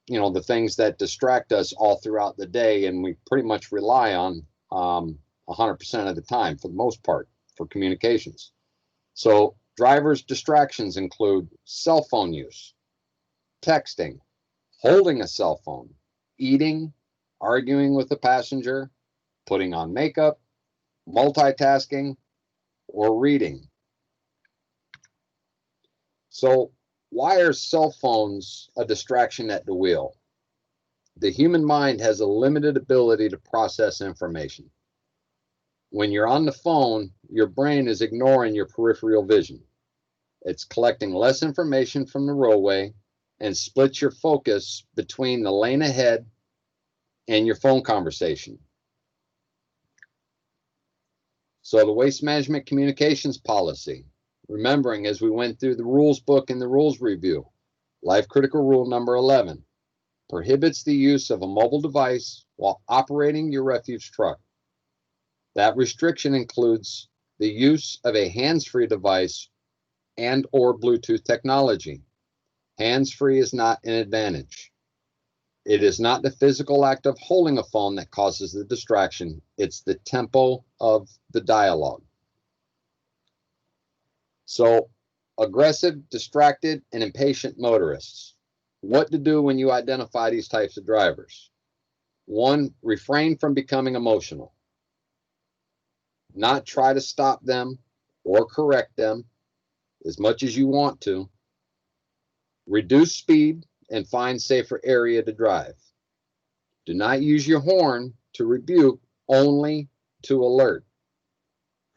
you know, the things that distract us all throughout the day, and we pretty much rely on 100% of the time, for the most part, for communications. So drivers' distractions include cell phone use, texting, holding a cell phone, eating, arguing with a passenger, putting on makeup, multitasking, or reading. So why are cell phones a distraction at the wheel? The human mind has a limited ability to process information. When you're on the phone, your brain is ignoring your peripheral vision. It's collecting less information from the roadway and splits your focus between the lane ahead and your phone conversation. So the waste management communications policy, remembering as we went through the rules book and the rules review, life critical rule number 11, prohibits the use of a mobile device while operating your refuge truck. That restriction includes the use of a hands-free device and or Bluetooth technology. Hands-free is not an advantage. It is not the physical act of holding a phone that causes the distraction. It's the tempo of the dialogue. So, aggressive, distracted, and impatient motorists. What to do when you identify these types of drivers? 1, refrain from becoming emotional. Not try to stop them or correct them as much as you want to. Reduce speed and find safer area to drive. Do not use your horn to rebuke, only to alert.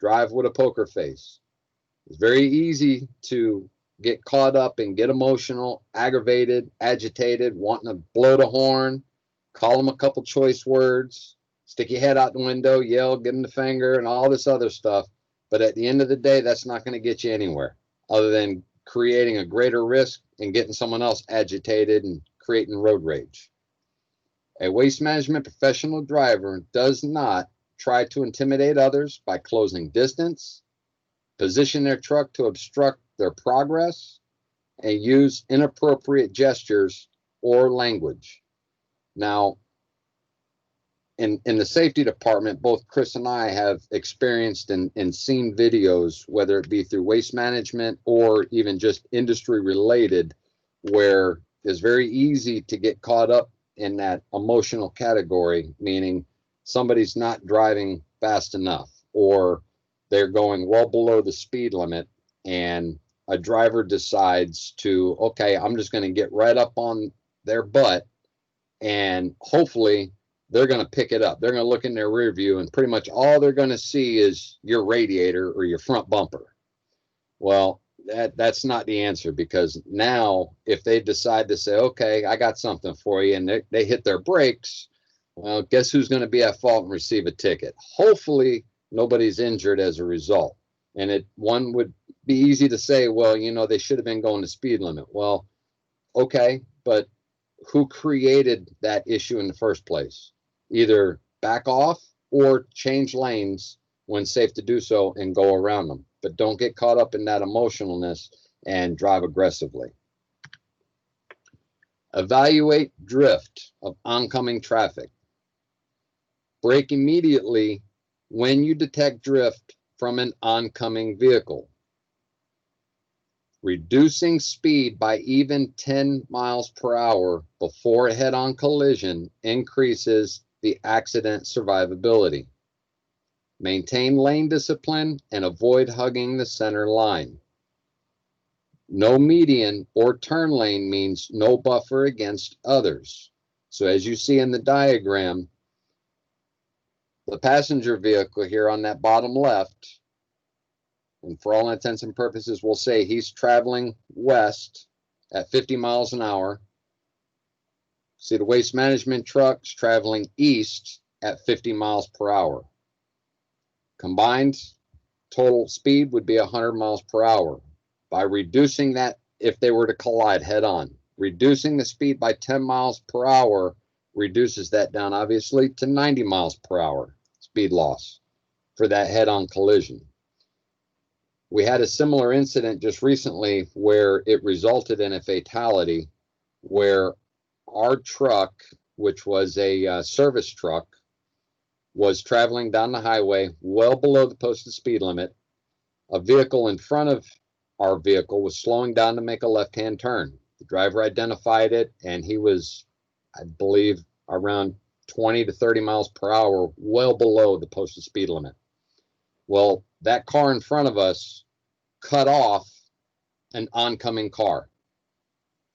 Drive with a poker face. It's very easy to get caught up and get emotional, aggravated, agitated, wanting to blow the horn, call them a couple choice words, stick your head out the window, yell, give them the finger, and all this other stuff. But at the end of the day, that's not going to get you anywhere other than creating a greater risk and getting someone else agitated and creating road rage. A waste management professional driver does not try to intimidate others by closing distance, position their truck to obstruct their progress, and use inappropriate gestures or language. Now, in the safety department, both Chris and I have experienced and seen videos, whether it be through waste management or even just industry related, where it's very easy to get caught up in that emotional category, meaning somebody's not driving fast enough or they're going well below the speed limit, and a driver decides to, okay, I'm just going to get right up on their butt, and hopefully they're going to pick it up. They're going to look in their rear view, and pretty much all they're going to see is your radiator or your front bumper. Well, that's not the answer, because now if they decide to say, okay, I got something for you, and they hit their brakes, well, guess who's going to be at fault and receive a ticket? Hopefully nobody's injured as a result. And one would be easy to say, well, you know, they should have been going the speed limit. Well, okay, but who created that issue in the first place? Either back off or change lanes when safe to do so and go around them. But don't get caught up in that emotionalness and drive aggressively. Evaluate drift of oncoming traffic. Brake immediately when you detect drift from an oncoming vehicle. Reducing speed by even 10 miles per hour before a head-on collision increases the accident survivability. Maintain lane discipline and avoid hugging the center line. No median or turn lane means no buffer against others. So as you see in the diagram, the passenger vehicle here on that bottom left, and for all intents and purposes, we'll say he's traveling west at 50 miles an hour. See the waste management truck's traveling east at 50 miles per hour. Combined total speed would be 100 miles per hour. By reducing that, if they were to collide head on, reducing the speed by 10 miles per hour reduces that down, obviously, to 90 miles per hour speed loss for that head-on collision. We had a similar incident just recently where it resulted in a fatality, where our truck, which was a service truck, was traveling down the highway well below the posted speed limit. A vehicle in front of our vehicle was slowing down to make a left-hand turn. The driver identified it, and he was, I believe, around 20 to 30 miles per hour, well below the posted speed limit. Well, that car in front of us cut off an oncoming car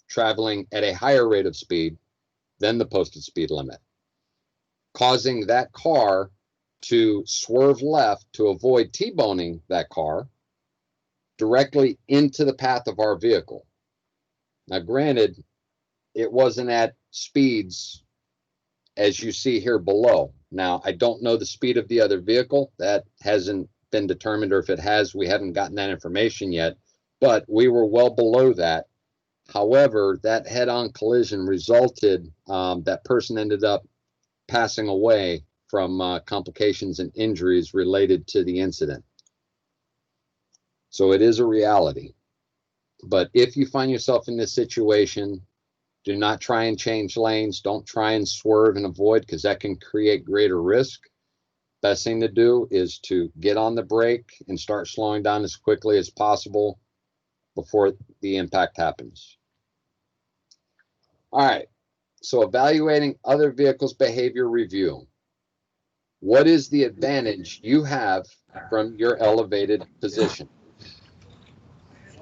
traveling at a higher rate of speed than the posted speed limit, causing that car to swerve left to avoid T-boning that car directly into the path of our vehicle. Now, granted, it wasn't at speeds as you see here below. Now, I don't know the speed of the other vehicle. That hasn't been determined, or if it has, we haven't gotten that information yet, but we were well below that However, that head-on collision resulted, that person ended up passing away from complications and injuries related to the incident. So it is a reality. But if you find yourself in this situation, do not try and change lanes. Don't try and swerve and avoid, because that can create greater risk. Best thing to do is to get on the brake and start slowing down as quickly as possible before the impact happens. All right, so evaluating other vehicles' behavior review. What is the advantage you have from your elevated position?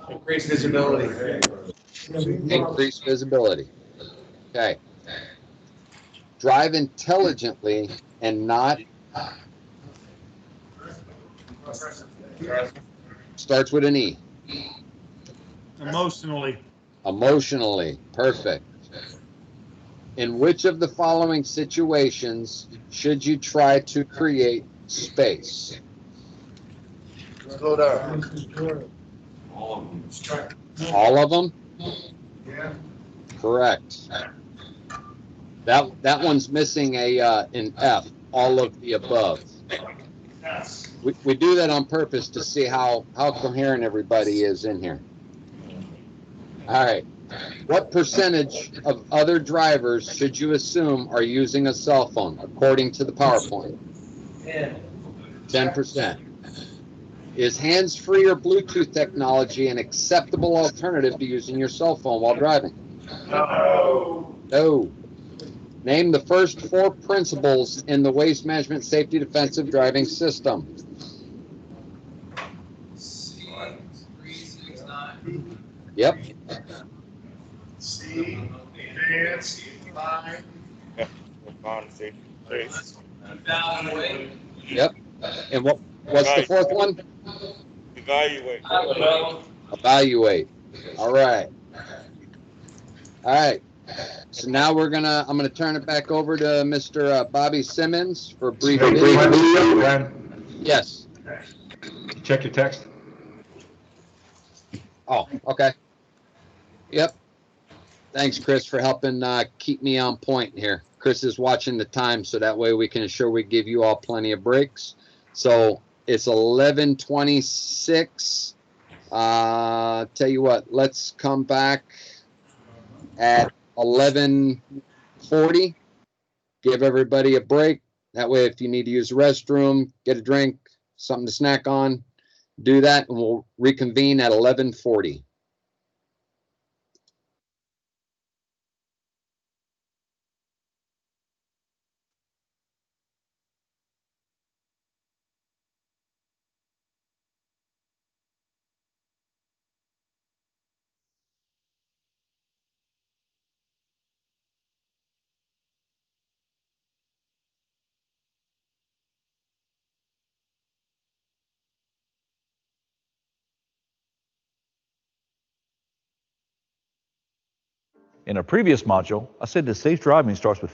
Increased visibility. Increased visibility. Okay. Drive intelligently and not. Starts with an E. Emotionally. Emotionally. Perfect. In which of the following situations should you try to create space? Slow down. All of them? Yeah. Correct. That one's missing an F, all of the above. Yes. We do that on purpose to see how coherent everybody is in here. All right. What percentage of other drivers should you assume are using a cell phone, according to the PowerPoint? 10%. Is hands-free or Bluetooth technology an acceptable alternative to using your cell phone while driving? No. No. Name the first 4 principles in the Waste Management Safety Defensive Driving System. Yep. C, advance, line. Evaluate. Yep. And what's the 4th one? Evaluate. Evaluate. All right. All right. So now I'm gonna turn it back over to Mr. Bobby Simmons for a brief video. Glenn, Yes. check your text. Oh, okay. Yep. Thanks, Chris, for helping keep me on point here. Chris is watching the time, so that way we can ensure we give you all plenty of breaks. So it's 11:26. Tell you what, let's come back at 11:40. Give everybody a break. That way, if you need to use the restroom, get a drink, something to snack on, do that, and we'll reconvene at 11:40. In a previous module, I said that safe driving starts with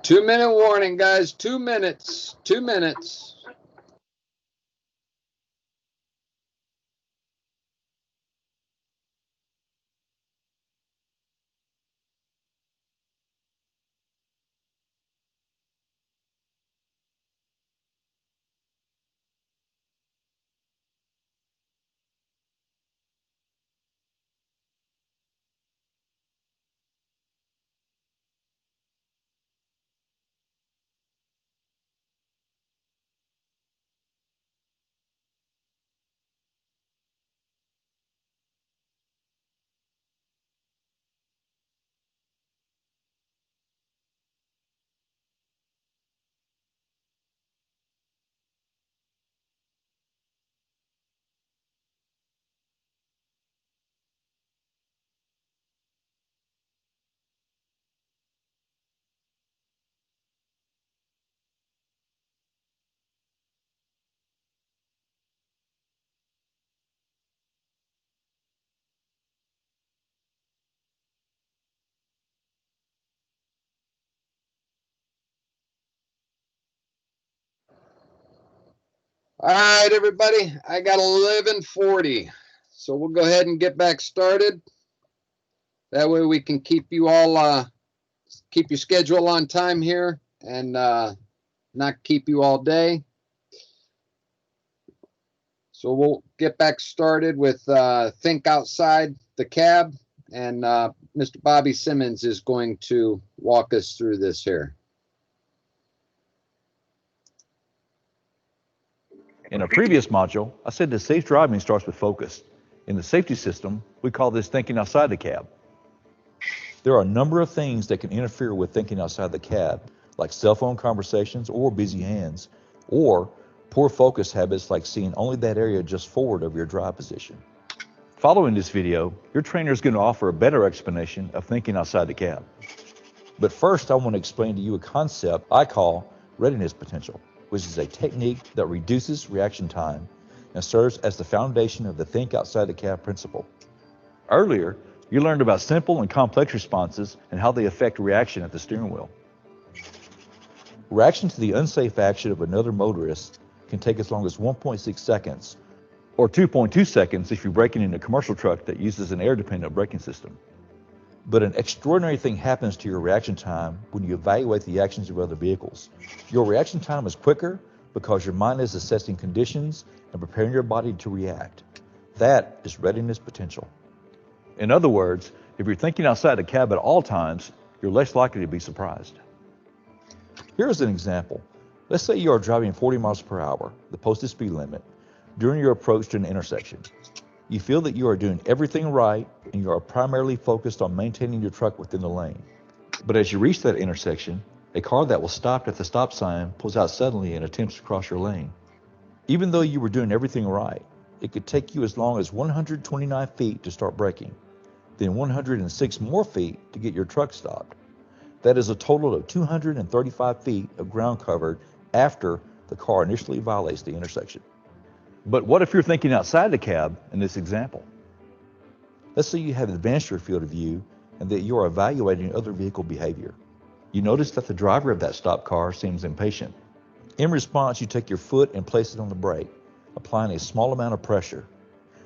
2-minute warning, guys. 2 minutes. 2 minutes. All right, everybody, I got 11:40. So we'll go ahead and get back started. That way we can keep you all, keep your schedule on time here and not keep you all day. So we'll get back started with Think Outside the Cab, and Mr. Bobby Simmons is going to walk us through this here. In a previous module, I said that safe driving starts with focus. In the safety system, we call this thinking outside the cab. There are a number of things that can interfere with thinking outside the cab, like cell phone conversations or busy hands, or poor focus habits like seeing only that area just forward of your drive position. Following this video, your trainer is going to offer a better explanation of thinking outside the cab. But first, I want to explain to you a concept I call readiness potential, which is a technique that reduces reaction time and serves as the foundation of the think outside the cab principle. Earlier, you learned about simple and complex responses and how they affect reaction at the steering wheel. Reaction to the unsafe action of another motorist can take as long as 1.6 seconds, or 2.2 seconds if you're braking in a commercial truck that uses an air-dependent braking system. But an extraordinary thing happens to your reaction time when you evaluate the actions of other vehicles. Your reaction time is quicker because your mind is assessing conditions and preparing your body to react. That is readiness potential. In other words, if you're thinking outside the cab at all times, you're less likely to be surprised. Here's an example. Let's say you are driving 40 miles per hour, the posted speed limit, during your approach to an intersection. You feel that you are doing everything right and you are primarily focused on maintaining your truck within the lane. But as you reach that intersection, a car that was stopped at the stop sign pulls out suddenly and attempts to cross your lane. Even though you were doing everything right, it could take you as long as 129 feet to start braking, then 106 more feet to get your truck stopped. That is a total of 235 feet of ground covered after the car initially violates the intersection. But what if you're thinking outside the cab in this example? Let's say you have advanced your field of view and that you are evaluating other vehicle behavior. You notice that the driver of that stopped car seems impatient. In response, you take your foot and place it on the brake, applying a small amount of pressure.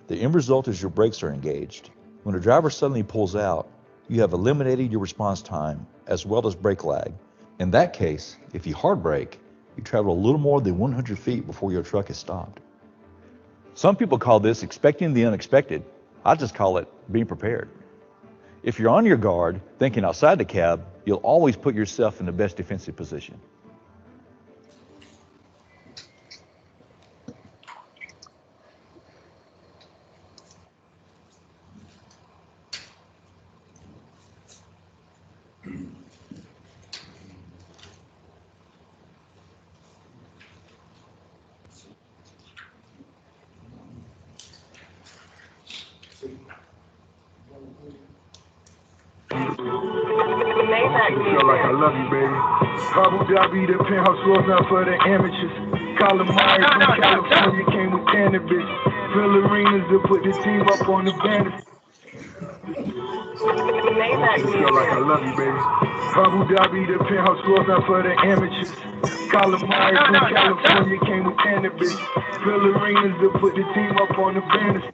The end result is your brakes are engaged. When a driver suddenly pulls out, you have eliminated your response time as well as brake lag. In that case, if you hard brake, you travel a little more than 100 feet before your truck is stopped. Some people call this expecting the unexpected. I just call it being prepared. If you're on your guard, thinking outside the cab, you'll always put yourself in the best defensive position. Feel like I love you, baby. Abu Dhabi, the penthouse floors not for the amateurs. Colin Myers from California came with cannabis. Fill arenas to put the team up on the banner. Feel like I love you, baby. Abu Dhabi, the penthouse floors not for the amateurs. Colin Myers from California came with cannabis. Fill arenas to put the team up on the banners.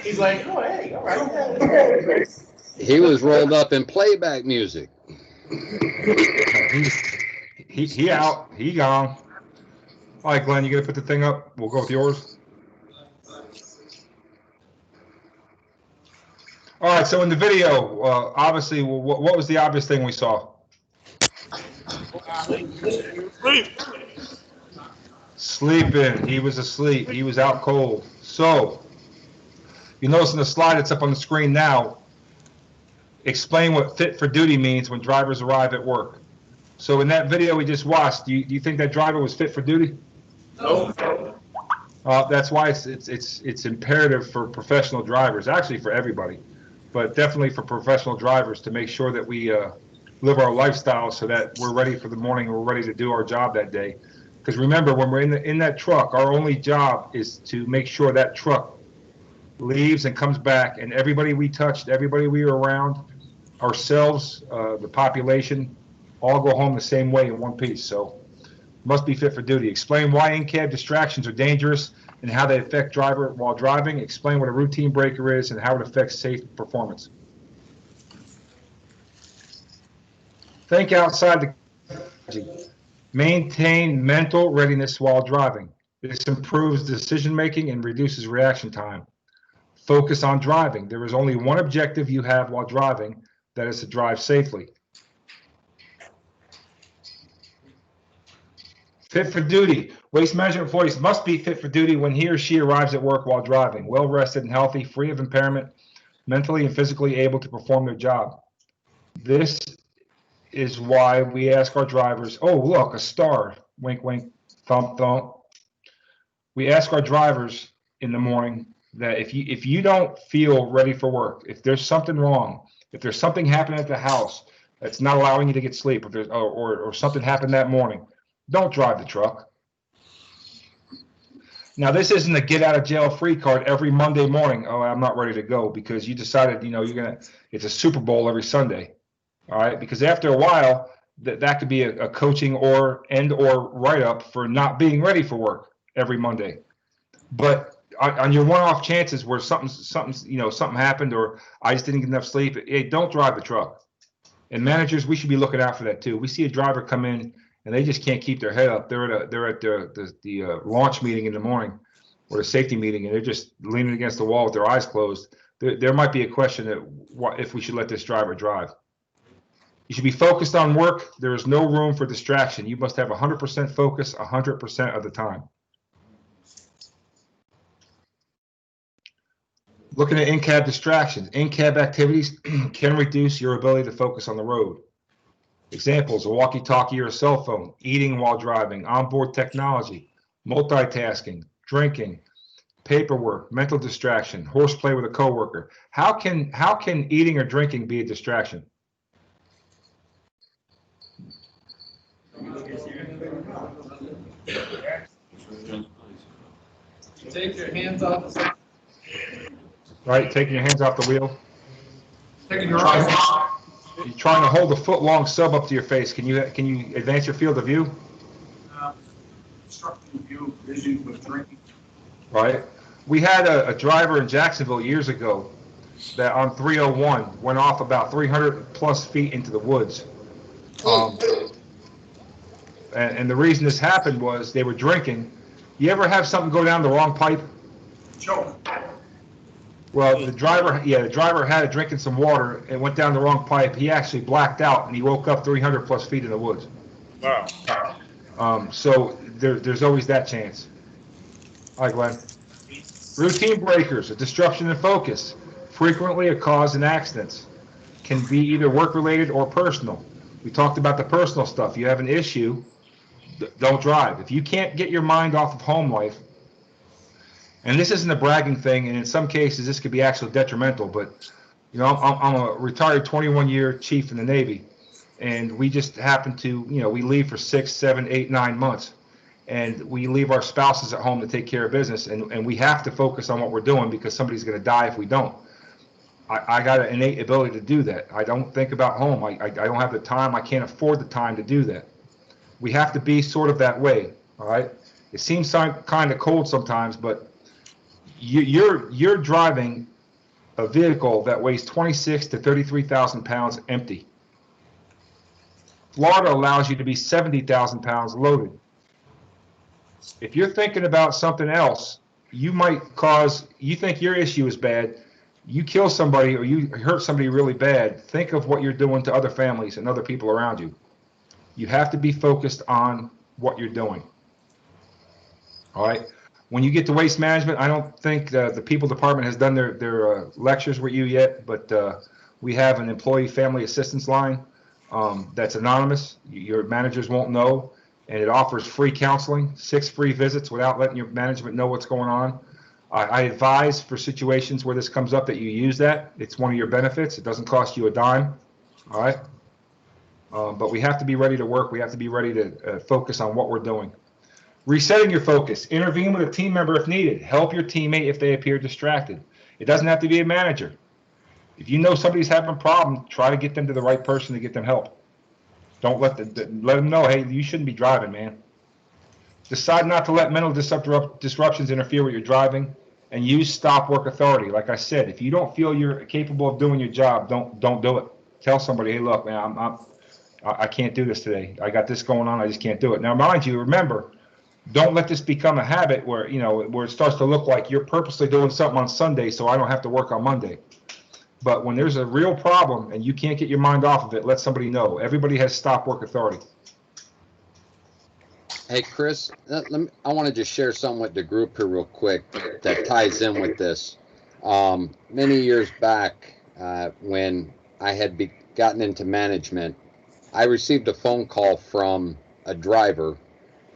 He's like, oh, hey, all right. He was rolled up in playback music. He out. He gone. All right, Glenn, you gonna put the thing up? We'll go with yours. All right, so in the video, obviously, what was the obvious thing we saw? Sleeping. He was asleep. He was out cold. So, you notice in the slide that's up on the screen now, explain what fit for duty means when drivers arrive at work. So in that video we just watched, do you think that driver was fit for duty? No. That's why it's imperative for professional drivers, actually for everybody, but definitely for professional drivers to make sure that we live our lifestyle so that we're ready for the morning, we're ready to do our job that day. Because remember, when we're in that truck, our only job is to make sure that truck leaves and comes back, and everybody we touched, everybody we were around, ourselves, the population, all go home the same way in one piece. So must be fit for duty. Explain why in-cab distractions are dangerous and how they affect driver while driving. Explain what a routine breaker is and how it affects safe performance. Think outside the maintain mental readiness while driving. This improves decision-making and reduces reaction time. Focus on driving. There is only one objective you have while driving, that is to drive safely. Fit for duty. Waste management employees must be fit for duty when he or she arrives at work while driving, well rested and healthy, free of impairment, mentally and physically able to perform their job. This is why we ask our drivers, oh, look, a star, wink, wink, thump, thump. We ask our drivers in the morning that if you don't feel ready for work, if there's something wrong, if there's something happening at the house that's not allowing you to get sleep, or something happened that morning, don't drive the truck. Now, this isn't a get out of jail free card every Monday morning. Oh, I'm not ready to go because you decided, it's a Super Bowl every Sunday. All right. Because after a while, that could be a coaching or write-up for not being ready for work every Monday. But on your one-off chances where something happened, or I just didn't get enough sleep, hey, don't drive the truck. And managers, we should be looking out for that too. We see a driver come in and they just can't keep their head up. They're at the launch meeting in the morning or the safety meeting, and they're just leaning against the wall with their eyes closed. There might be a question that if we should let this driver drive. You should be focused on work. There is no room for distraction. You must have 100% focus 100% of the time. Looking at in-cab distractions. In-cab activities can reduce your ability to focus on the road. Examples: a walkie-talkie or a cell phone, eating while driving, onboard technology, multitasking, drinking, paperwork, mental distraction, horseplay with a coworker. How can eating or drinking be a distraction? Take your hands off the Right, taking your hands off the wheel. Taking your eyes off. You're trying to hold a foot-long sub up to your face. Can you advance your field of view? Obstructing view, vision with drinking. Right. We had a driver in Jacksonville years ago that on 301 went off about 300 plus feet into the woods. And the reason this happened was they were drinking. You ever have something go down the wrong pipe? Choke. Well, the driver had a drinking some water and went down the wrong pipe. He actually blacked out and he woke up 300 plus feet in the woods. Wow. So there's always that chance. All right, Glenn. Routine breakers, a disruption in focus, frequently a cause in accidents. Can be either work-related or personal. We talked about the personal stuff. You have an issue, don't drive. If you can't get your mind off of home life, and this isn't a bragging thing, and in some cases this could be actually detrimental, but I'm a retired 21-year chief in the Navy, and we just happen to, we leave for 6, 7, 8, 9 months, and we leave our spouses at home to take care of business, and we have to focus on what we're doing because somebody's going to die if we don't. I got an innate ability to do that. I don't think about home. I don't have the time. I can't afford the time to do that. We have to be sort of that way, all right? It seems kind of cold sometimes, but you're driving a vehicle that weighs 26 to 33,000 pounds empty. Florida allows you to be 70,000 pounds loaded. If you're thinking about something else, you think your issue is bad, you kill somebody or you hurt somebody really bad, think of what you're doing to other families and other people around you. You have to be focused on what you're doing. All right. When you get to waste management, I don't think the people department has done their lectures with you yet, but we have an employee family assistance line that's anonymous. Your managers won't know, and it offers free counseling, 6 free visits without letting your management know what's going on. I advise for situations where this comes up that you use that. It's one of your benefits. It doesn't cost you a dime. All right. But we have to be ready to work. We have to be ready to focus on what we're doing. Resetting your focus. Intervene with a team member if needed. Help your teammate if they appear distracted. It doesn't have to be a manager. If you know somebody's having a problem, try to get them to the right person to get them help. Don't let them know, hey, you shouldn't be driving, man. Decide not to let mental disruptions interfere with your driving, and use stop work authority. Like I said, if you don't feel you're capable of doing your job, don't do it. Tell somebody, hey, look, man, I can't do this today. I got this going on. I just can't do it. Now, mind you, remember, don't let this become a habit where it starts to look like you're purposely doing something on Sunday so I don't have to work on Monday. But when there's a real problem and you can't get your mind off of it, let somebody know. Everybody has stop work authority. Hey, Chris, I want to just share something with the group here real quick that ties in with this. Many years back, when I had gotten into management, I received a phone call from a driver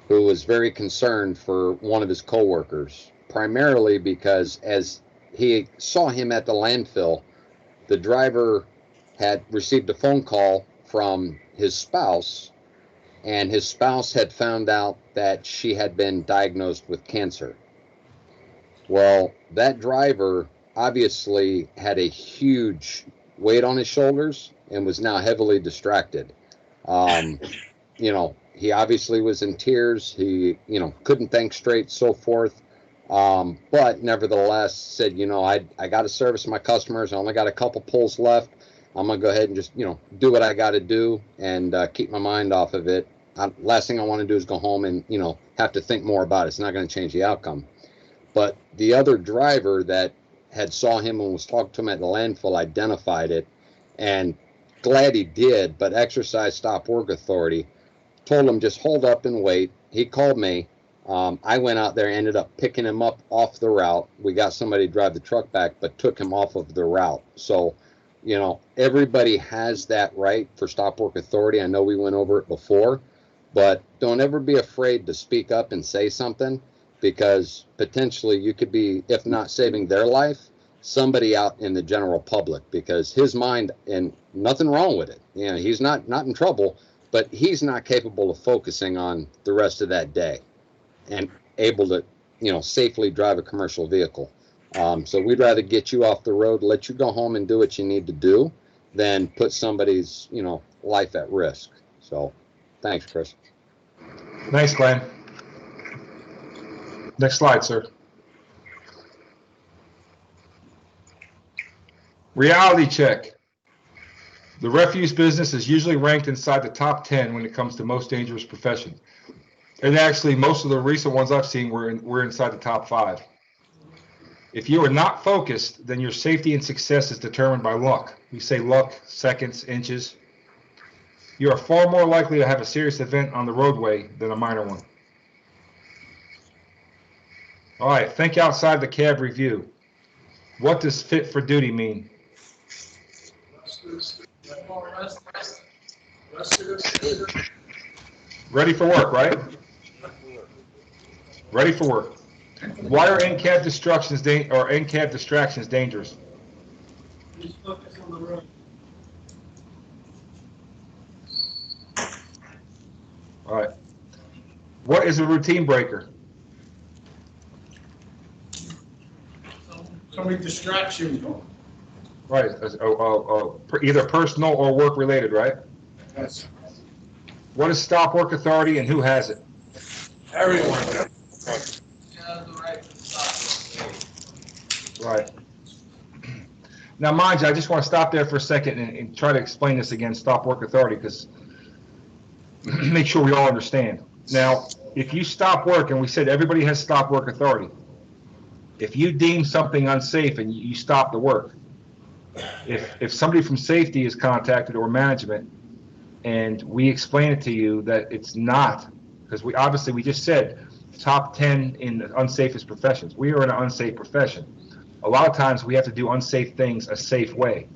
who was very concerned for one of his coworkers, primarily because as he saw him at the landfill, the driver had received a phone call from his spouse, and his spouse had found out that she had been diagnosed with cancer. Well, that driver obviously had a huge weight on his shoulders and was now heavily distracted. He obviously was in tears. He, couldn't think straight, so forth. But nevertheless said, I got to service my customers. I only got a couple pulls left. I'm going to go ahead and just, do what I got to do and keep my mind off of it. Last thing I want to do is go home and, have to think more about it. It's not going to change the outcome. But the other driver that had saw him and was talking to him at the landfill identified it, and glad he did, but exercised stop work authority, told him just hold up and wait. He called me. I went out there, ended up picking him up off the route. We got somebody to drive the truck back, but took him off of the route. So, everybody has that right for stop work authority. I know we went over it before, but don't ever be afraid to speak up and say something, because potentially you could be, if not saving their life, somebody out in the general public, because his mind, and nothing wrong with it. He's not in trouble, but he's not capable of focusing on the rest of that day and able to, safely drive a commercial vehicle. So we'd rather get you off the road, let you go home and do what you need to do, than put somebody's, life at risk. So thanks, Chris. Thanks, Glenn. Next slide, sir. Reality check. The refuse business is usually ranked inside the top 10 when it comes to most dangerous profession. And actually, most of the recent ones I've seen were inside the top 5. If you are not focused, then your safety and success is determined by luck. We say luck, seconds, inches. You are far more likely to have a serious event on the roadway than a minor one. All right, think outside the cab review. What does fit for duty mean? Ready for work, right? Ready for work. Why are in-cab distractions dangerous? All right. What is a routine breaker? Somebody distracts you. Right, either personal or work related, right? Yes. What is stop work authority and who has it? Everyone. Right. Now, mind you, I just want to stop there for a second and try to explain this again, stop work authority, because make sure we all understand. Now, if you stop work, and we said everybody has stop work authority, if you deem something unsafe and you stop the work, if somebody from safety is contacted or management, and we explain it to you that it's not, because we just said top 10 in the unsafest professions. We are in an unsafe profession. A lot of times we have to do unsafe things a safe way.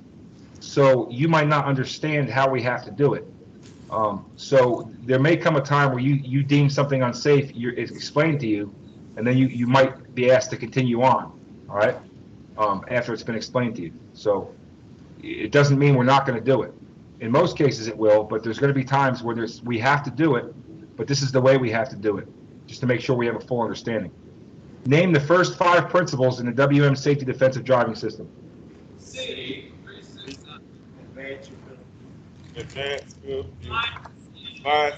So you might not understand how we have to do it. So there may come a time where you deem something unsafe, it's explained to you, and then you might be asked to continue on, all right, after it's been explained to you. So it doesn't mean we're not going to do it. In most cases it will, but there's going to be times where we have to do it, but this is the way we have to do it, just to make sure we have a full understanding. Name the first 5 principles in the WM Safety Defensive Driving System. Advance field view. Find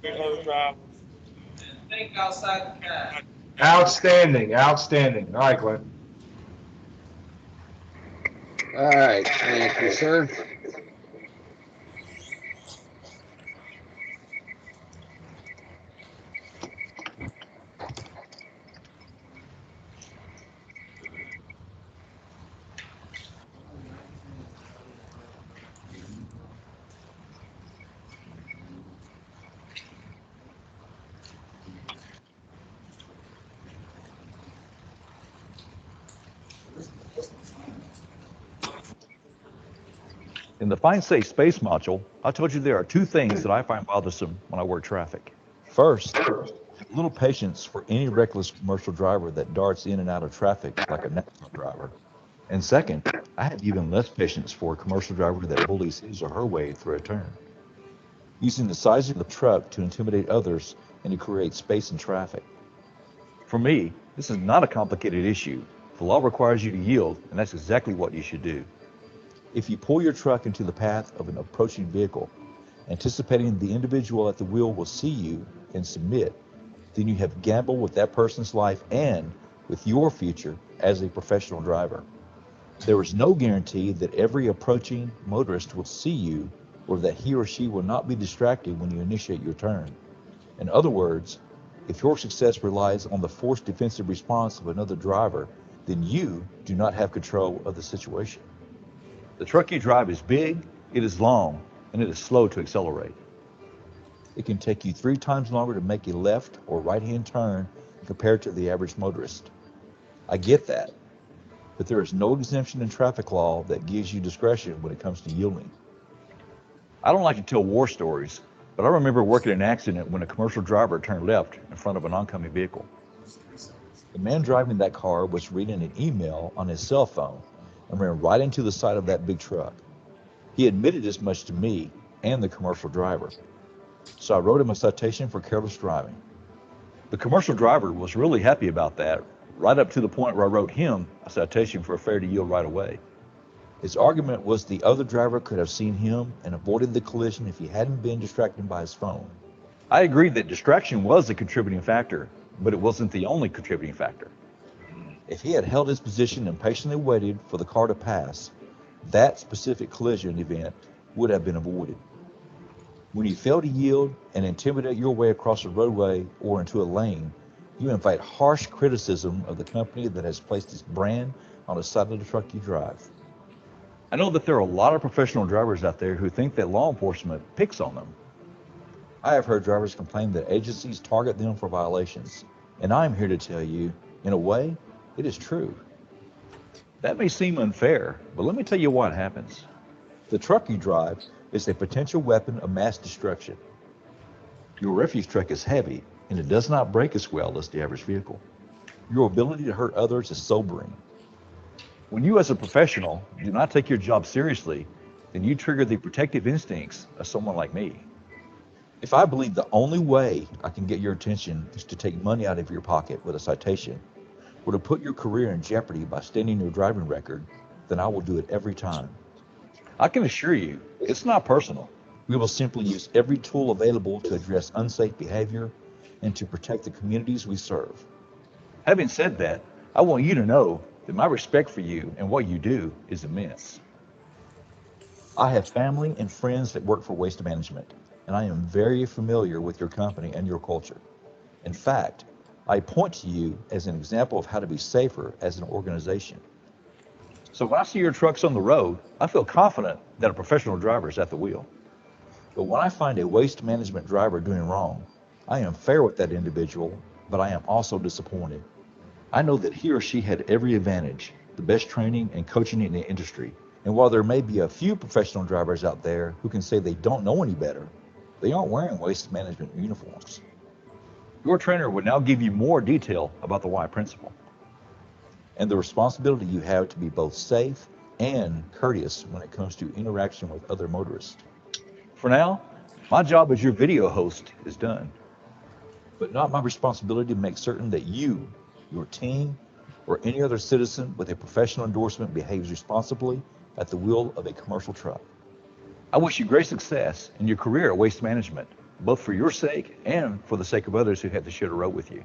other drivers. Think outside the car. Outstanding, outstanding. All right, Glenn. All right, thank you, sir. In the Find Safe Space module, I told you there are 2 things that I find bothersome when I work traffic. First, I have little patience for any reckless commercial driver that darts in and out of traffic like a NASCAR driver. And second, I have even less patience for a commercial driver that bullies his or her way through a turn, using the size of the truck to intimidate others and to create space in traffic. For me, this is not a complicated issue. The law requires you to yield, and that's exactly what you should do. If you pull your truck into the path of an approaching vehicle, anticipating the individual at the wheel will see you and submit, then you have gambled with that person's life and with your future as a professional driver. There is no guarantee that every approaching motorist will see you or that he or she will not be distracted when you initiate your turn. In other words, if your success relies on the forced defensive response of another driver, then you do not have control of the situation. The truck you drive is big, it is long, and it is slow to accelerate. It can take you 3 times longer to make a left or right-hand turn compared to the average motorist. I get that, but there is no exemption in traffic law that gives you discretion when it comes to yielding. I don't like to tell war stories, but I remember working an accident when a commercial driver turned left in front of an oncoming vehicle. The man driving that car was reading an email on his cell phone and ran right into the side of that big truck. He admitted as much to me and the commercial driver. So I wrote him a citation for careless driving. The commercial driver was really happy about that, right up to the point where I wrote him a citation for a failure to yield right away. His argument was the other driver could have seen him and avoided the collision if he hadn't been distracted by his phone. I agreed that distraction was a contributing factor, but it wasn't the only contributing factor. If he had held his position and patiently waited for the car to pass, that specific collision event would have been avoided. When you fail to yield and intimidate your way across a roadway or into a lane, you invite harsh criticism of the company that has placed its brand on the side of the truck you drive. I know that there are a lot of professional drivers out there who think that law enforcement picks on them. I have heard drivers complain that agencies target them for violations, and I'm here to tell you, in a way, it is true. That may seem unfair, but let me tell you what happens. The truck you drive is a potential weapon of mass destruction. Your refuse truck is heavy, and it does not brake as well as the average vehicle. Your ability to hurt others is sobering. When you as a professional do not take your job seriously, then you trigger the protective instincts of someone like me. If I believe the only way I can get your attention is to take money out of your pocket with a citation, were to put your career in jeopardy by standing your driving record, then I will do it every time. I can assure you, it's not personal. We will simply use every tool available to address unsafe behavior and to protect the communities we serve. Having said that, I want you to know that my respect for you and what you do is immense. I have family and friends that work for Waste Management, and I am very familiar with your company and your culture. In fact, I point to you as an example of how to be safer as an organization. So when I see your trucks on the road, I feel confident that a professional driver is at the wheel. But when I find a Waste Management driver doing wrong, I am fair with that individual, but I am also disappointed. I know that he or she had every advantage, the best training and coaching in the industry. And while there may be a few professional drivers out there who can say they don't know any better, they aren't wearing Waste Management uniforms. Your trainer will now give you more detail about the why principle and the responsibility you have to be both safe and courteous when it comes to interaction with other motorists. For now, my job as your video host is done, but not my responsibility to make certain that you, your team, or any other citizen with a professional endorsement behaves responsibly at the wheel of a commercial truck. I wish you great success in your career at Waste Management, both for your sake and for the sake of others who have to share the road with you.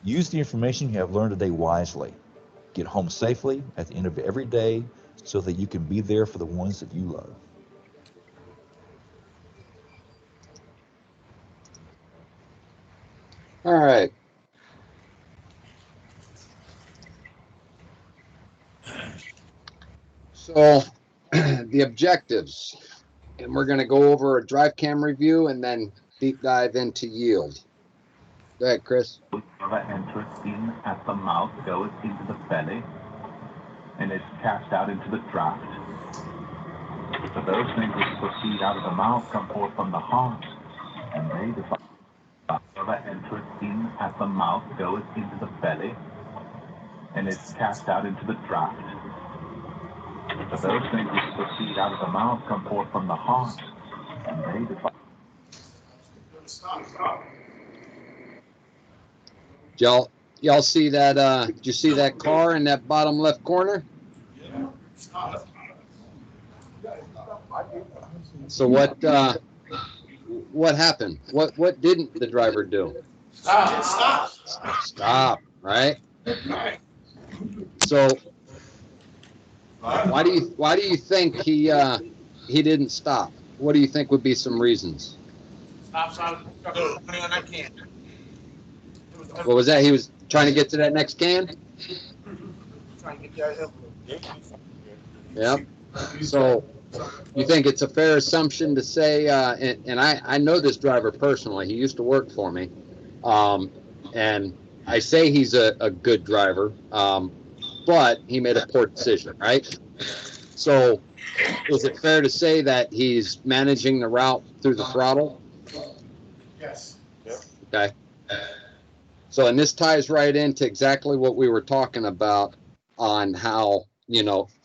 Use the information you have learned today wisely. Get home safely at the end of every day so that you can be there for the ones that you love. All right. So the objectives, and we're going to go over a Drivecam review and then deep dive into yield. Go ahead, Chris. That enters in at the mouth, goes into the belly, and is cast out into the draft. So those things which proceed out of the mouth come forth from the heart, and they defile. That enters in at the mouth, goes into the belly, and is cast out into the draft. So those things which proceed out of the mouth come forth from the heart, and they defile. Y'all see that? Did you see that car in that bottom left corner? So what happened? What didn't the driver do? Stop, right? So why do you think he didn't stop? What do you think would be some reasons? What was that? He was trying to get to that next can? Yep. So you think it's a fair assumption to say, and I know this driver personally, he used to work for me, and I say he's a good driver, but he made a poor decision, right? So is it fair to say that he's managing the route through the throttle? Yes. Okay. So, and this ties right into exactly what we were talking about on how,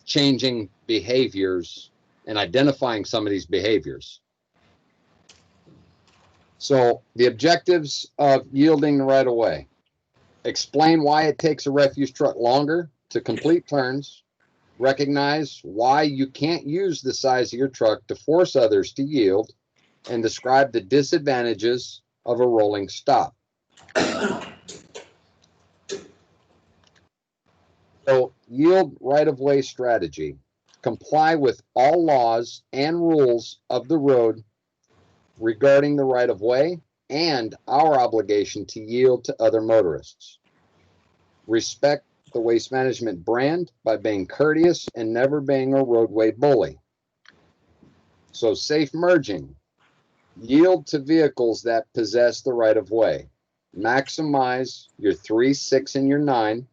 changing behaviors and identifying some of these behaviors. So the objectives of yielding the right of way: explain why it takes a refuse truck longer to complete turns, recognize why you can't use the size of your truck to force others to yield, and describe the disadvantages of a rolling stop. So yield right-of-way strategy: comply with all laws and rules of the road regarding the right-of-way and our obligation to yield to other motorists. Respect the Waste Management brand by being courteous and never being a roadway bully. So safe merging: yield to vehicles that possess the right-of-way. Maximize your 3, 6, and your 9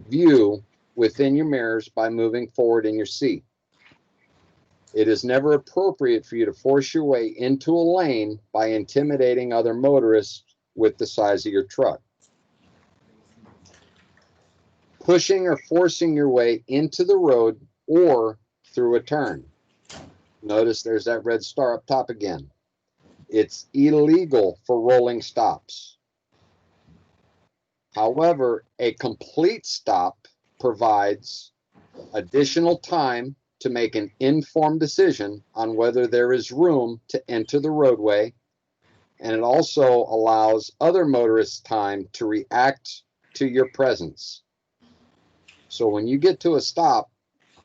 view within your mirrors by moving forward in your seat. It is never appropriate for you to force your way into a lane by intimidating other motorists with the size of your truck. Pushing or forcing your way into the road or through a turn. Notice there's that red star up top again. It's illegal for rolling stops. However, a complete stop provides additional time to make an informed decision on whether there is room to enter the roadway, and it also allows other motorists time to react to your presence. So when you get to a stop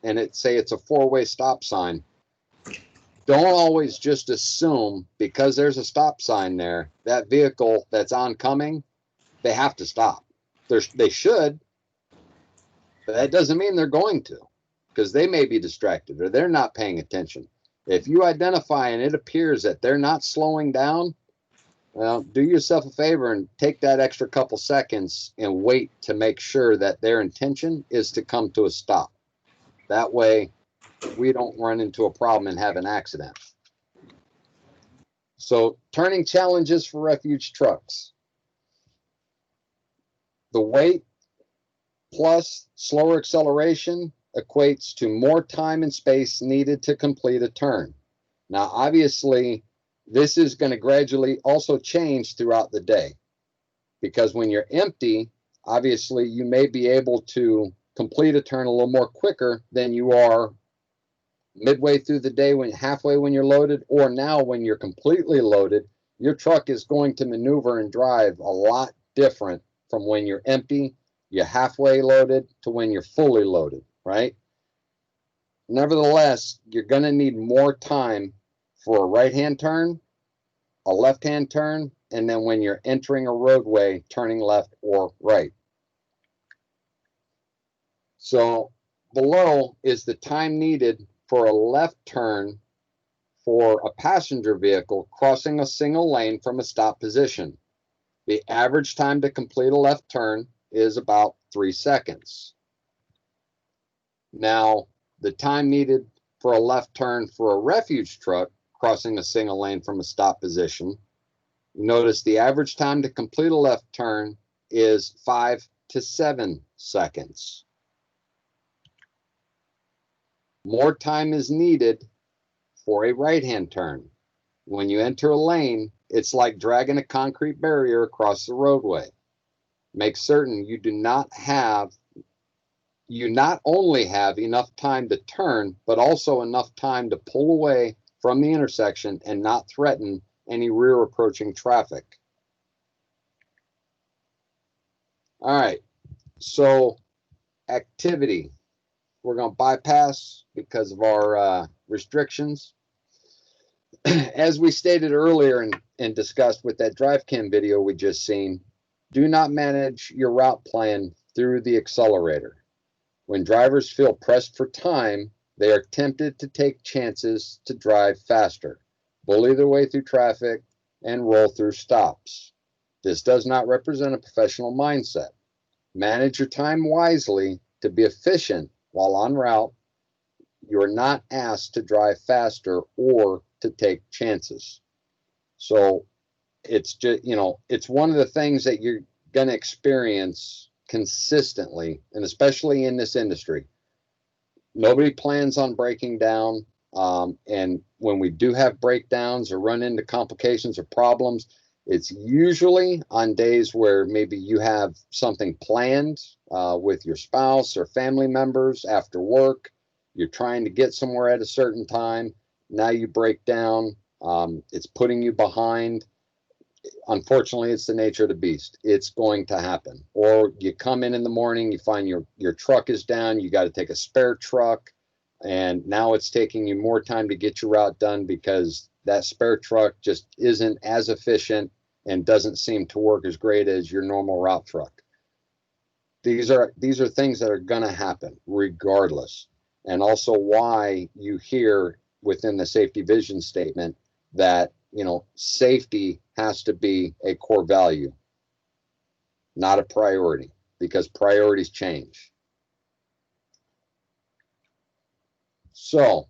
and say it's a four-way stop sign, don't always just assume because there's a stop sign there, that vehicle that's oncoming, they have to stop. They should, but that doesn't mean they're going to, because they may be distracted or they're not paying attention. If you identify and it appears that they're not slowing down, well, do yourself a favor and take that extra couple seconds and wait to make sure that their intention is to come to a stop. That way, we don't run into a problem and have an accident. So, turning challenges for refuge trucks. The weight plus slower acceleration equates to more time and space needed to complete a turn. Now, obviously, this is going to gradually also change throughout the day, because when you're empty, obviously you may be able to complete a turn a little more quicker than you are midway through the day, halfway when you're loaded, or now when you're completely loaded. Your truck is going to maneuver and drive a lot different from when you're empty, you're halfway loaded, to when you're fully loaded, right? Nevertheless, you're going to need more time for a right-hand turn, a left-hand turn, and then when you're entering a roadway, turning left or right. So below is the time needed for a left turn for a passenger vehicle crossing a single lane from a stop position. The average time to complete a left turn is about 3 seconds. Now, the time needed for a left turn for a refuge truck crossing a single lane from a stop position, notice the average time to complete a left turn is 5 to 7 seconds. More time is needed for a right-hand turn. When you enter a lane, it's like dragging a concrete barrier across the roadway. Make certain you not only have enough time to turn, but also enough time to pull away from the intersection and not threaten any rear approaching traffic. All right, so activity, we're going to bypass because of our restrictions. As we stated earlier and discussed with that Drivecam video we just seen, do not manage your route plan through the accelerator. When drivers feel pressed for time, they are tempted to take chances to drive faster, bully their way through traffic, and roll through stops. This does not represent a professional mindset. Manage your time wisely to be efficient while en route. You are not asked to drive faster or to take chances. So it's just, it's one of the things that you're going to experience consistently, and especially in this industry. Nobody plans on breaking down. And when we do have breakdowns or run into complications or problems, it's usually on days where maybe you have something planned with your spouse or family members after work. You're trying to get somewhere at a certain time. Now you break down. It's putting you behind. Unfortunately, it's the nature of the beast. It's going to happen. Or you come in the morning, you find your truck is down. You got to take a spare truck. And now it's taking you more time to get your route done because that spare truck just isn't as efficient and doesn't seem to work as great as your normal route truck. These are things that are going to happen regardless. And also why you hear within the safety vision statement that, safety has to be a core value, not a priority, because priorities change. So,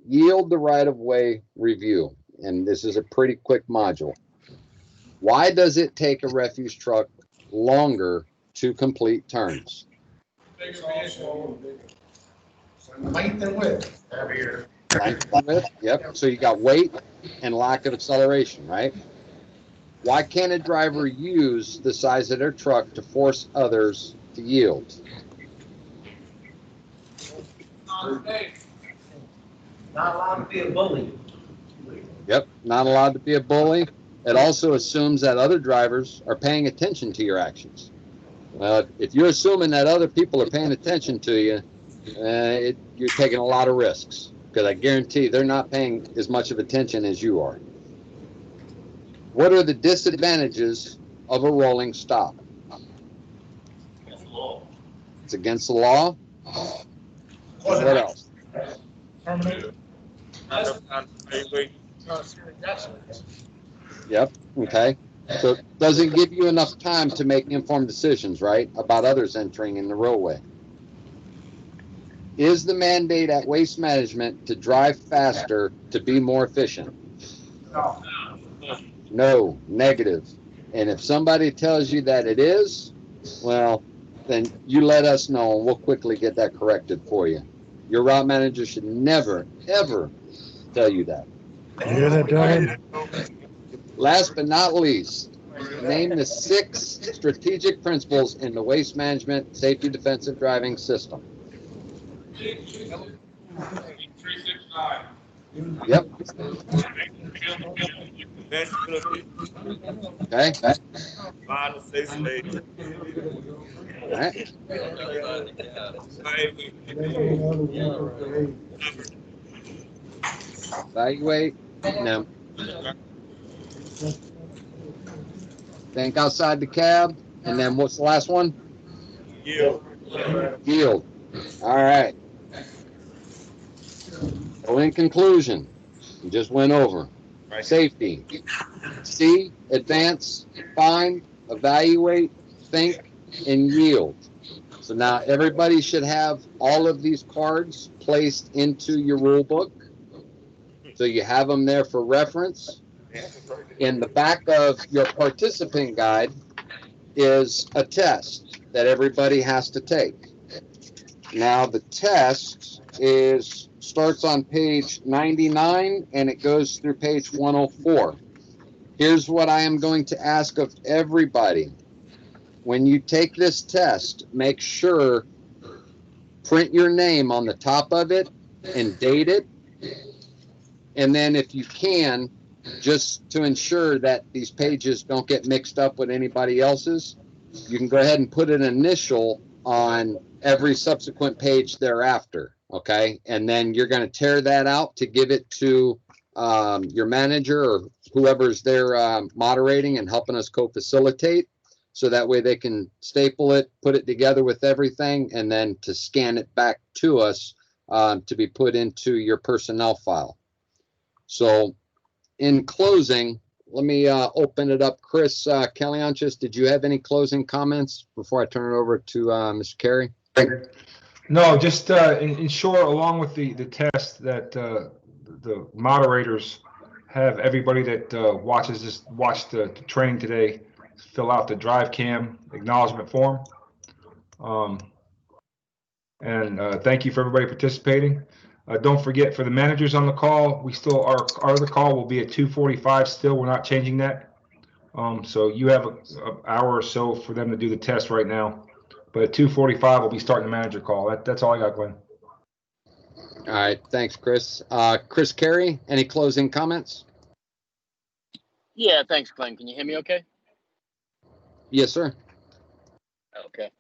yield the right-of-way review, and this is a pretty quick module. Why does it take a refuse truck longer to complete turns? Length and width. Heavier. Length and width, yep. So you got weight and lack of acceleration, right? Why can't a driver use the size of their truck to force others to yield? Not allowed to be a bully. Yep, not allowed to be a bully. It also assumes that other drivers are paying attention to your actions. Well, if you're assuming that other people are paying attention to you, you're taking a lot of risks, because I guarantee they're not paying as much of attention as you are. What are the disadvantages of a rolling stop? It's against the law. What else? Yep. Okay. So it doesn't give you enough time to make informed decisions, right, about others entering in the roadway. Is the mandate at Waste Management to drive faster to be more efficient? No. No, negative. And if somebody tells you that it is, well, then you let us know and we'll quickly get that corrected for you. Your route manager should never, ever tell you that. You hear that, Brian? Last but not least, name the 6 strategic principles in the Waste Management Safety Defensive Driving System. Yep. Okay. All right. Evaluate. No. Think outside the cab. And then what's the last one? Yield. Yield. All right. So in conclusion, we just went over safety. See, advance, find, evaluate, think, and yield. So now everybody should have all of these cards placed into your rule book. So you have them there for reference. In the back of your participant guide is a test that everybody has to take. Now the test starts on page 99 and it goes through page 104. Here's what I am going to ask of everybody. When you take this test, make sure print your name on the top of it and date it. And then if you can, just to ensure that these pages don't get mixed up with anybody else's, you can go ahead and put an initial on every subsequent page thereafter, okay? And then you're going to tear that out to give it to your manager or whoever's there moderating and helping us co-facilitate, so that way they can staple it, put it together with everything, and then to scan it back to us to be put into your personnel file. So in closing, let me open it up. Chris Kalianchis, did you have any closing comments before I turn it over to Mr. Carey? No, just ensure along with the test that the moderators have everybody that watched the training today fill out the Drivecam acknowledgement form. Thank you for everybody participating. Don't forget, for the managers on the call, we still our other call will be at 2:45 still. We're not changing that. So you have an hour or so for them to do the test right now. But at 2:45, we'll be starting the manager call. That's all I got, Glenn. All right, thanks, Chris. Chris Carey, any closing comments? Yeah, thanks, Glenn. Can you hear me okay? Yes, sir. Okay.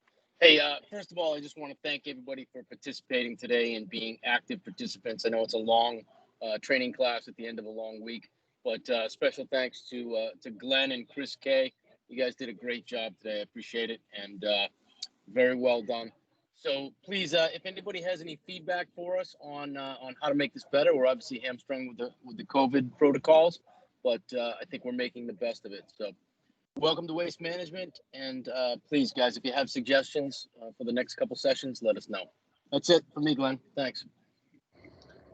Hey, first of all, I just want to thank everybody for participating today and being active participants. I know it's a long training class at the end of a long week, but special thanks to Glenn and Chris K. You guys did a great job today. I appreciate it, and very well done. So please, if anybody has any feedback for us on how to make this better, we're obviously hamstrung with the COVID protocols, but I think we're making the best of it. So welcome to Waste Management, and please, guys, if you have suggestions for the next couple sessions, let us know. That's it for me, Glenn. Thanks.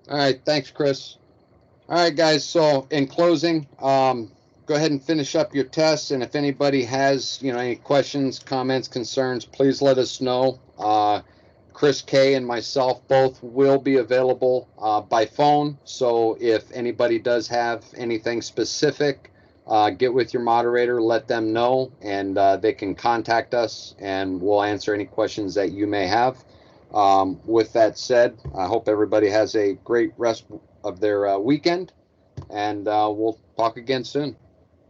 All right, thanks, Chris. All right, guys, so in closing, go ahead and finish up your tests, and if anybody has any questions, comments, concerns, please let us know. Chris K and myself both will be available by phone, so if anybody does have anything specific get with your moderator, let them know, and they can contact us, and we'll answer any questions that you may have. With that said, I hope everybody has a great rest of their weekend, and we'll talk again soon.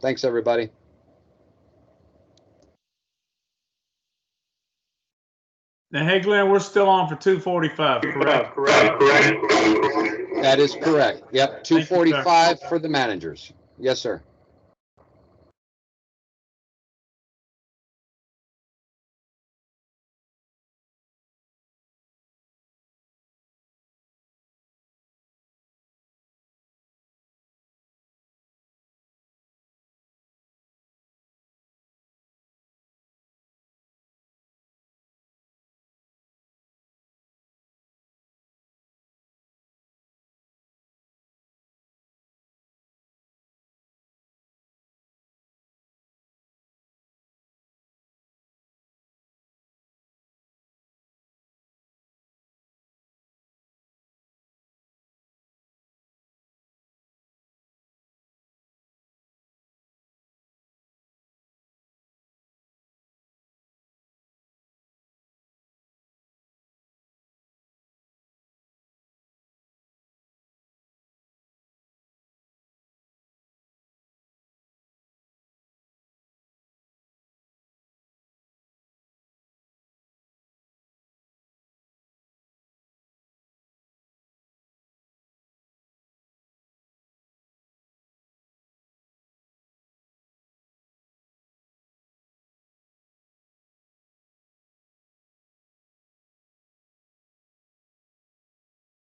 Thanks, everybody. Now, hey, Glenn, we're still on for 2:45, correct? Correct. That is correct. Yep, 2:45 for the managers. Yes, sir.